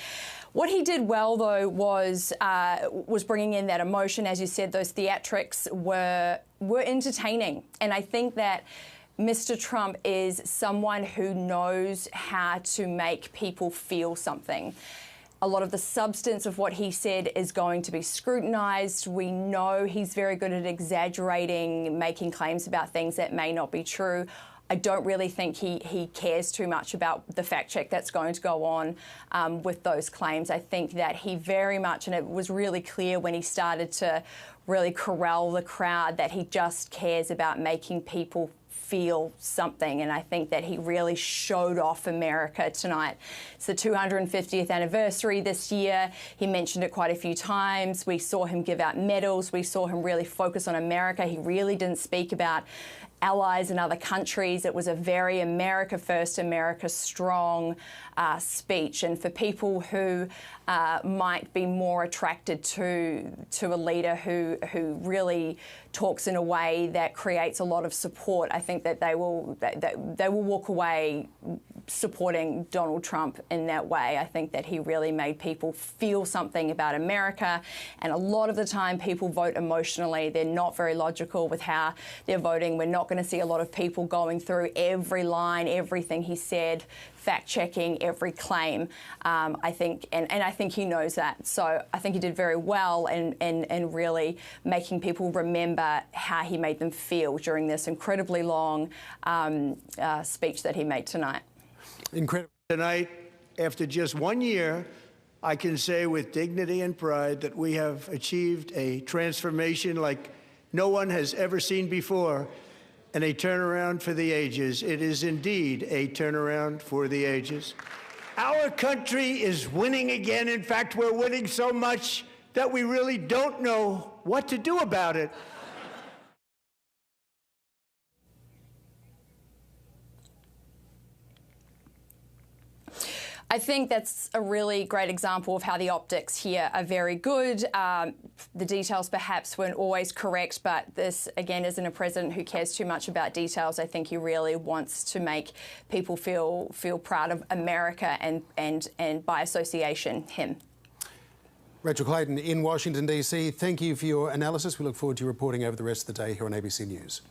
What he did well, though, was bringing in that emotion. As you said, those theatrics were entertaining. And I think that Mr. Trump is someone who knows how to make people feel something. A lot of the substance of what he said is going to be scrutinised. We know he's very good at exaggerating, making claims about things that may not be true. I don't really think he cares too much about the fact check that's going to go on with those claims. I think that he very much, and it was really clear when he started to really corral the crowd, that he just cares about making people feel something, and I think that he really showed off America tonight. It's the 250th anniversary this year. He mentioned it quite a few times. We saw him give out medals. We saw him really focus on America. He really didn't speak about allies in other countries. It was a very America first, America strong speech. And for people who might be more attracted to a leader who really talks in a way that creates a lot of support, I think that they will walk away supporting Donald Trump in that way. I think that he really made people feel something about America, and a lot of the time people vote emotionally. They're not very logical with how they're voting. We're not going to see a lot of people going through every line, everything he said, fact-checking every claim. I think, and I think he knows that. So I think he did very well in really making people remember how he made them feel during this incredibly long speech that he made tonight. Incredible. Tonight, after just 1 year, I can say with dignity and pride that we have achieved a transformation like no one has ever seen before, and a turnaround for the ages. It is indeed a turnaround for the ages. Our country is winning again. In fact, we're winning so much that we really don't know what to do about it. I think that's a really great example of how the optics here are very good. The details perhaps weren't always correct, but this, again, isn't a president who cares too much about details. I think he really wants to make people feel proud of America and by association, him. Rachel Clayton in Washington, D.C., thank you for your analysis. We look forward to you reporting over the rest of the day here on ABC News.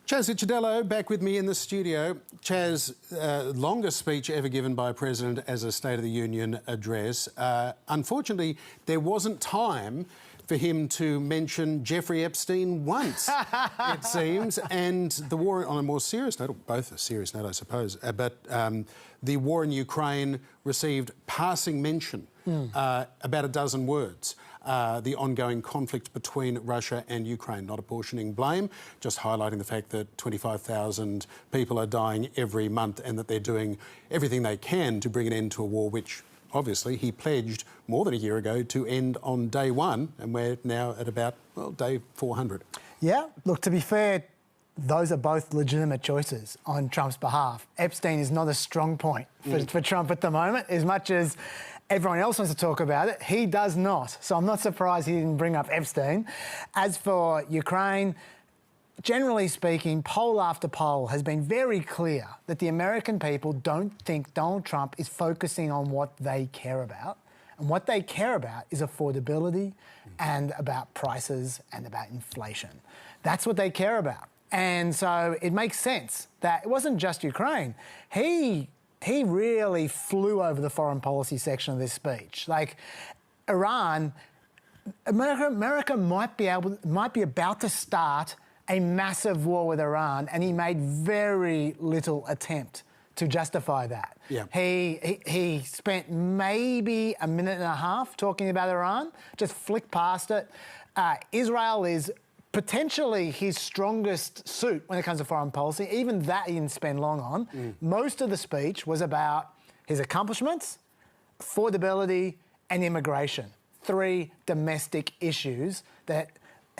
Chaz Licciardello back with me in the studio. Chaz, longest speech ever given by a president as a State of the Union address. Unfortunately, there wasn't time for him to mention Jeffrey Epstein once, it seems, and the war on a more serious note, or both a serious note, I suppose, but the war in Ukraine received passing mention, about a dozen words. The ongoing conflict between Russia and Ukraine, not apportioning blame, just highlighting the fact that 25,000 people are dying every month and that they're doing everything they can to bring an end to a war which, obviously, he pledged more than a year ago to end on day one, and we're now at about, well, day 400. Yeah, look, to be fair, those are both legitimate choices on Trump's behalf. Epstein is not a strong point for Trump at the moment, as much as everyone else wants to talk about it. He does not. So I'm not surprised he didn't bring up Epstein. As for Ukraine, generally speaking, poll after poll has been very clear that the American people don't think Donald Trump is focusing on what they care about. And what they care about is affordability and about prices and about inflation. That's what they care about. And so it makes sense that it wasn't just Ukraine. He really flew over the foreign policy section of this speech. Like, Iran, America might be about to start a massive war with Iran, and he made very little attempt to justify that. Yeah. He spent maybe a minute and a half talking about Iran, just flicked past it. Israel is potentially his strongest suit when it comes to foreign policy. Even that he didn't spend long on. Most of the speech was about his accomplishments, affordability, and immigration. 3 domestic issues that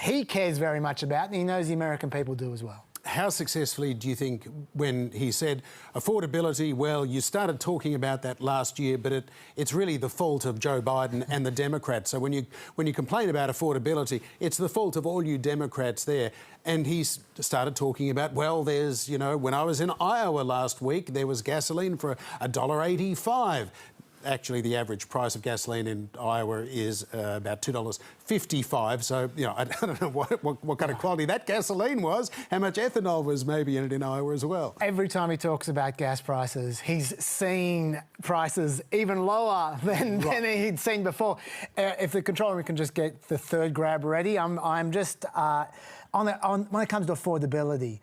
he cares very much about, and he knows the American people do as well. How successfully do you think, when he said affordability, well, you started talking about that last year, but it's really the fault of Joe Biden and the Democrats. So when you complain about affordability, it's the fault of all you Democrats there. And he started talking about, well, there's, you know, when I was in Iowa last week, there was gasoline for $1.85. Actually, the average price of gasoline in Iowa is about $2.55. So, you know, I don't know what kind of quality that gasoline was, how much ethanol was maybe in it in Iowa as well. Every time he talks about gas prices, he's seen prices even lower than he'd seen before. If the control room can just get the third grab ready, I'm just, when it comes to affordability,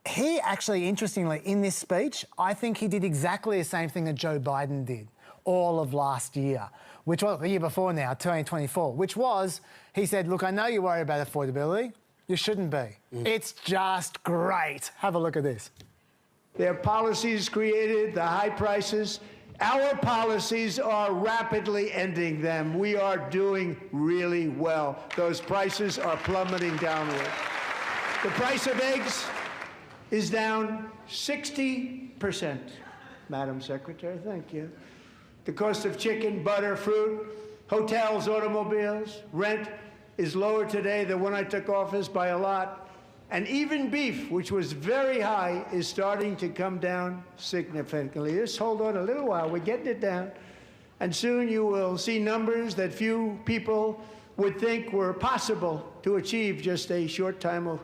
he actually, interestingly, in this speech, I think he did exactly the same thing that Joe Biden did all of last year, which was the year before now, 2024, which was, he said, look, I know you're worried about affordability. You shouldn't be. It's just great. Have a look at this. Their policies created the high prices. Our policies are rapidly ending them. We are doing really well. Those prices are plummeting downward. The price of eggs is down 60%. Madam Secretary, thank you. The cost of chicken, butter, fruit, hotels, automobiles, rent is lower today than when I took office by a lot. And even beef, which was very high, is starting to come down significantly. Just hold on a little while. We're getting it down. And soon you will see numbers that few people would think were possible to achieve just a short time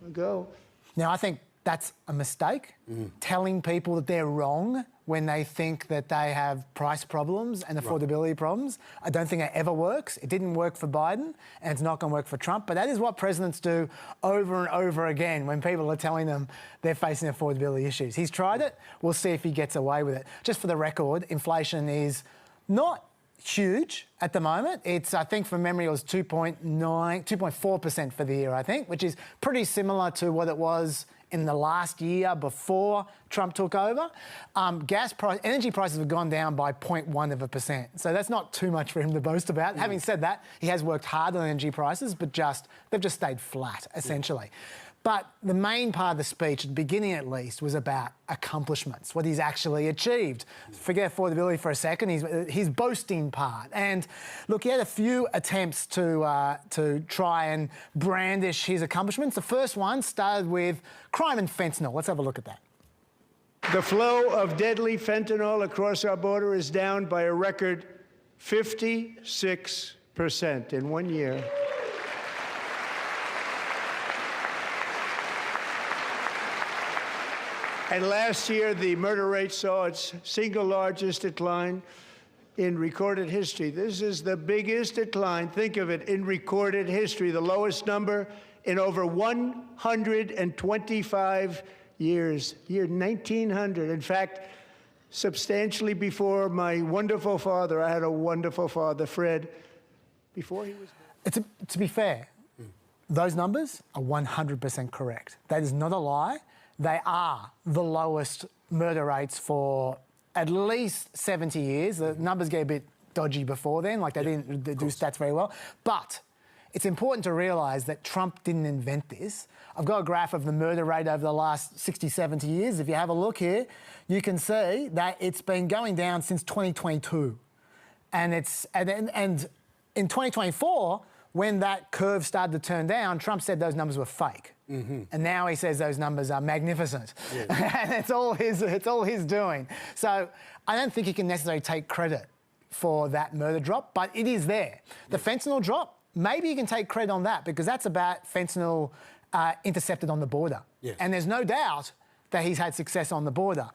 ago. Now, I think that's a mistake, telling people that they're wrong when they think that they have price problems and affordability problems. I don't think it ever works. It didn't work for Biden, and it's not going to work for Trump. But that is what presidents do over and over again when people are telling them they're facing affordability issues. He's tried it. We'll see if he gets away with it. Just for the record, inflation is not huge at the moment. It's, I think from memory, it was 2.4% for the year, I think, which is pretty similar to what it was in the last year before Trump took over. Energy prices have gone down by 0.1%. So that's not too much for him to boast about. Having said that, he has worked hard on energy prices, but they've just stayed flat, essentially. But the main part of the speech, at the beginning at least, was about accomplishments, what he's actually achieved. Forget affordability for a second, his boasting part. And look, he had a few attempts to try and brandish his accomplishments. The first one started with crime and fentanyl. Let's have a look at that. The flow of deadly fentanyl across our border is down by a record 56% in 1 year. And last year, the murder rate saw its single largest decline in recorded history. This is the biggest decline, think of it, in recorded history, the lowest number in over 125 years, year 1900. In fact, substantially before my wonderful father, I had a wonderful father, Fred, before he was born. To be fair, those numbers are 100% correct. That is not a lie. They are the lowest murder rates for at least 70 years. The numbers get a bit dodgy before then, like they didn't do stats very well. But it's important to realise that Trump didn't invent this. I've got a graph of the murder rate over the last 60, 70 years. If you have a look here, you can see that it's been going down since 2022. And in 2024, when that curve started to turn down, Trump said those numbers were fake. And now he says those numbers are magnificent. And it's all his doing. So I don't think he can necessarily take credit for that murder drop, but it is there. The fentanyl drop, maybe he can take credit on that because that's about fentanyl intercepted on the border. And there's no doubt that he's had success on the border.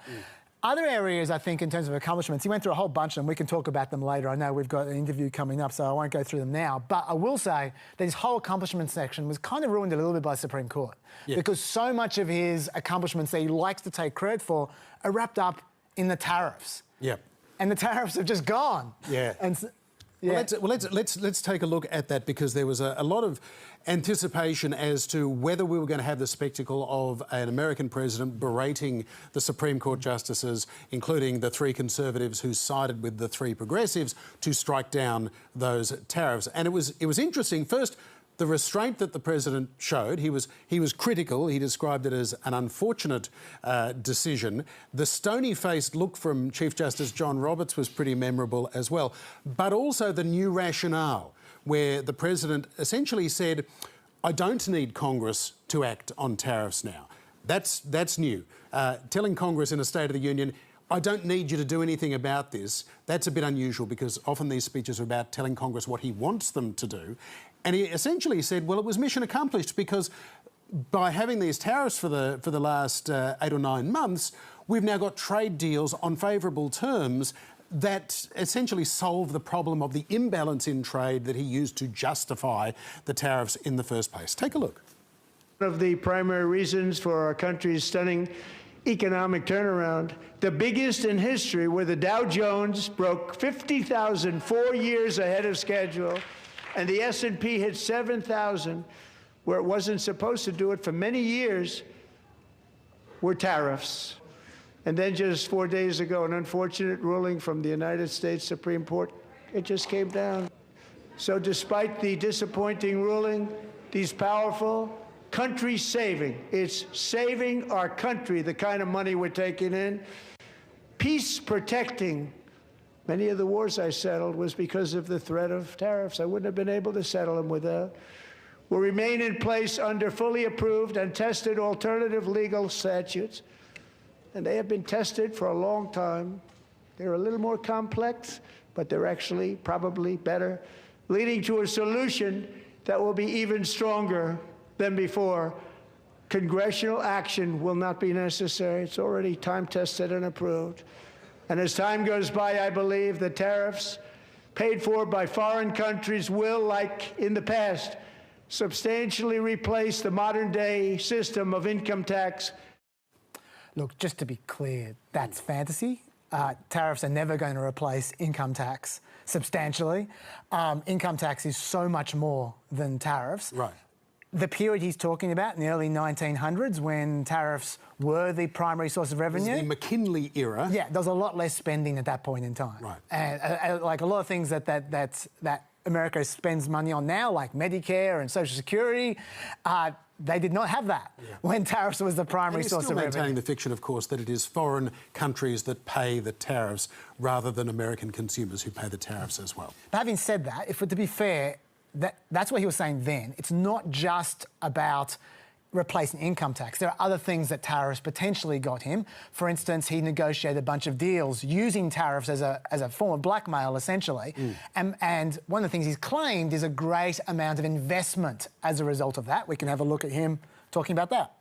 Other areas, I think, in terms of accomplishments, he went through a whole bunch of them. We can talk about them later. I know we've got an interview coming up, so I won't go through them now. But I will say that his whole accomplishment section was kind of ruined a little bit by the Supreme Court because so much of his accomplishments that he likes to take credit for are wrapped up in the tariffs. And the tariffs have just gone. And well, let's take a look at that because there was a lot of anticipation as to whether we were going to have the spectacle of an American president berating the Supreme Court justices, including the three Conservatives who sided with the three Progressives to strike down those tariffs. And it was interesting. First, the restraint that the president showed, he was critical. He described it as an unfortunate decision. The stony-faced look from Chief Justice John Roberts was pretty memorable as well. But also the new rationale, where the president essentially said, I don't need Congress to act on tariffs now. That's new. Telling Congress in a State of the Union, I don't need you to do anything about this, that's a bit unusual because often these speeches are about telling Congress what he wants them to do. And he essentially said, well, it was mission accomplished because by having these tariffs for the last 8 or 9 months, we've now got trade deals on favourable terms that essentially solve the problem of the imbalance in trade that he used to justify the tariffs in the first place. Take a look. One of the primary reasons for our country's stunning economic turnaround, the biggest in history, where the Dow Jones broke 50,000 4 years ahead of schedule, and the S&P hit 7,000, where it wasn't supposed to do it for many years, were tariffs. And then just 4 days ago, an unfortunate ruling from the United States Supreme Court, it just came down. So despite the disappointing ruling, these powerful, country-saving, it's saving our country, the kind of money we're taking in, peace-protecting. Many of the wars I settled was because of the threat of tariffs. I wouldn't have been able to settle them without. Will remain in place under fully approved and tested alternative legal statutes. And they have been tested for a long time. They're a little more complex, but they're actually probably better, leading to a solution that will be even stronger than before. Congressional action will not be necessary. It's already time-tested and approved. And as time goes by, I believe the tariffs paid for by foreign countries will, like in the past, substantially replace the modern-day system of income tax. Look, just to be clear, that's fantasy. Tariffs are never going to replace income tax substantially. Income tax is so much more than tariffs. Right. The period he's talking about in the early 1900s, when tariffs were the primary source of revenue. The McKinley era. Yeah, there was a lot less spending at that point in time. Right. And like a lot of things that America spends money on now, like Medicare and Social Security, they did not have that when tariffs was the primary source of revenue. Maintaining the fiction, of course, that it is foreign countries that pay the tariffs rather than American consumers who pay the tariffs as well. But having said that, if we're to be fair, that's what he was saying then. It's not just about replacing income tax. There are other things that tariffs potentially got him. For instance, he negotiated a bunch of deals using tariffs as a form of blackmail, essentially. And one of the things he's claimed is a great amount of investment as a result of that. We can have a look at him talking about that.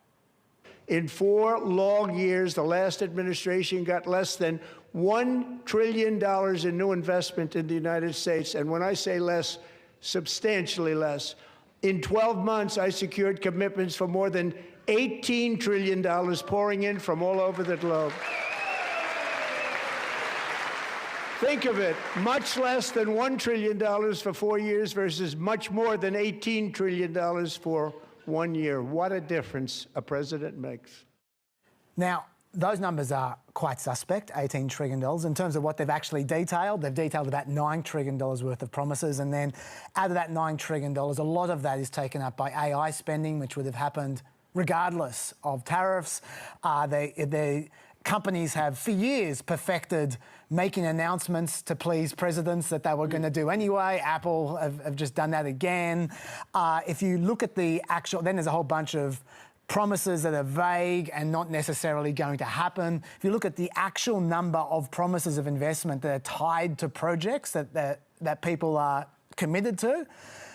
In 4 long years, the last administration got less than $1 trillion in new investment in the United States. And when I say less, substantially less. In 12 months, I secured commitments for more than $18 trillion pouring in from all over the globe. Think of it, much less than $1 trillion for 4 years versus much more than $18 trillion for 1 year. What a difference a president makes. Now, those numbers are quite suspect, $18 trillion. In terms of what they've actually detailed, they've detailed about $9 trillion worth of promises. And then out of that $9 trillion, a lot of that is taken up by AI spending, which would have happened regardless of tariffs. The companies have, for years, perfected making announcements to please presidents that they were going to do anyway. Apple have just done that again. If you look at the actual, then there's a whole bunch of promises that are vague and not necessarily going to happen. If you look at the actual number of promises of investment that are tied to projects that people are committed to,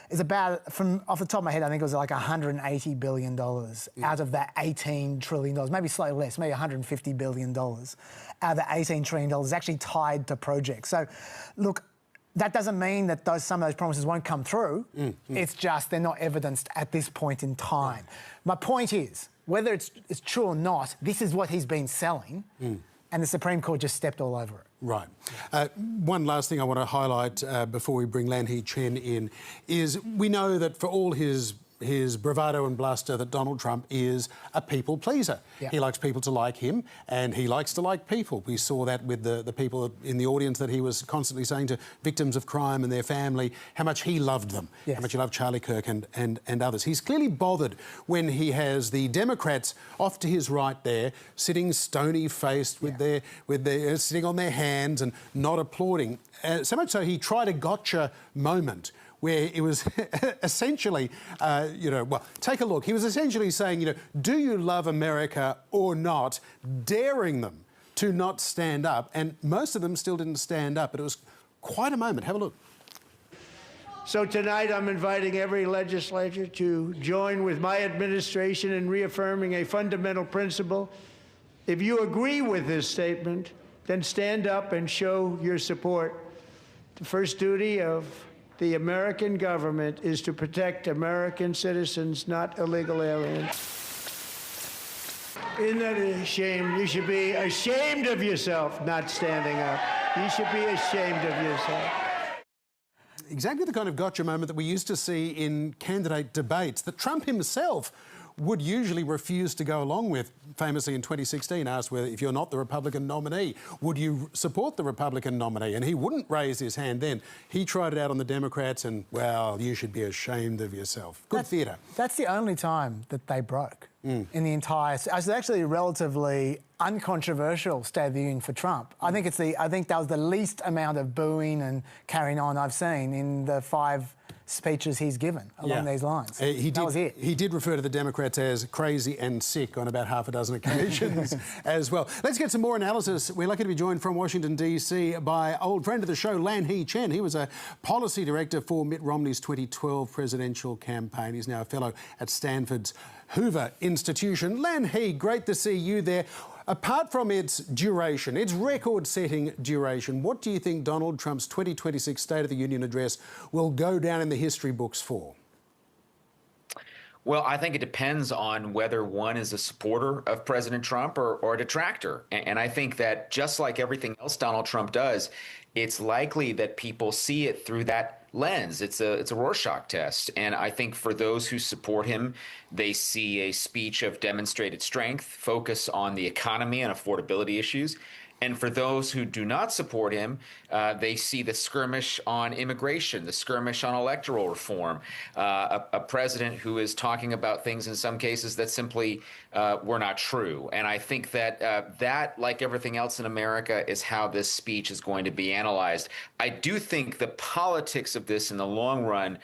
is about, from off the top of my head, I think it was like $180 billion out of that $18 trillion, maybe slightly less, maybe $150 billion out of the $18 trillion is actually tied to projects. So, look, that doesn't mean that some of those promises won't come through. It's just they're not evidenced at this point in time. My point is, whether it's true or not, this is what he's been selling, and the Supreme Court just stepped all over it. Right. One last thing I want to highlight before we bring Lan He-Chen in is we know that for all his bravado and bluster that Donald Trump is a people pleaser. Yeah. He likes people to like him and he likes to like people. We saw that with the people in the audience that he was constantly saying to victims of crime and their family how much he loved them, how much he loved Charlie Kirk and others. He's clearly bothered when he has the Democrats off to his right there sitting stony-faced with their sitting on their hands and not applauding. So much so he tried a gotcha moment where it was essentially, take a look. He was essentially saying, do you love America or not, daring them to not stand up. And most of them still didn't stand up, but it was quite a moment. Have a look. So tonight I'm inviting every legislator to join with my administration in reaffirming a fundamental principle. If you agree with this statement, then stand up and show your support. The first duty of The American government is to protect American citizens, not illegal aliens. Isn't that a shame? You should be ashamed of yourself not standing up. You should be ashamed of yourself. Exactly the kind of gotcha moment that we used to see in candidate debates that Trump himself would usually refuse to go along with. Famously in 2016 asked whether, if you're not the Republican nominee, would you support the Republican nominee? And he wouldn't raise his hand then. He tried it out on the Democrats and, well, you should be ashamed of yourself. Good theatre. That's the only time that they broke in the entire... It's actually a relatively uncontroversial State of the Union for Trump. I think that was the least amount of booing and carrying on I've seen in the 5 speeches he's given along these lines. That was it. He did refer to the Democrats as crazy and sick on about half a dozen occasions as well. Let's get some more analysis. We're lucky to be joined from Washington, D.C. by old friend of the show, Lan Hee Chen. He was a policy director for Mitt Romney's 2012 presidential campaign. He's now a fellow at Stanford's Hoover Institution. Lan Hee, great to see you there. Apart from its duration, its record-setting duration, what do you think Donald Trump's 2026 State of the Union address will go down in the history books for? Well, I think it depends on whether one is a supporter of President Trump or a detractor. And I think that just like everything else Donald Trump does, it's likely that people see it through that lens. It's a Rorschach test. And I think for those who support him, they see a speech of demonstrated strength, focus on the economy and affordability issues. And for those who do not support him, they see the skirmish on immigration, the skirmish on electoral reform, a president who is talking about things in some cases that simply were not true. And I think that that, like everything else in America, is how this speech is going to be analyzed. I do think the politics of this in the long run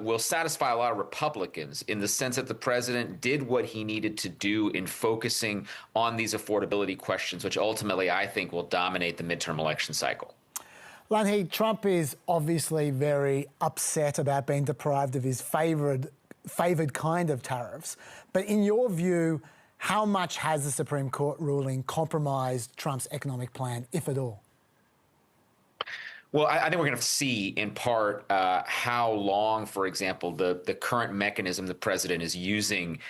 will satisfy a lot of Republicans in the sense that the president did what he needed to do in focusing on these affordability questions, which ultimately I think will dominate the midterm election cycle. Lan Hee, Trump is obviously very upset about being deprived of his favoured kind of tariffs. But in your view, how much has the Supreme Court ruling compromised Trump's economic plan, if at all? Well, I think we're going to see in part how long, for example, the current mechanism the president is using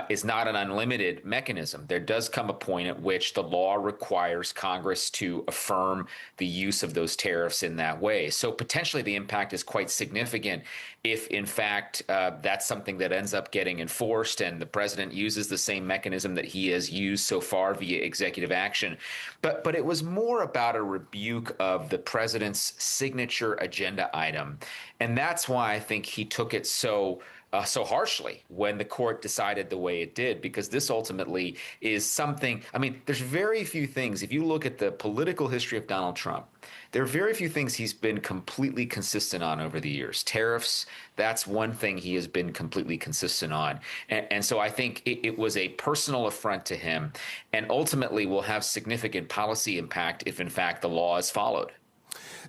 is not an unlimited mechanism. There does come a point at which the law requires Congress to affirm the use of those tariffs in that way. So potentially the impact is quite significant if, in fact, that's something that ends up getting enforced and the president uses the same mechanism that he has used so far via executive action. But it was more about a rebuke of the president's signature agenda item. And that's why I think he took it so harshly when the court decided the way it did, because this ultimately is something, I mean, there's very few things, if you look at the political history of Donald Trump, there are very few things he's been completely consistent on over the years. Tariffs, that's one thing he has been completely consistent on. And so I think it was a personal affront to him and ultimately will have significant policy impact if, in fact, the law is followed.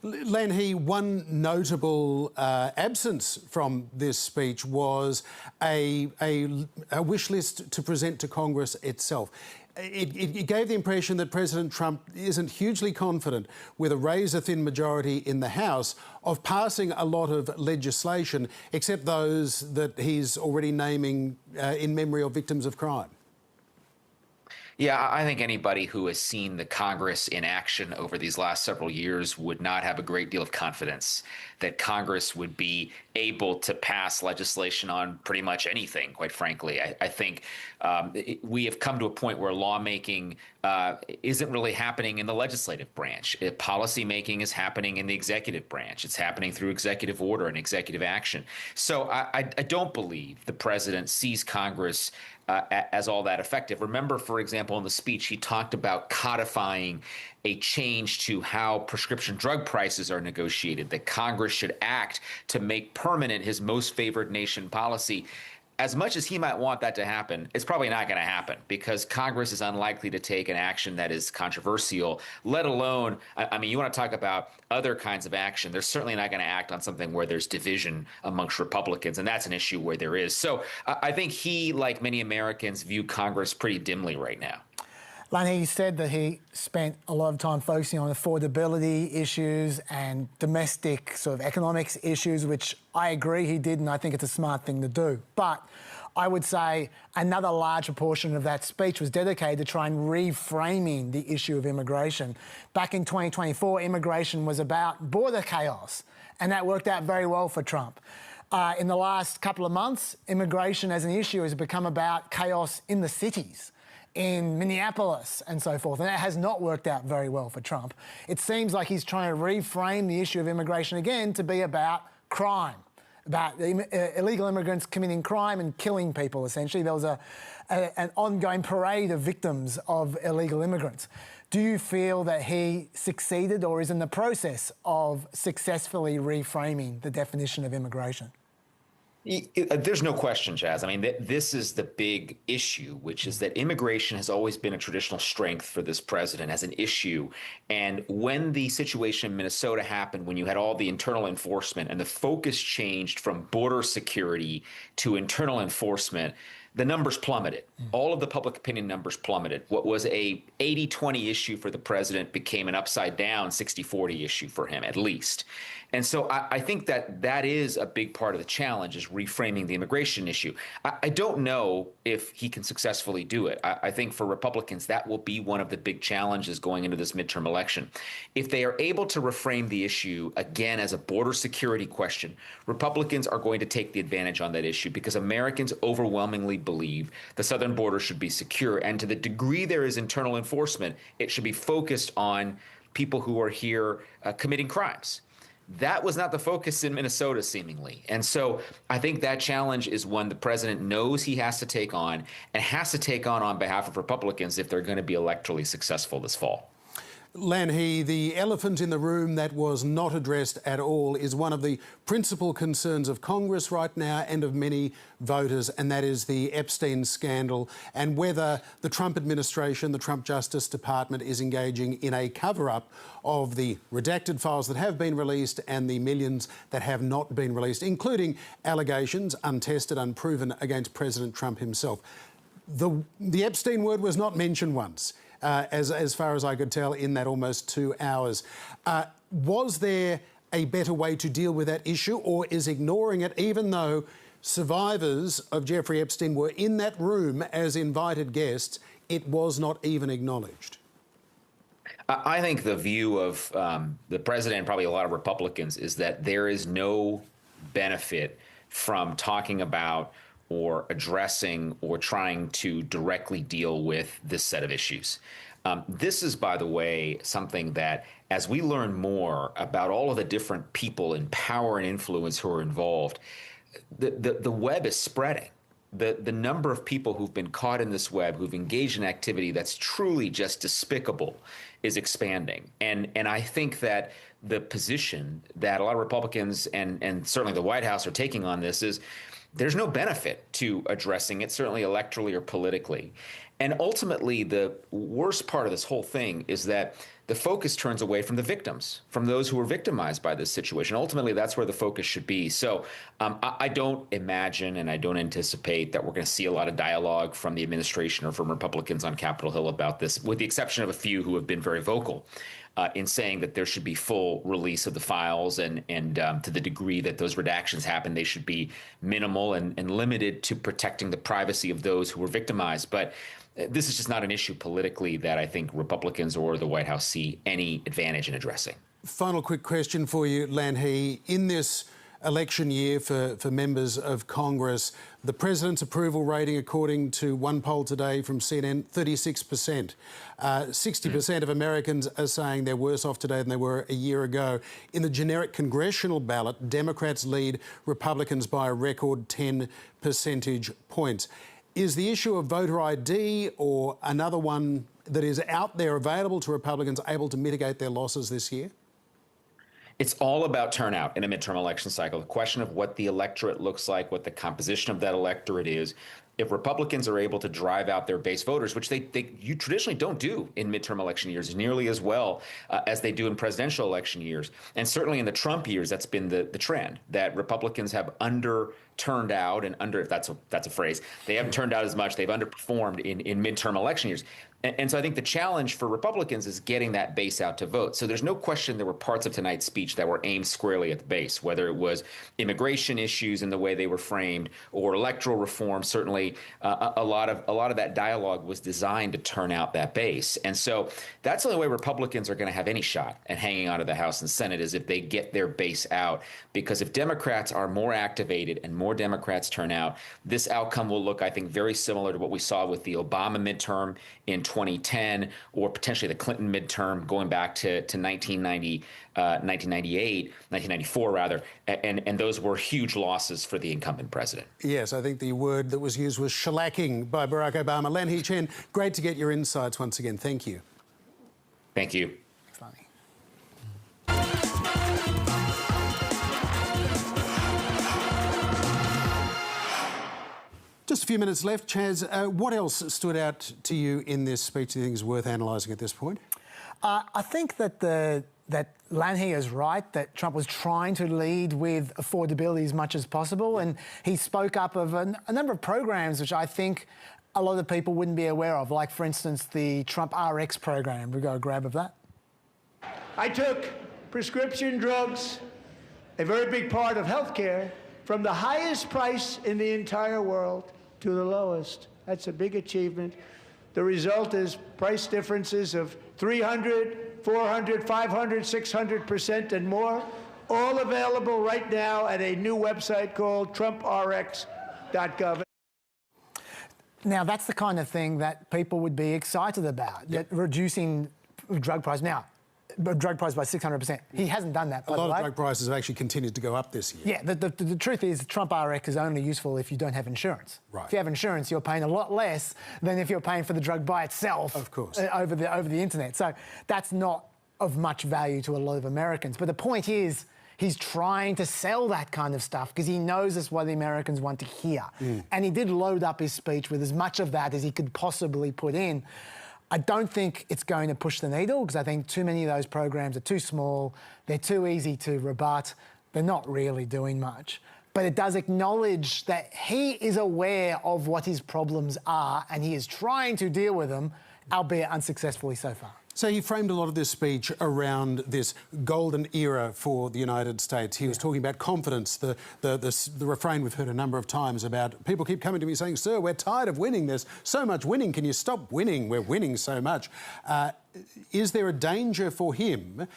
Lan Hee, one notable absence from this speech was a wish list to present to Congress itself. It gave the impression that President Trump isn't hugely confident, with a razor-thin majority in the House, of passing a lot of legislation, except those that he's already naming in memory of victims of crime. Yeah, I think anybody who has seen the Congress in action over these last several years would not have a great deal of confidence that Congress would be able to pass legislation on pretty much anything, quite frankly. I think we have come to a point where lawmaking isn't really happening in the legislative branch. Policy making is happening in the executive branch. It's happening through executive order and executive action. So I don't believe the president sees Congress as all that effective. Remember, for example, in the speech, he talked about codifying a change to how prescription drug prices are negotiated, that Congress should act to make permanent his most favored nation policy. As much as he might want that to happen, it's probably not going to happen because Congress is unlikely to take an action that is controversial, let alone, I mean, you want to talk about other kinds of action. They're certainly not going to act on something where there's division amongst Republicans, and that's an issue where there is. So I think he, like many Americans, view Congress pretty dimly right now. He said that he spent a lot of time focusing on affordability issues and domestic sort of economics issues, which I agree he did, and I think it's a smart thing to do. But I would say another larger portion of that speech was dedicated to try and reframing the issue of immigration. Back in 2024, immigration was about border chaos, and that worked out very well for Trump. In the last couple of months, immigration as an issue has become about chaos in the cities, in Minneapolis and so forth, and that has not worked out very well for Trump. It seems like he's trying to reframe the issue of immigration again to be about crime, about illegal immigrants committing crime and killing people, essentially. There was an ongoing parade of victims of illegal immigrants. Do you feel that he succeeded or is in the process of successfully reframing the definition of immigration? There's no question, Chaz. I mean, this is the big issue, which is that immigration has always been a traditional strength for this president as an issue. And when the situation in Minnesota happened, when you had all the internal enforcement and the focus changed from border security to internal enforcement, the numbers plummeted. All of the public opinion numbers plummeted. What was a 80-20 issue for the president became an upside down 60-40 issue for him, at least. And so I think that is a big part of the challenge, is reframing the immigration issue. I don't know if he can successfully do it. I think for Republicans, that will be one of the big challenges going into this midterm election. If they are able to reframe the issue, again, as a border security question, Republicans are going to take the advantage on that issue because Americans overwhelmingly believe the southern border should be secure. And to the degree there is internal enforcement, it should be focused on people who are here committing crimes. That was not the focus in Minnesota, seemingly. And so I think that challenge is one the president knows he has to take on and has to take on behalf of Republicans if they're going to be electorally successful this fall. Lanhee, the elephant in the room that was not addressed at all is one of the principal concerns of Congress right now and of many voters, and that is the Epstein scandal and whether the Trump administration, the Trump Justice Department, is engaging in a cover-up of the redacted files that have been released and the millions that have not been released, including allegations, untested, unproven, against President Trump himself. The Epstein word was not mentioned once. As far as I could tell in that almost 2 hours. Was there a better way to deal with that issue, or is ignoring it, even though survivors of Jeffrey Epstein were in that room as invited guests, it was not even acknowledged? I think the view of the president and probably a lot of Republicans is that there is no benefit from talking about or addressing or trying to directly deal with this set of issues. This is, by the way, something that as we learn more about all of the different people in power and influence who are involved, the web is spreading. The number of people who've been caught in this web, who've engaged in activity that's truly just despicable, is expanding. And I think that the position that a lot of Republicans and certainly the White House are taking on this is there's no benefit to addressing it, certainly electorally or politically. And ultimately, the worst part of this whole thing is that the focus turns away from the victims, from those who were victimized by this situation. Ultimately, that's where the focus should be. So I don't imagine and I don't anticipate that we're going to see a lot of dialogue from the administration or from Republicans on Capitol Hill about this, with the exception of a few who have been very vocal in saying that there should be full release of the files, and to the degree that those redactions happen, they should be minimal and limited to protecting the privacy of those who were victimized. But this is just not an issue politically that I think Republicans or the White House see any advantage in addressing. Final quick question for you, Lanhee. In this election year for members of Congress, the president's approval rating, according to one poll today from CNN, 36%. 60% of Americans are saying they're worse off today than they were a year ago. In the generic congressional ballot, Democrats lead Republicans by a record 10 percentage points. Is the issue of voter ID or another one that is out there available to Republicans able to mitigate their losses this year? It's all about turnout in a midterm election cycle. The question of what the electorate looks like, what the composition of that electorate is, if Republicans are able to drive out their base voters, which you traditionally don't do in midterm election years nearly as well as they do in presidential election years. And certainly in the Trump years, that's been the trend, that Republicans have turned out and if that's a phrase, they haven't turned out as much, they've underperformed in midterm election years. And so I think the challenge for Republicans is getting that base out to vote. So there's no question there were parts of tonight's speech that were aimed squarely at the base, whether it was immigration issues in the way they were framed or electoral reform. Certainly, a lot of that dialogue was designed to turn out that base. And so that's the only way Republicans are going to have any shot at hanging on to the House and Senate is if they get their base out. Because if Democrats are more activated and more Democrats turn out, this outcome will look, I think, very similar to what we saw with the Obama midterm in 2010, or potentially the Clinton midterm going back to 1994 rather, and those were huge losses for the incumbent president. Yes, I think the word that was used was shellacking by Barack Obama. Len He-Chen, great to get your insights once again. Thank you. Thank you. Funny. Just a few minutes left. Chaz, what else stood out to you in this speech that you think is worth analysing at this point? I think that that Lanhe is right, that Trump was trying to lead with affordability as much as possible, and he spoke up of a number of programs which I think a lot of people wouldn't be aware of, like, for instance, the Trump RX program. We got a grab of that. I took prescription drugs, a very big part of healthcare, from the highest price in the entire world to the lowest. That's a big achievement. The result is price differences of 300, 400, 500, 600% and more, all available right now at a new website called TrumpRx.gov. Now, that's the kind of thing that people would be excited about, that reducing drug price. Now, drug price by 600%. He hasn't done that, by the way. A lot of drug prices have actually continued to go up this year. Yeah, the truth is Trump RX is only useful if you don't have insurance. Right. If you have insurance, you're paying a lot less than if you're paying for the drug by itself. Of course. Over the internet. So that's not of much value to a lot of Americans. But the point is, he's trying to sell that kind of stuff because he knows that's what the Americans want to hear. And he did load up his speech with as much of that as he could possibly put in. I don't think it's going to push the needle because I think too many of those programs are too small, they're too easy to rebut, they're not really doing much. But it does acknowledge that he is aware of what his problems are and he is trying to deal with them, albeit unsuccessfully so far. So he framed a lot of this speech around this golden era for the United States. He was talking about confidence, the refrain we've heard a number of times about people keep coming to me saying, "Sir, we're tired of winning. There's so much winning. Can you stop winning? We're winning so much." Is there a danger for him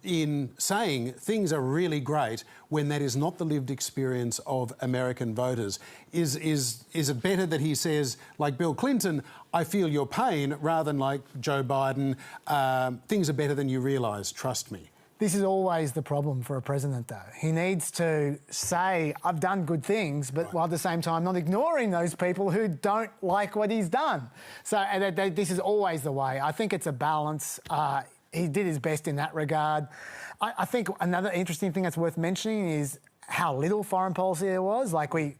in saying things are really great when that is not the lived experience of American voters? Is it better that he says, like Bill Clinton, "I feel your pain," rather than like Joe Biden, "Things are better than you realise, trust me"? This is always the problem for a president, though. He needs to say, I've done good things, but while at the same time not ignoring those people who don't like what he's done. So this is always the way. I think it's a balance. He did his best in that regard. I think another interesting thing that's worth mentioning is how little foreign policy there was. Like we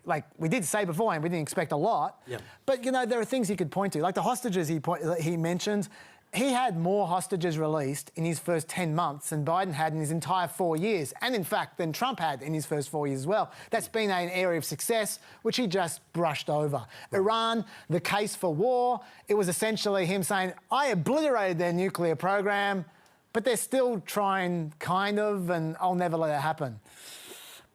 did say beforehand, we didn't expect a lot. Yep. But, you know, there are things he could point to. Like the hostages he mentioned. He had more hostages released in his first 10 months than Biden had in his entire 4 years, and in fact, than Trump had in his first 4 years as well. That's been an area of success, which he just brushed over. Iran, the case for war, it was essentially him saying, I obliterated their nuclear program, but they're still trying, kind of, and I'll never let it happen.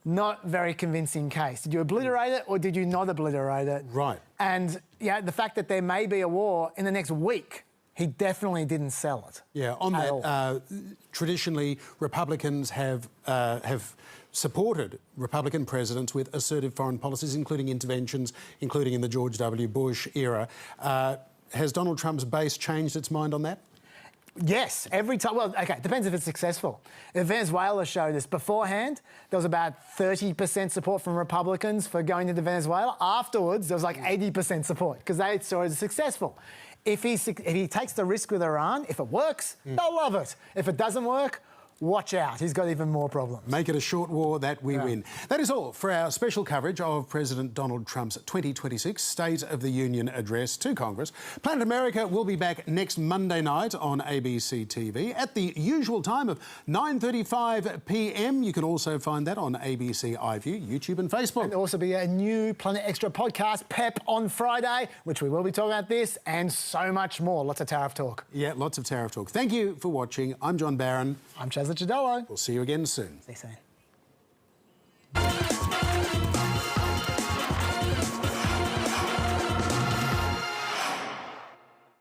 Not very convincing case. Did you obliterate it or did you not obliterate it? Right. And yeah, the fact that there may be a war in the next week, he definitely didn't sell it. Yeah, on that, traditionally Republicans have supported Republican presidents with assertive foreign policies, including interventions, including in the George W. Bush era. Has Donald Trump's base changed its mind on that? Yes, every time. Well, OK, it depends if it's successful. If Venezuela showed us beforehand, there was about 30% support from Republicans for going into Venezuela. Afterwards, there was like 80% support because they saw it as successful. If he takes the risk with Iran, if it works, they'll love it. If it doesn't work, watch out. He's got even more problems. Make it a short war that we win. That is all for our special coverage of President Donald Trump's 2026 State of the Union address to Congress. Planet America will be back next Monday night on ABC TV at the usual time of 9:35 p.m. You can also find that on ABC iView, YouTube and Facebook. There'll also be a new Planet Extra podcast, Pep, on Friday, which we will be talking about this and so much more. Lots of tariff talk. Yeah, lots of tariff talk. Thank you for watching. I'm John Barron. I'm Chaz Licciardello. We'll see you again soon. See you soon.